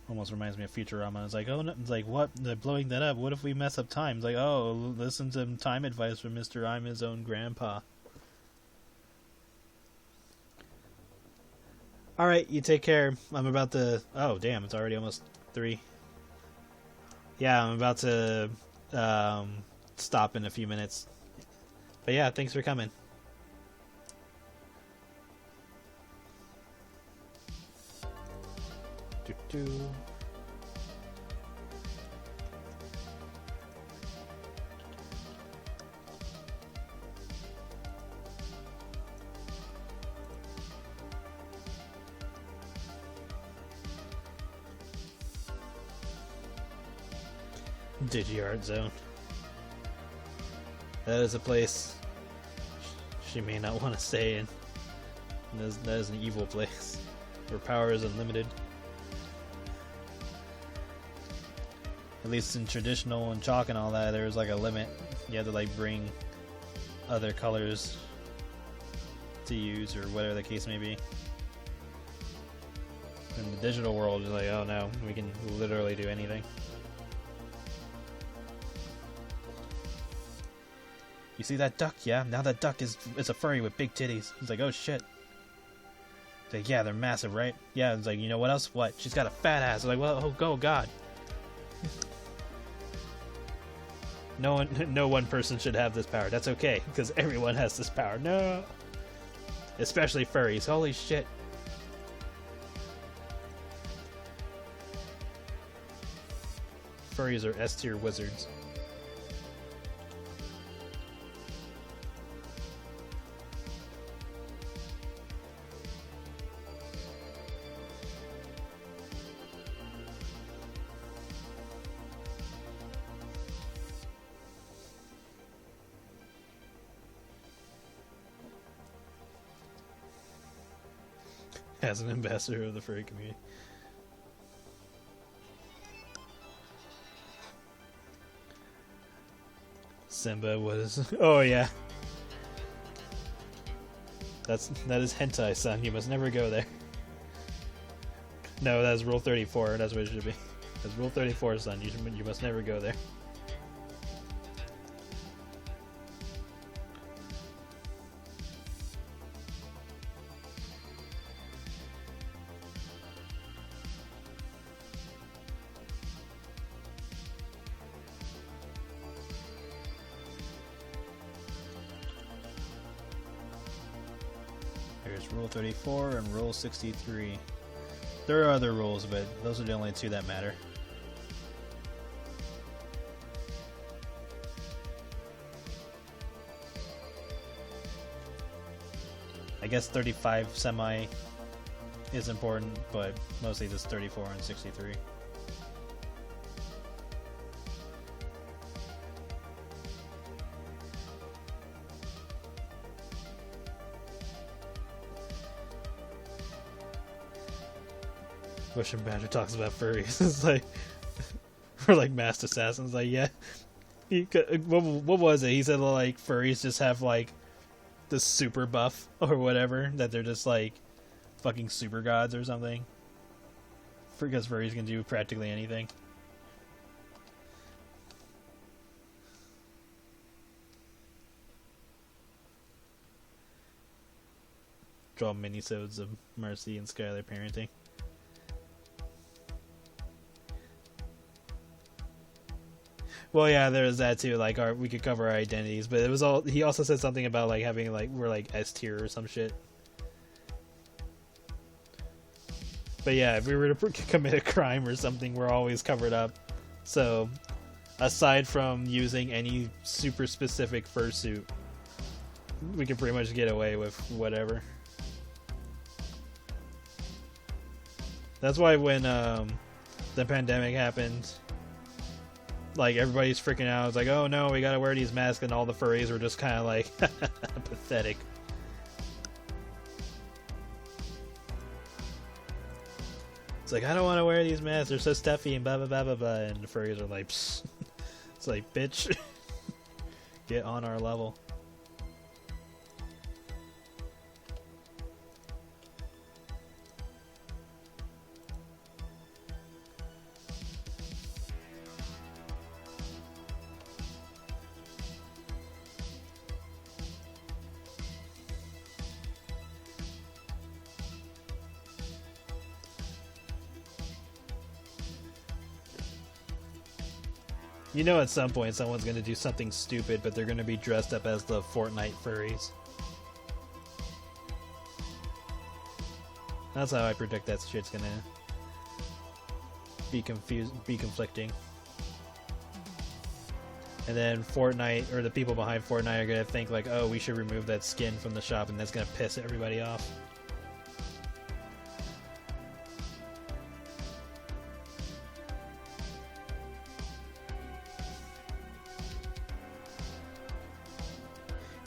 Almost reminds me of Futurama. It's like, oh no, it's like, what? They're blowing that up. What if we mess up time? It's like, oh, listen to time advice from Mr. I'm his own grandpa. Alright, you take care. I'm about to... Oh, damn, it's already almost 3. Yeah, I'm about to stop in a few minutes. But yeah, thanks for coming. Doo-doo. DigiArt Zone. That is a place she may not want to stay in. That is an evil place where power is unlimited. At least in traditional and chalk and all that, there was like a limit. You had to like bring other colors to use or whatever the case may be. In the digital world, it's like, oh no, we can literally do anything. You see that duck? Yeah, now that duck is a furry with big titties. It's like, oh shit. It's like, yeah, they're massive, right? Yeah, it's like, you know what else? What? She's got a fat ass. It's like, well, oh god. No one person should have this power. That's okay, because everyone has this power. No! Especially furries. Holy shit. Furries are S-tier wizards. As an ambassador of the furry community. Simba was... Oh yeah. That is hentai, son. You must never go there. No, that's rule 34. That's what it should be. That's rule 34, son. You must never go there. There's Rule 34 and Rule 63. There are other rules, but those are the only two that matter. I guess 35 semi is important, but mostly just 34 and 63. Russian Badger talks about furries. It's like, or like masked assassins. Like, yeah, what was it? He said like furries just have like the super buff or whatever, that they're just like fucking super gods or something. Because furries can do practically anything. Draw minisodes of Mercy and Skylar parenting. Well, yeah, there was that too. Like, we could cover our identities, but it was all. He also said something about like having like we're like S tier or some shit. But yeah, if we were to commit a crime or something, we're always covered up. So, aside from using any super specific fursuit, we can pretty much get away with whatever. That's why when the pandemic happened, like everybody's freaking out. It's like, oh no, we gotta wear these masks, and all the furries were just kind of like pathetic. It's like, I don't want to wear these masks. They're so stuffy and blah blah blah blah blah. And the furries are like, psst. It's like, bitch, get on our level. You know, at some point someone's going to do something stupid, but they're going to be dressed up as the Fortnite furries. That's how I predict that shit's going to be conflicting. And then Fortnite, or the people behind Fortnite, are going to think like, oh, we should remove that skin from the shop, and that's going to piss everybody off.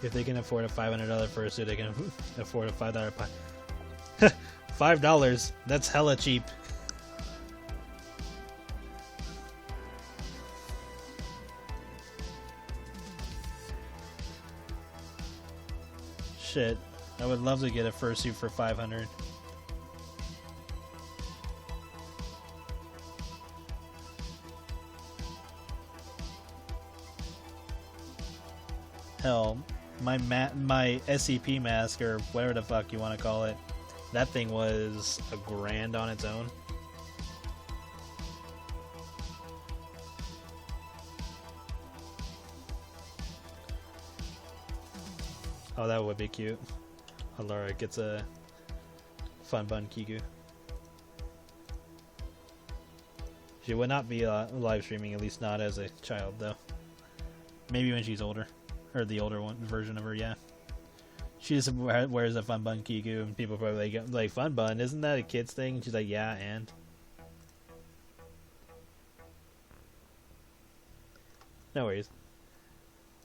If they can afford a $500 fursuit, they can afford a $5 pie. $5? That's hella cheap. Shit, I would love to get a fursuit for $500. Hell, my SCP mask, or whatever the fuck you want to call it, that thing was $1,000 on its own. Oh, that would be cute. Alara gets a Fun Bun Kiku. She would not be live streaming, at least not as a child, though. Maybe when she's older. Or the older one version of her, yeah. She just wears a Fun Bun Kiku, and people probably like, Fun Bun, isn't that a kid's thing? And she's like, yeah, and? No worries.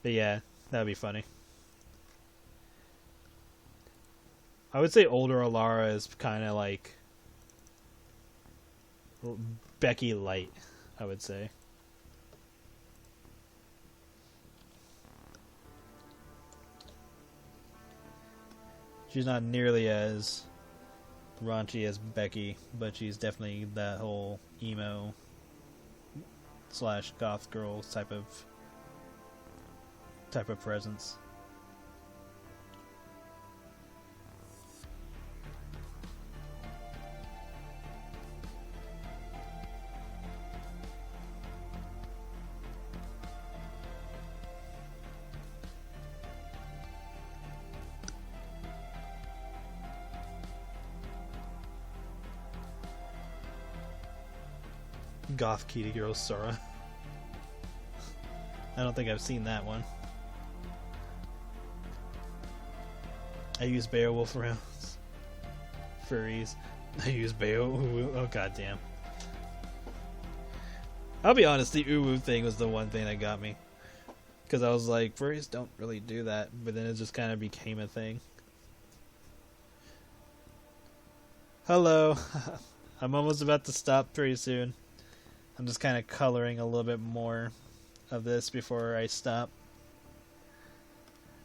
But yeah, that would be funny. I would say older Alara is kind of like Becky Light, I would say. She's not nearly as raunchy as Becky, but she's definitely that whole emo / goth girl type of presence. Goth Kitty Girl Sora. I don't think I've seen that one. I use Beowulf rounds. Furries. I use Beowulf. Oh, goddamn. I'll be honest, the uwu thing was the one thing that got me. Because I was like, furries don't really do that. But then it just kind of became a thing. Hello. I'm almost about to stop pretty soon. I'm just kind of coloring a little bit more of this before I stop.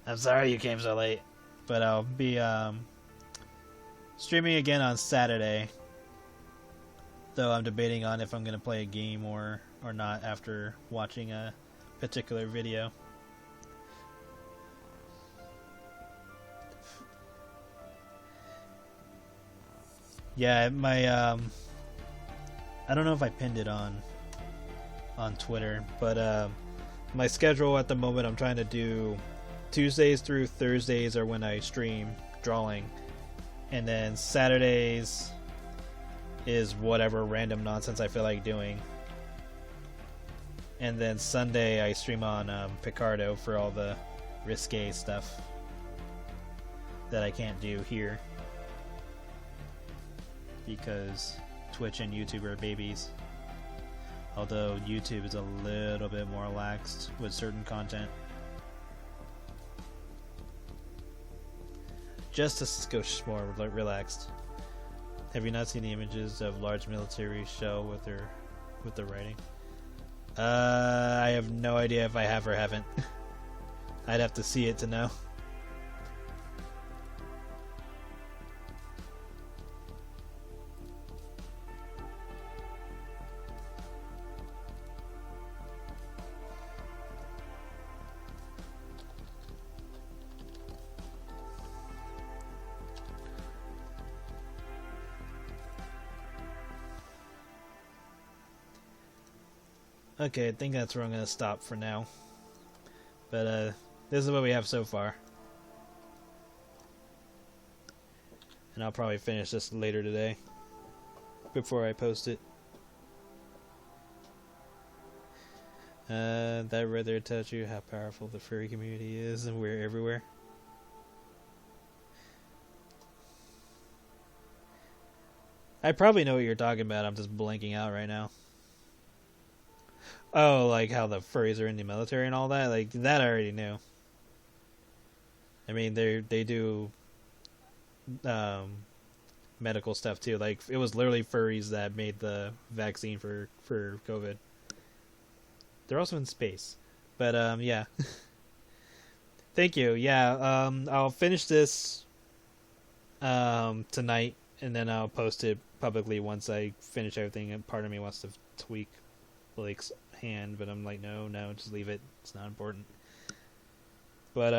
I'm sorry you came so late. but I'll be streaming again on Saturday. Though I'm debating on if I'm going to play a game or not after watching a particular video. Yeah, my I don't know if I pinned it on Twitter, but my schedule at the moment, I'm trying to do Tuesdays through Thursdays are when I stream drawing, and then Saturdays is whatever random nonsense I feel like doing, and then Sunday I stream on Picardo for all the risque stuff that I can't do here because Twitch and YouTube are babies. Although YouTube is a little bit more laxed with certain content. Just a skosh more relaxed. Have you not seen the images of large military shell with the writing? I have no idea if I have or haven't. I'd have to see it to know. Okay, I think that's where I'm going to stop for now. But this is what we have so far. And I'll probably finish this later today before I post it. That right there tells you how powerful the furry community is and we're everywhere. I probably know what you're talking about, I'm just blanking out right now. Oh, like how the furries are in the military and all that? Like, that I already knew. I mean, they do medical stuff too. Like, it was literally furries that made the vaccine for COVID. They're also in space. But, yeah. Thank you. Yeah, I'll finish this tonight, and then I'll post it publicly once I finish everything. And part of me wants to tweak Blake's hand, but I'm like, no, just leave it. It's not important. But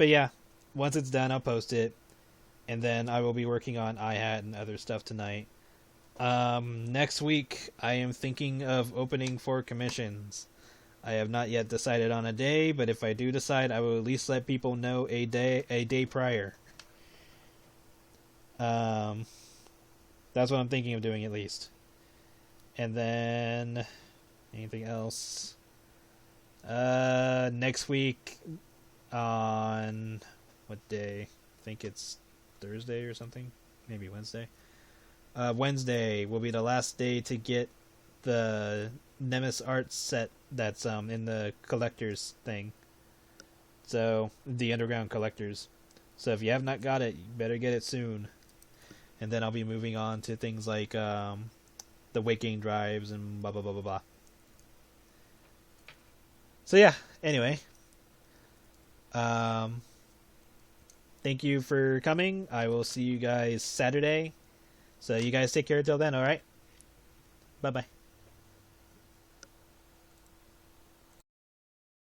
yeah, once it's done, I'll post it, and then I will be working on iHat and other stuff tonight. Next week, I am thinking of opening for commissions. I have not yet decided on a day, but if I do decide, I will at least let people know a day prior. That's what I'm thinking of doing, at least. And then anything else? Next week on what day? I think it's Thursday or something. Maybe Wednesday. Wednesday will be the last day to get the Nemesis art set that's in the collectors thing. So the underground collectors. So if you have not got it, you better get it soon. And then I'll be moving on to things like the waking drives and blah blah blah blah blah. So yeah, anyway. Thank you for coming. I will see you guys Saturday. So you guys take care till then, alright? Bye bye.